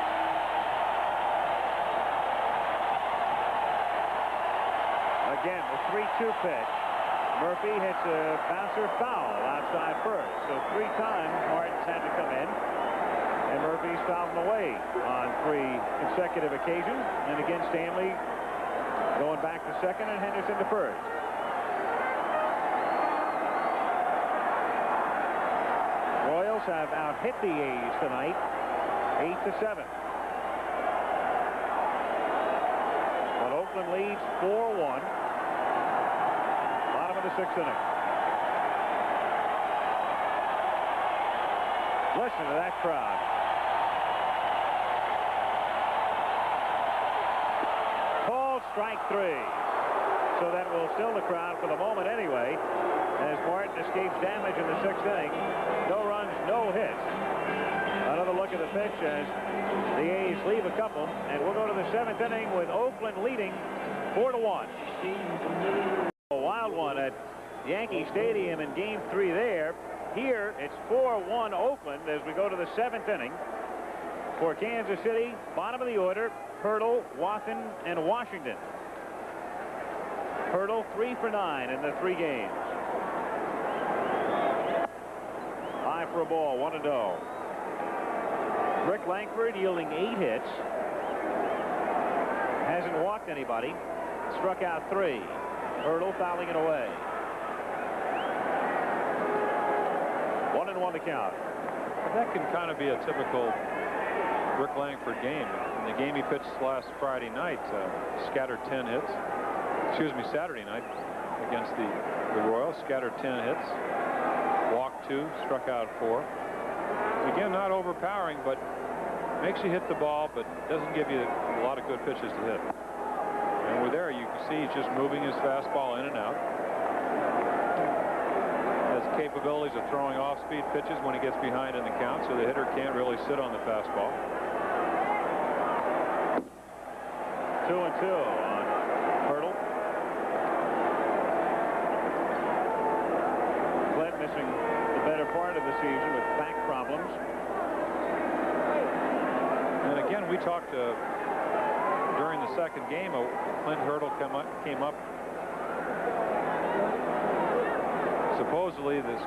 Again, the 3-2 pitch. Murphy hits a bouncer foul outside first. So 3 times Martin's had to come in. And Murphy's fouled him away on 3 consecutive occasions. And again, Stanley going back to second and Henderson to first. Royals have out-hit the A's tonight, 8-7. But Oakland leads 4-1. Bottom of the 6th inning. Listen to that crowd. Called strike 3. So that will still the crowd for the moment anyway, as Martin escapes damage in the 6th inning. No runs, no hits. Another look at the pitch as the A's leave a couple, and we'll go to the 7th inning with Oakland leading 4-1. A wild one at Yankee Stadium in Game 3 there. Here, it's 4-1 Oakland as we go to the 7th inning. For Kansas City, bottom of the order, Hurdle, Wathan, and Washington. Hurdle 3 for 9 in the 3 games. High for a ball, 1-0. Rick Langford yielding 8 hits. Hasn't walked anybody. Struck out 3. Hurdle fouling it away. 1-1 to count. That can kind of be a typical Rick Langford game. In the game he pitched last Friday night, scattered 10 hits. Excuse me, Saturday night against the Royals, scattered 10 hits, walked 2, struck out 4. Again, not overpowering, but makes you hit the ball, but doesn't give you a lot of good pitches to hit. And we're there, you can see he's just moving his fastball in and out. Has capabilities of throwing off-speed pitches when he gets behind in the count, so the hitter can't really sit on the fastball. 2-2 on Hurdle. Clint missing the better part of the season with back problems. And again, we talked during the 2nd game. Clint Hurdle came up supposedly the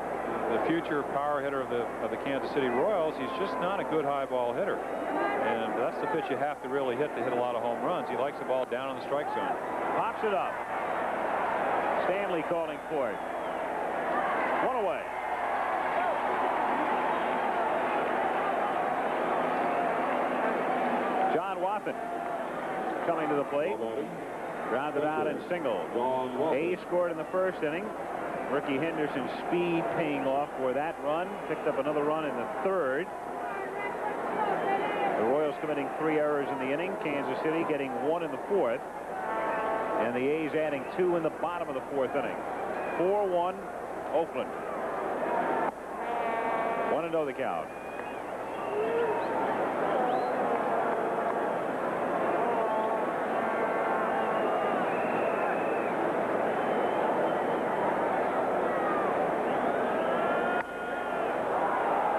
future power hitter of the Kansas City Royals. He's just not a good high ball hitter. And that's the pitch you have to really hit to hit a lot of home runs. He likes the ball down in the strike zone. Pops it up. Stanley calling for it. One away. John Wathan coming to the plate. Grounded out and single. A's scored in the first inning. Ricky Henderson's speed paying off for that run. Picked up another run in the third. The Royals committing 3 errors in the inning. Kansas City getting 1 in the fourth. And the A's adding 2 in the bottom of the fourth inning. 4-1 Oakland. 1-0 the count.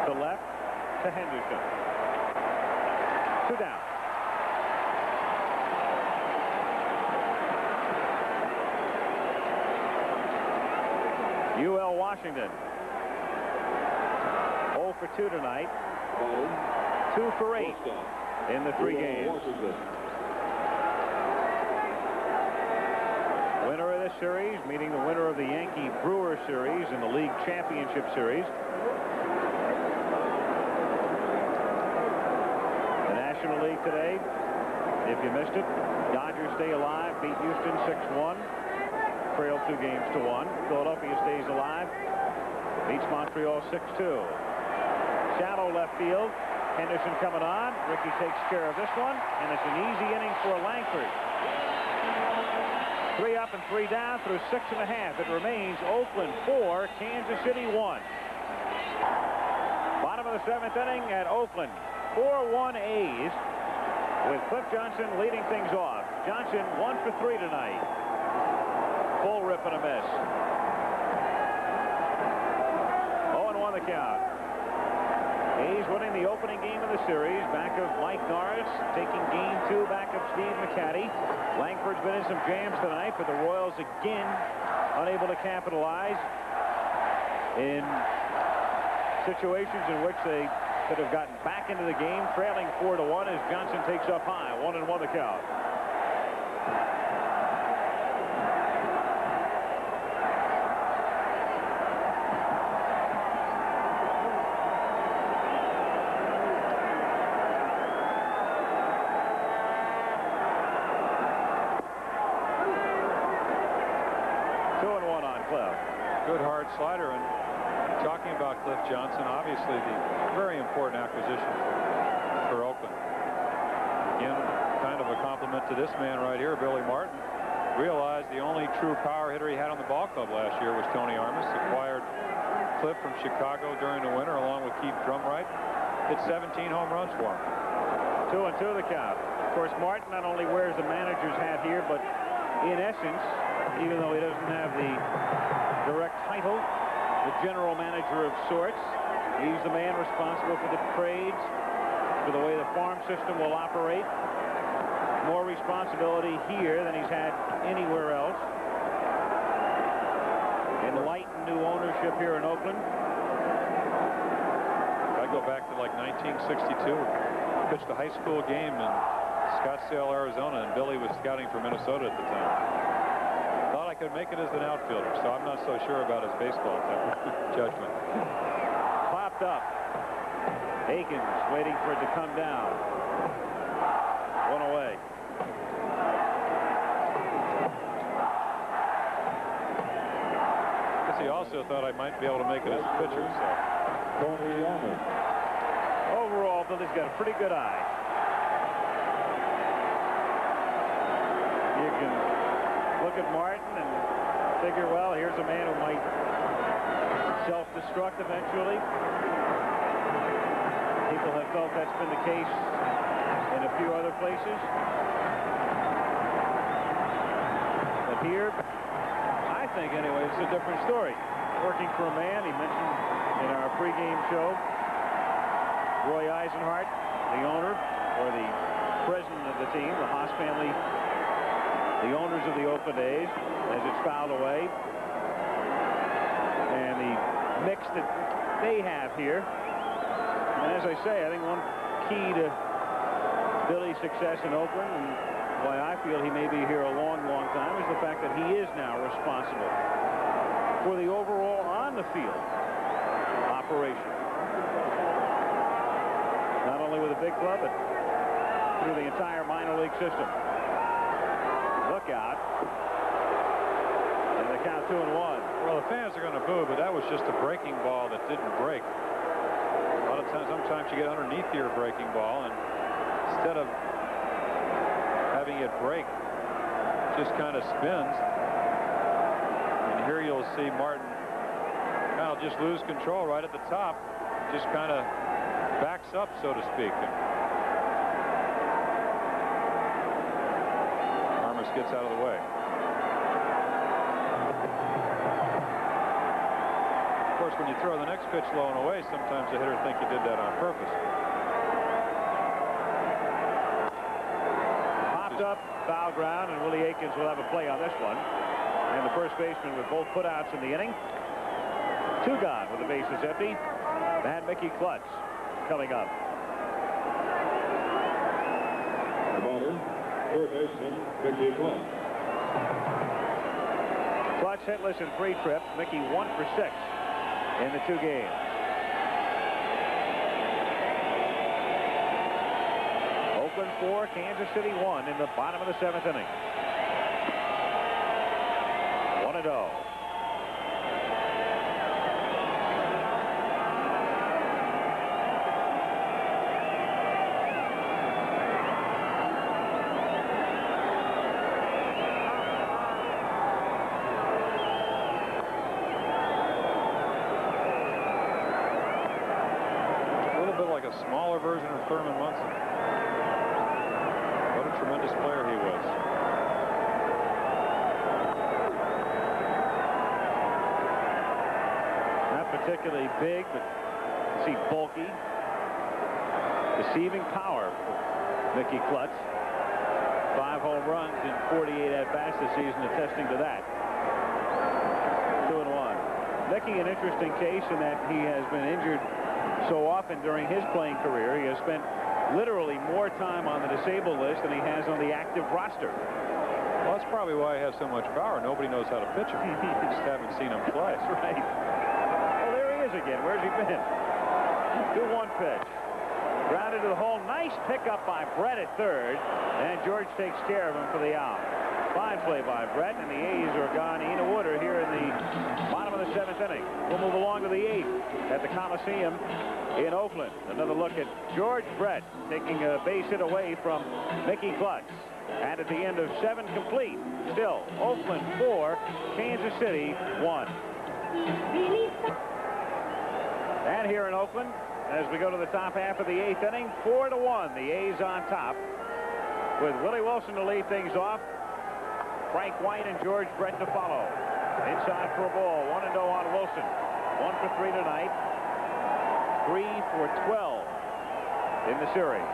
To left to Henderson. 2 down. UL Washington 0 for 2 tonight. 2 for 8 in the 3 games. Winner of this series meeting the winner of the Yankee Brewer series in the League Championship Series. The National League today, if you missed it, Dodgers stay alive, beat Houston 6-1. Trail 2 games to 1. Philadelphia stays alive. Beats Montreal 6-2. Shallow left field. Henderson coming on. Ricky takes care of this one, and it's an easy inning for Langford. 3 up and 3 down through 6.5. It remains Oakland 4, Kansas City 1. Bottom of the 7th inning at Oakland. 4-1 A's with Cliff Johnson leading things off. Johnson 1 for 3 tonight. Full rip and a miss. 0-1 the count. A's winning the opening game of the series. Back of Mike Norris, taking game 2 back of Steve McCatty. Langford's been in some jams tonight, but the Royals again unable to capitalize in situations in which they could have gotten back into the game, trailing 4-1 as Johnson takes up high. 1-1 the count. Good hard slider. And talking about Cliff Johnson, obviously the very important acquisition for Oakland. Again, kind of a compliment to this man right here, Billy Martin. Realized the only true power hitter he had on the ball club last year was Tony Armas. Acquired Cliff from Chicago during the winter along with Keith Drumright. Hit 17 home runs for him. 2-2 the count. Of course, Martin not only wears the manager's hat here, but in essence, even though he doesn't have the direct title, the general manager of sorts, he's the man responsible for the trades, for the way the farm system will operate. More responsibility here than he's had anywhere else. Enlightened new ownership here in Oakland. I go back to like 1962. Pitched a high school game in Scottsdale, Arizona, and Billy was scouting for Minnesota at the time. Thought I could make it as an outfielder, so I'm not so sure about his baseball judgment. Popped up. Akins waiting for it to come down. 1 away. I guess he also thought I might be able to make it as a pitcher. So. Overall, Billy's got a pretty good eye. You can look at Martin and figure, well, here's a man who might self-destruct eventually. People have felt that's been the case in a few other places. But here, I think anyway, it's a different story. Working for a man, he mentioned in our pregame show, Roy Eisenhart, the owner, or the president of the team, the Haas family, the owners of the Oakland A's, as it's fouled away. and the mix that they have here. And as I say, I think one key to Billy's success in Oakland and why I feel he may be here a long, long time is the fact that he is now responsible for the overall on-the-field operation. Not only with a big club, but through the entire minor league system. Look out. And the count 2-1. Well, the fans are going to boo, but that was just a breaking ball that didn't break. A lot of times, sometimes you get underneath your breaking ball, and instead of having it break, it just kind of spins. And here you'll see Martin kind of just lose control right at the top. Just kind of backs up, so to speak. And Armas gets out of the way. Of course, when you throw the next pitch low and away, sometimes the hitter think you did that on purpose. Popped up, foul ground, and Willie Aikens will have a play on this one. And the first baseman with both putouts in the inning. Two gone with the bases empty. And Mickey Klutz coming up. The batter, third baseman, Mickey Klutz. Klutz hitless in 3 trips. Mickey 1 for 6 in the 2 games. Oakland 4, Kansas City 1 in the bottom of the 7th inning. 1-0. Smaller version of Thurman Munson. What a tremendous player he was. Not particularly big, but you see bulky. Deceiving power for Mickey Klutz. 5 home runs in 48 at-bats this season, attesting to that. 2-1. Mickey, an interesting case in that he has been injured so often during his playing career. He has spent literally more time on the disabled list than he has on the active roster. Well, that's probably why he has so much power. Nobody knows how to pitch him. You just haven't seen him play. That's right. Well, there he is again. Where's he been? 2-1 pitch. Grounded to the hole. Nice pickup by Brett at third. And George takes care of him for the out. Fine play by Brett, and the A's are gone in a wooder here in the bottom of the 7th inning. We'll move along to the 8th at the Coliseum in Oakland. Another look at George Brett taking a base hit away from Mickey Klutz. And at the end of 7 complete, still Oakland 4, Kansas City 1. And here in Oakland, as we go to the top half of the 8th inning, 4-1, the A's on top with Willie Wilson to lead things off. Frank White and George Brett to follow. Inside for a ball. 1-0 on Wilson. 1 for 3 tonight. 3 for 12 in the series.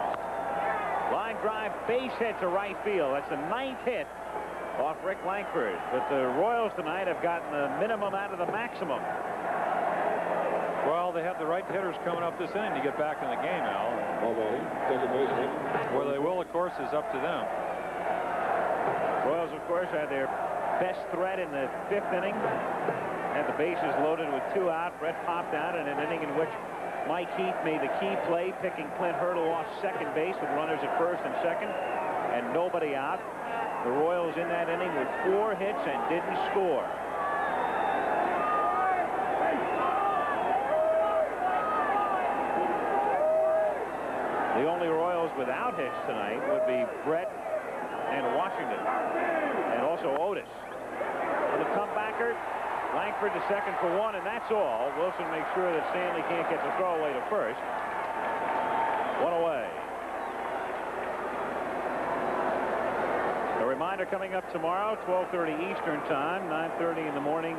Line drive, base hit to right field. That's the 9th hit off Rick Langford. But the Royals tonight have gotten the minimum out of the maximum. Well, they have the right hitters coming up this inning to get back in the game, Al. Second baseman. Whether they will, of course, is up to them. Royals, of course, had their best threat in the 5th inning. Had the bases loaded with 2 out. Brett popped out in an inning in which Mike Heath made the key play, picking Clint Hurdle off second base with runners at first and second, and nobody out. The Royals in that inning with 4 hits and didn't score. The only Royals without hits tonight would be Brett and Washington, and also Otis. For the comebacker, Langford to second for 1, and that's all. Wilson makes sure that Stanley can't get the throwaway to first. 1 away. A reminder coming up tomorrow, 12:30 Eastern Time, 9:30 in the morning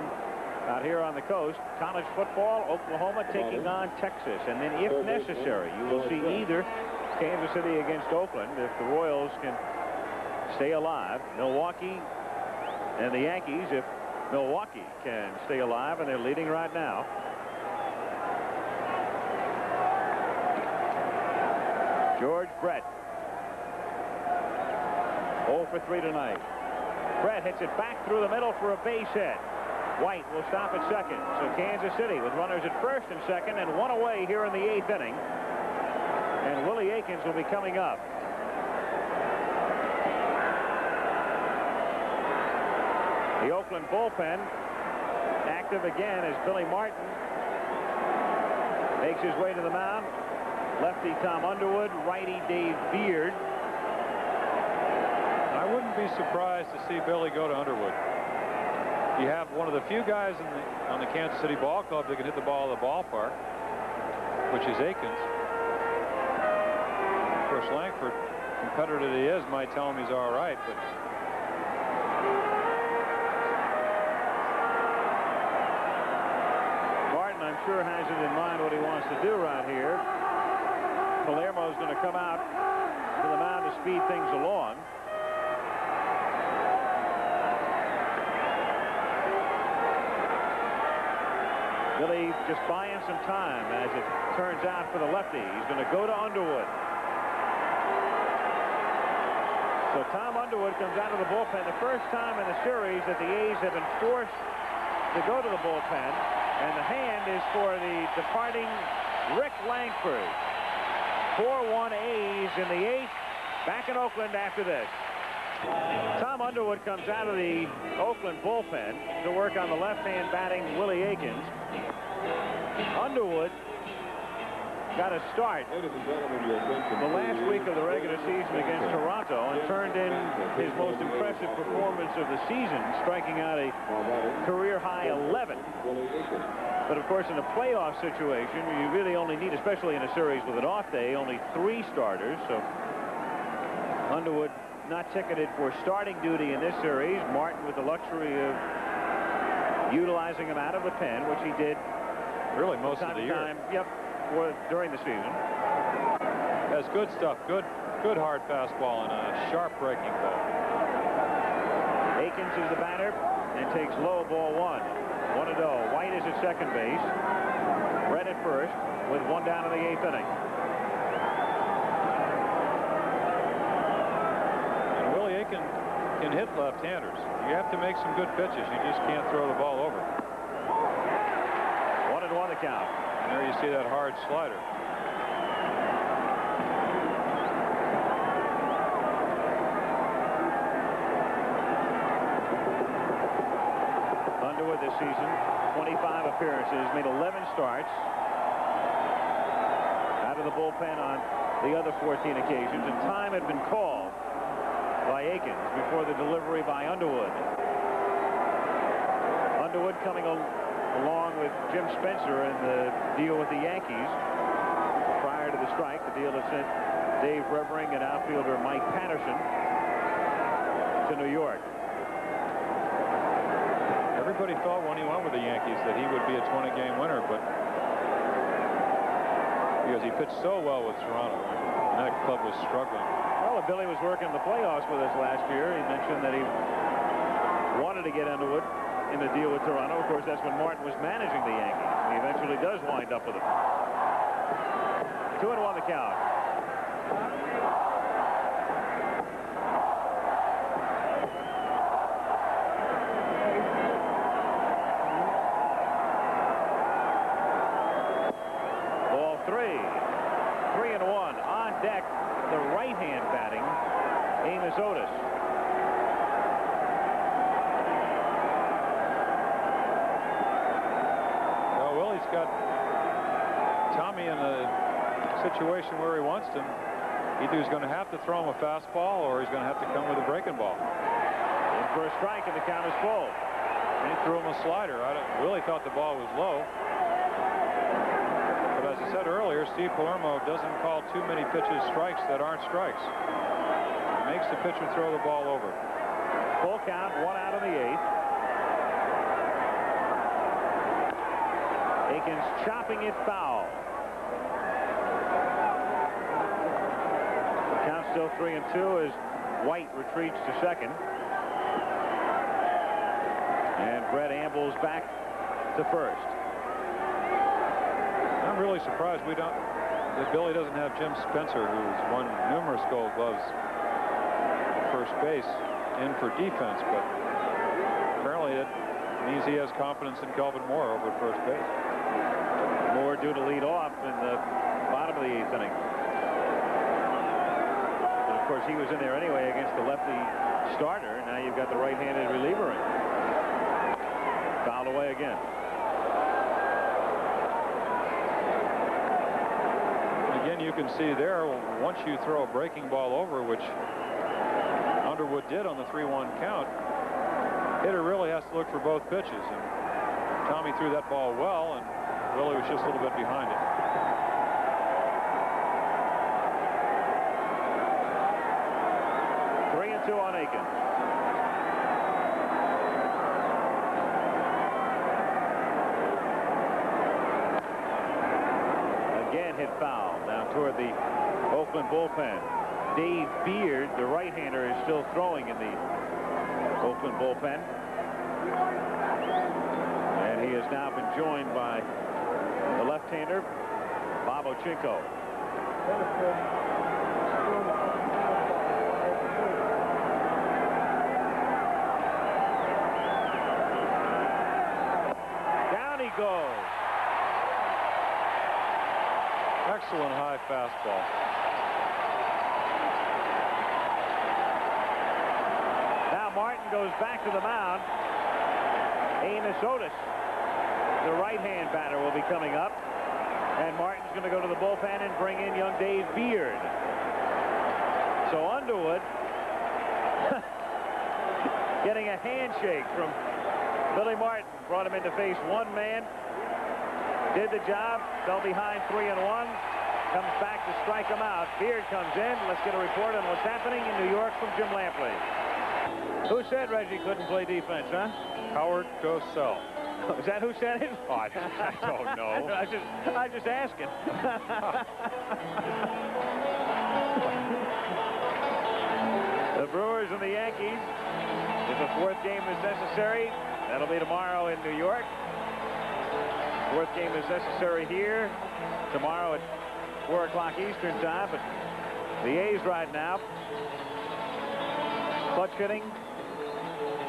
out here on the coast. College football, Oklahoma taking on Texas, and then if necessary, you will see either Kansas City against Oakland if the Royals can stay alive. Milwaukee and the Yankees if Milwaukee can stay alive, and they're leading right now. George Brett. 0 for 3 tonight. Brett hits it back through the middle for a base hit. White will stop at second. So Kansas City with runners at first and second and one away here in the 8th inning. And Willie Aikens will be coming up. The Oakland bullpen active again as Billy Martin makes his way to the mound. Lefty Tom Underwood, righty Dave Beard. I wouldn't be surprised to see Billy go to Underwood. You have one of the few guys on the Kansas City Ball Club that can hit the ball at the ballpark, which is Aikens. Of course, Langford, competitor that he is, might tell him he's all right, but Martin, I'm sure, has it in mind what he wants to do right here. Palermo's going to come out to the mound to speed things along. Billy just buying some time, as it turns out, for the lefty. He's going to go to Underwood. So Tom Underwood comes out of the bullpen. The first time in the series that the A's have been forced to go to the bullpen. And the hand is for the departing Rick Langford. 4-1 A's in the 8th. Back in Oakland after this. Tom Underwood comes out of the Oakland bullpen to work on the left-hand batting Willie Aikens. Underwood got a start the last week of the regular season against Toronto and turned in his most impressive performance of the season, striking out a career-high 11. But of course, in a playoff situation, you really only need, especially in a series with an off day, only 3 starters. So Underwood not ticketed for starting duty in this series. Martin with the luxury of utilizing him out of the pen, which he did really most of the year. Yep, during the season. Has good stuff, good hard fastball and a sharp breaking ball. Aikens is the batter and takes low, ball 1. 1-0. White is at second base. Brett at first with 1 down in the 8th inning. Can hit left-handers. You have to make some good pitches. You just can't throw the ball over. 1-1 the count. And there you see that hard slider. Underwood this season, 25 appearances, made 11 starts. Out of the bullpen on the other 14 occasions, and time had been called by Aikens before the delivery by Underwood. Underwood coming along with Jim Spencer in the deal with the Yankees prior to the strike, the deal that sent Dave Revering and outfielder Mike Patterson to New York. Everybody thought when he went with the Yankees that he would be a 20-game winner, but because he pitched so well with Toronto, and that club was struggling. Well, Billy was working the playoffs with us last year. He mentioned that he wanted to get Underwood in the deal with Toronto. Of course, that's when Martin was managing the Yankees. He eventually does wind up with them. 2-1 the count. Ball 3. 3-1 on deck. The right-hand batting, Amos Otis. Well, Willie's got Tommy in a situation where he wants him. Either he's going to have to throw him a fastball or he's going to have to come with a breaking ball. In for a strike, and the count is full. And he threw him a slider. Willie thought the ball was low. But as I said earlier, Steve Palermo doesn't call too many pitches strikes that aren't strikes. It makes the pitcher throw the ball over. Full count, 1 out in the 8th. Aikens chopping it foul. The count still 3-2 as White retreats to second. And Brett ambles back to first. I'm really surprised that Billy doesn't have Jim Spencer, who's won numerous Gold Gloves at first base, in for defense, but apparently it means he has confidence in Kelvin Moore over at first base. Moore due to lead off in the bottom of the 8th inning. And of course he was in there anyway against the lefty starter. Now you've got the right-handed reliever in. Fouled away again. Again, you can see there, once you throw a breaking ball over, which Underwood did on the 3-1 count, hitter really has to look for both pitches. And Tommy threw that ball well, and Willie was just a little bit behind it. Three and 2 on Aiken. Again hit foul down toward the Oakland bullpen. Dave Beard, the right-hander, is still throwing in the Oakland bullpen. And he has now been joined by the left-hander, Bob Ochinko. Down he goes. Excellent high fastball. Now Martin goes back to the mound. Amos Otis, the right-hand batter, will be coming up. And Martin's going to go to the bullpen and bring in young Dave Beard. So Underwood getting a handshake from Billy Martin. Brought him in to face one man. Did the job. Fell behind 3-1. Comes back to strike him out. Beard comes in. Let's get a report on what's happening in New York from Jim Lampley. Who said Reggie couldn't play defense, huh? Howard Cosell. Is that who said it? Oh, I don't know. I'm just asking. The Brewers and the Yankees. If the 4th game is necessary, that'll be tomorrow in New York. 4th game is necessary here tomorrow at 4 o'clock Eastern time. But the A's right now, clutch hitting,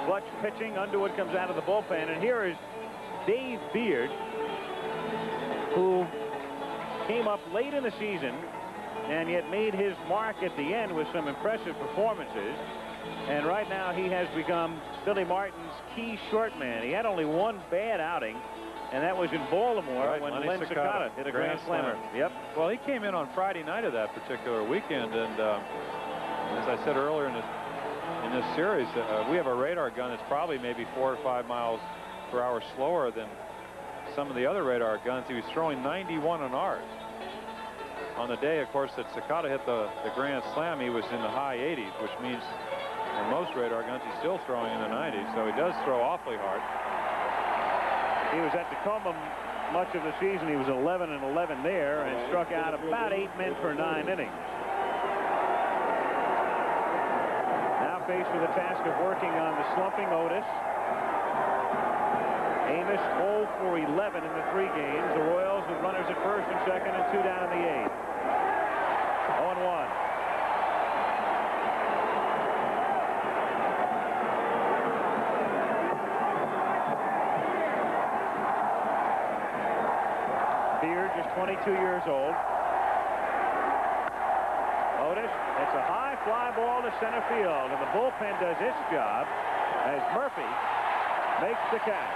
clutch pitching. Underwood comes out of the bullpen, and here is Dave Beard, who came up late in the season and yet made his mark at the end with some impressive performances. And right now he has become Billy Martin's key short man. He had only one bad outing, and that was in Baltimore when Len Secada hit a grand slammer. Yep. Well, he came in on Friday night of that particular weekend, and as I said earlier in this series, we have a radar gun that's probably maybe 4 or 5 miles per hour slower than some of the other radar guns. He was throwing 91 on ours. On the day, of course, that Secada hit the grand slam, he was in the high 80s, which means on most radar guns he's still throwing in the 90s, so he does throw awfully hard. He was at Tacoma much of the season. He was 11-11 there and struck out about 8 men per 9 innings. Now faced with the task of working on the slumping Otis. Amos 0 for 11 in the 3 games. The Royals with runners at first and second and 2 down in the 8th. 0-1. Beard, just 22 years old. Otis, it's a high fly ball to center field, and the bullpen does its job as Murphy makes the catch.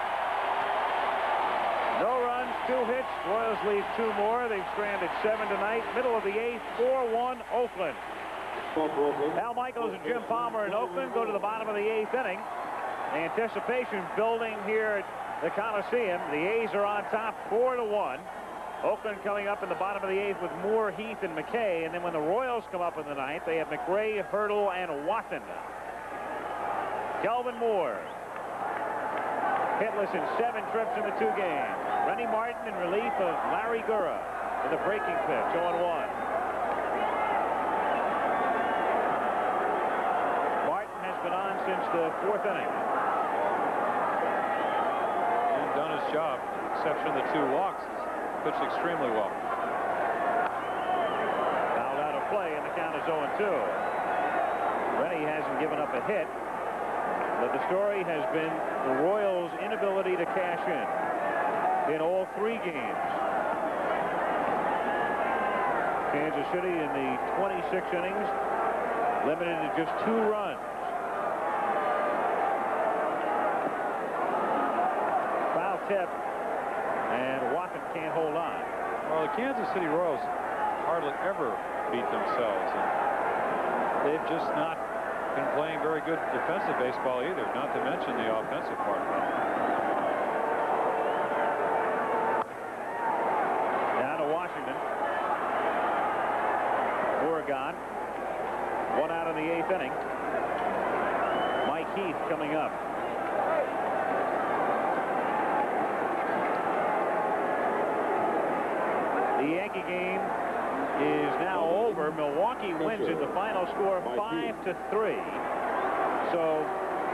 No runs, 2 hits. Royals lead 2 more. They've stranded 7 tonight. Middle of the 8th, 4-1 Oakland. Al Michaels and Jim Palmer in Oakland go to the bottom of the 8th inning. The anticipation building here at the Coliseum. The A's are on top 4-1. Oakland coming up in the bottom of the 8th with Moore, Heath, and McKay. And then when the Royals come up in the 9th, they have McRae, Hurdle, and Watson. Kelvin Moore, hitless in 7 trips in the 2 games. Rennie Martin in relief of Larry Gurra with a breaking pitch, 0-1. Martin has been on since the 4th inning. nice job. With the exception of the 2 walks, he's pitched extremely well. Fouled out of play, and the count is 0-2. Rennie hasn't given up a hit, but the story has been the Royals' inability to cash in all 3 games. Kansas City in the 26 innings limited to just 2 runs. Foul tip, and Watson can't hold on. Well, the Kansas City Royals hardly ever beat themselves, and they've just not been playing very good defensive baseball either, not to mention the offensive part of it. Down to Washington. Oregon. 1 out in the 8th inning. Mike Heath coming up. The Yankee game is now over. Milwaukee wins it. The final score 5-3. So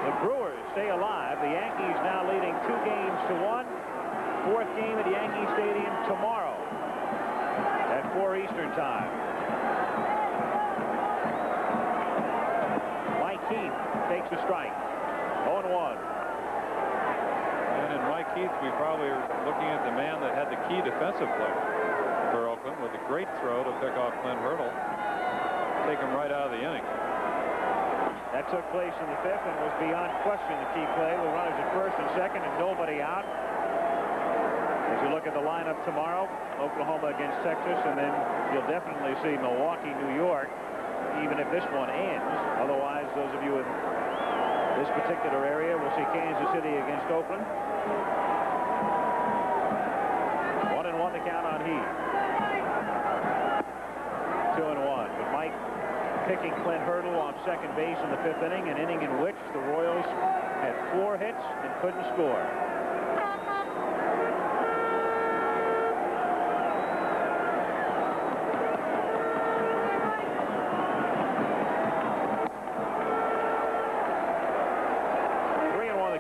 the Brewers stay alive. The Yankees now leading 2 games to 1. 4th game at Yankee Stadium tomorrow at 4 Eastern time. Mike Heath takes a strike. 0-1. And in Mike Heath, we probably are looking at the man that had the key defensive play for Oakland with a great throw to pick off Clint Hurdle. Take him right out of the inning. That took place in the 5th and was beyond question the key play with runners at 1st and 2nd and nobody out. As you look at the lineup tomorrow, Oklahoma against Texas, and then you'll definitely see Milwaukee, New York, even if this one ends. Otherwise, those of you in this particular area will see Kansas City against Oakland. 1-1 the count on Heath. 2-1. But Mike picking Clint Hurdle on second base in the 5th inning, an inning in which the Royals had 4 hits and couldn't score.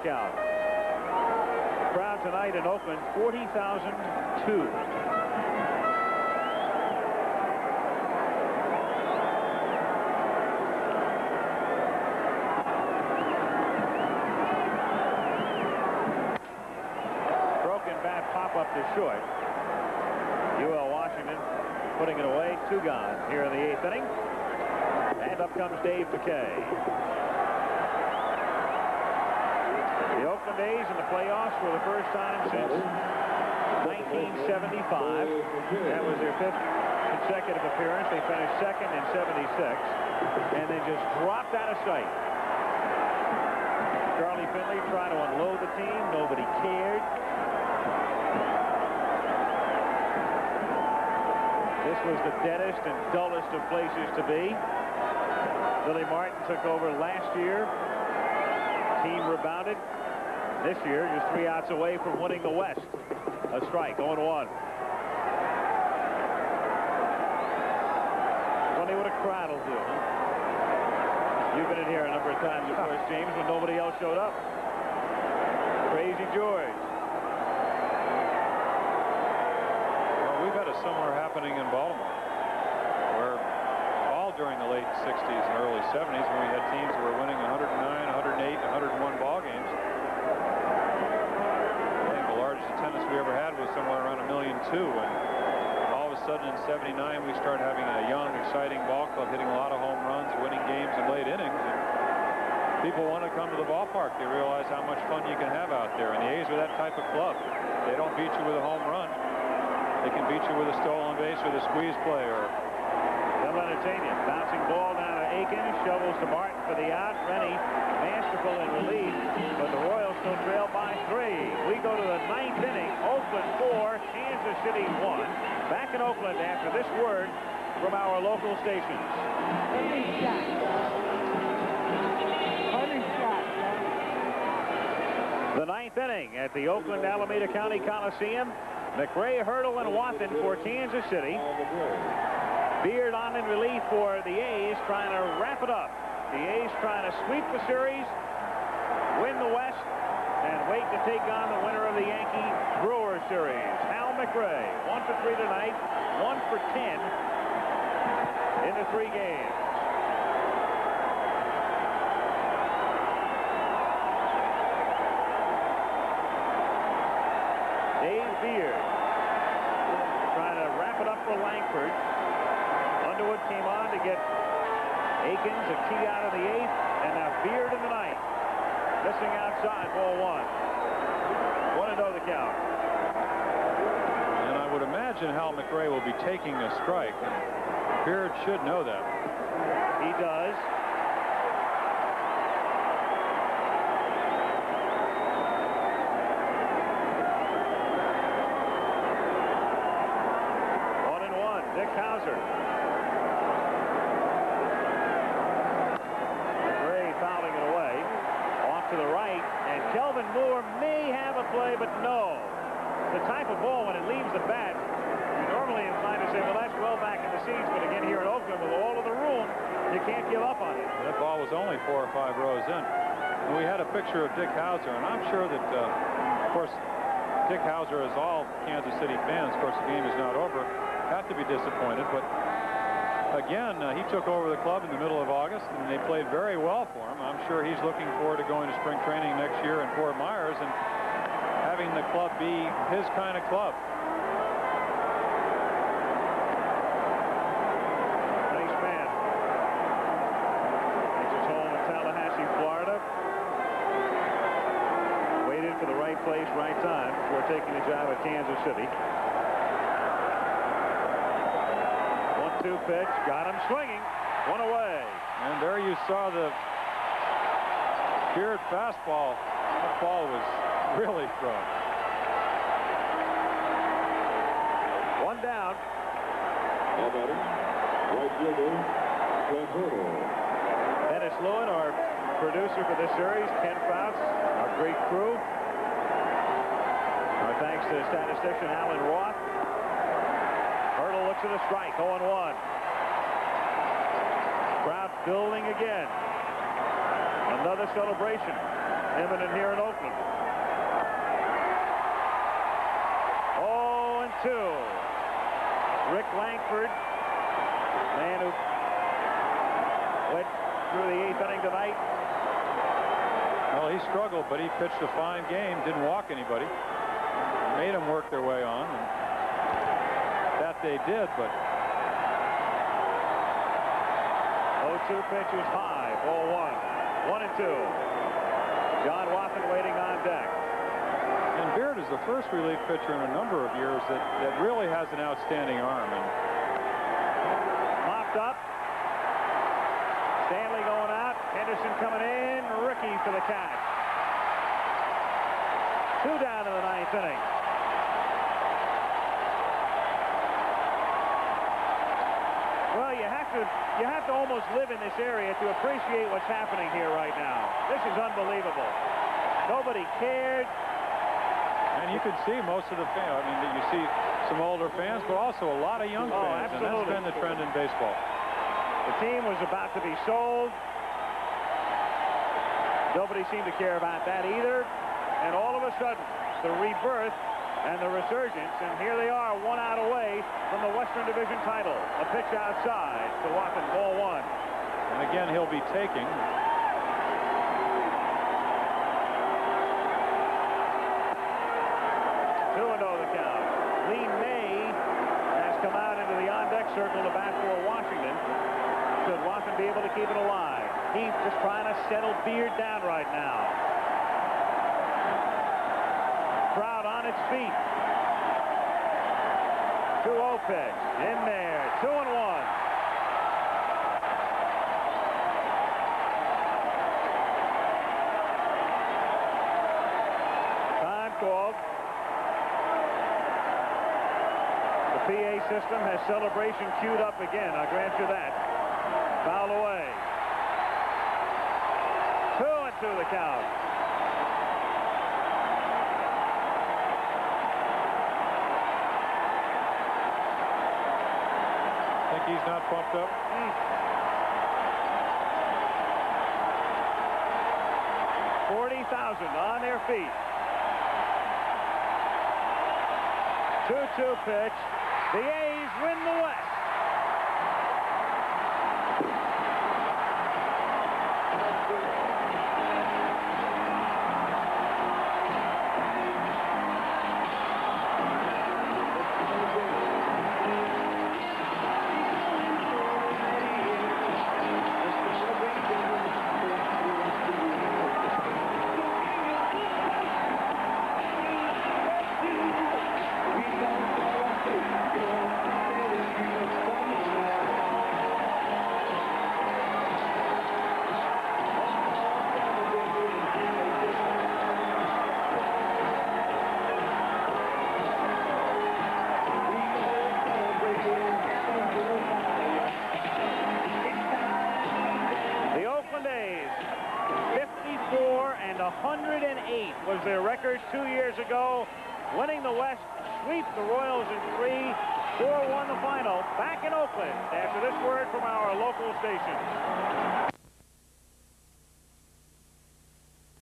Count. Crowd tonight in Oakland, 40,002. Broken bat pop-up to short. UL Washington putting it away. 2 gone here in the 8th inning. And up comes Dave McKay. The Oakland A's in the playoffs for the first time since 1975. That was their 5th consecutive appearance. They finished 2nd in '76 and then just dropped out of sight. Charlie Finley trying to unload the team. Nobody cared. This was the deadest and dullest of places to be. Billy Martin took over last year. Team rebounded. This year, just 3 outs away from winning the West. A strike, 0-1. Funny what a crowd will do, huh? You've been in here a number of times, of course, James, when nobody else showed up. Crazy George. Well, we've had a similar happening in Baltimore, where all during the late 60s and early 70s, when we had teams that were winning 109, 108, 101 ball games. Attendance we ever had was somewhere around 1.2 million, and all of a sudden in '79 we started having a young, exciting ball club hitting a lot of home runs, winning games in late innings, and people want to come to the ballpark. They realize how much fun you can have out there, and the A's are that type of club. They don't beat you with a home run. They can beat you with a stolen base or the squeeze play. Or they'll entertain you. Bouncing ball down to Aiken, shovels to Martin for the out. Rennie masterful in relief, but the Royals still trail by 3. We go to the 9th inning. Oakland 4, Kansas City 1. Back in Oakland after this word from our local stations. The 9th inning at the Oakland Alameda County Coliseum. McRae, Hurdle, and Watson for Kansas City. Beard on in relief for the A's, trying to wrap it up. The A's trying to sweep the series, win the West, and wait to take on the winner of the Yankee-Brewer series. Hal McRae, 1 for 3 tonight, 1 for 10 in the 3 games. Dave Beard trying to wrap it up for Langford. Underwood came on to get Akins a key out of the 8th, and now Beard in the 9th. Missing outside, ball 1. 1-0 the count. And I would imagine Hal McRae will be taking a strike. Beard should know that. He does. Dick Hauser. McRae fouling it away. Off to the right, and Kelvin Moore may have a play, but no. The type of ball, when it leaves the bat, you're normally inclined to say, well, that's well back in the seats, but again, here in Oakland, with all of the room, you can't give up on it. That ball was only 4 or 5 rows in. And we had a picture of Dick Hauser, and I'm sure that, of course, Dick Hauser, as all Kansas City fans, of course, the game is not over, have to be disappointed, but again, he took over the club in the middle of August, and they played very well for him. I'm sure he's looking forward to going to spring training next year in Fort Myers and having the club be his kind of club. Nice man. Makes his home in Tallahassee, Florida. Waited for the right place, right time before taking the job at Kansas City. 1-2 pitch, got him swinging, 1 away. And there you saw the Beard fastball. That ball was really thrown. 1 down. Now batting, right fielder, Plantorno. Dennis Lewin, our producer for this series, Ken Fouts, our great crew. Our thanks to statistician Alan Roth. Hurdle looks at a strike, 0-1. Crowd building again. Another celebration imminent here in Oakland. 0-2. Rick Langford, man who went through the 8th inning tonight. Well, he struggled, but he pitched a fine game, didn't walk anybody. Made them work their way on. And that they did, but 0-2 pitches high, ball 1. 1-2. John Watson waiting on deck. And Beard is the first relief pitcher in a number of years that really has an outstanding arm. And Mopped up. Stanley going out. Henderson coming in. Ricky for the catch. 2 down in the 9th inning. Well, you have to almost live in this area to appreciate what's happening here right now. This is unbelievable. Nobody cared. you can see most of the fans. I mean, you see some older fans, but also a lot of young fans. Absolutely. And that's been the trend in baseball. The team was about to be sold. Nobody seemed to care about that either. And all of a sudden, the rebirth and the resurgence, and here they are, 1 out away from the Western Division title. A pitch outside to Watson, ball 1. And again, he'll be taking. 2-0 the count. Lee May has come out into the on-deck circle to bat for Washington. Should Watson be able to keep it alive? He's just trying to settle Beard down right now. Crowd on its feet. 2-0 pitch. In there. 2-1. Time called. The PA system has celebration queued up again. I'll grant you that. Foul away. 2-2 the count. Think he's not pumped up? 40,000 on their feet. 2-2 pitch. The A's win the West. And 108 was their record 2 years ago, winning the West, sweep the Royals in 3, 4-1 the final, back in Oakland after this word from our local station.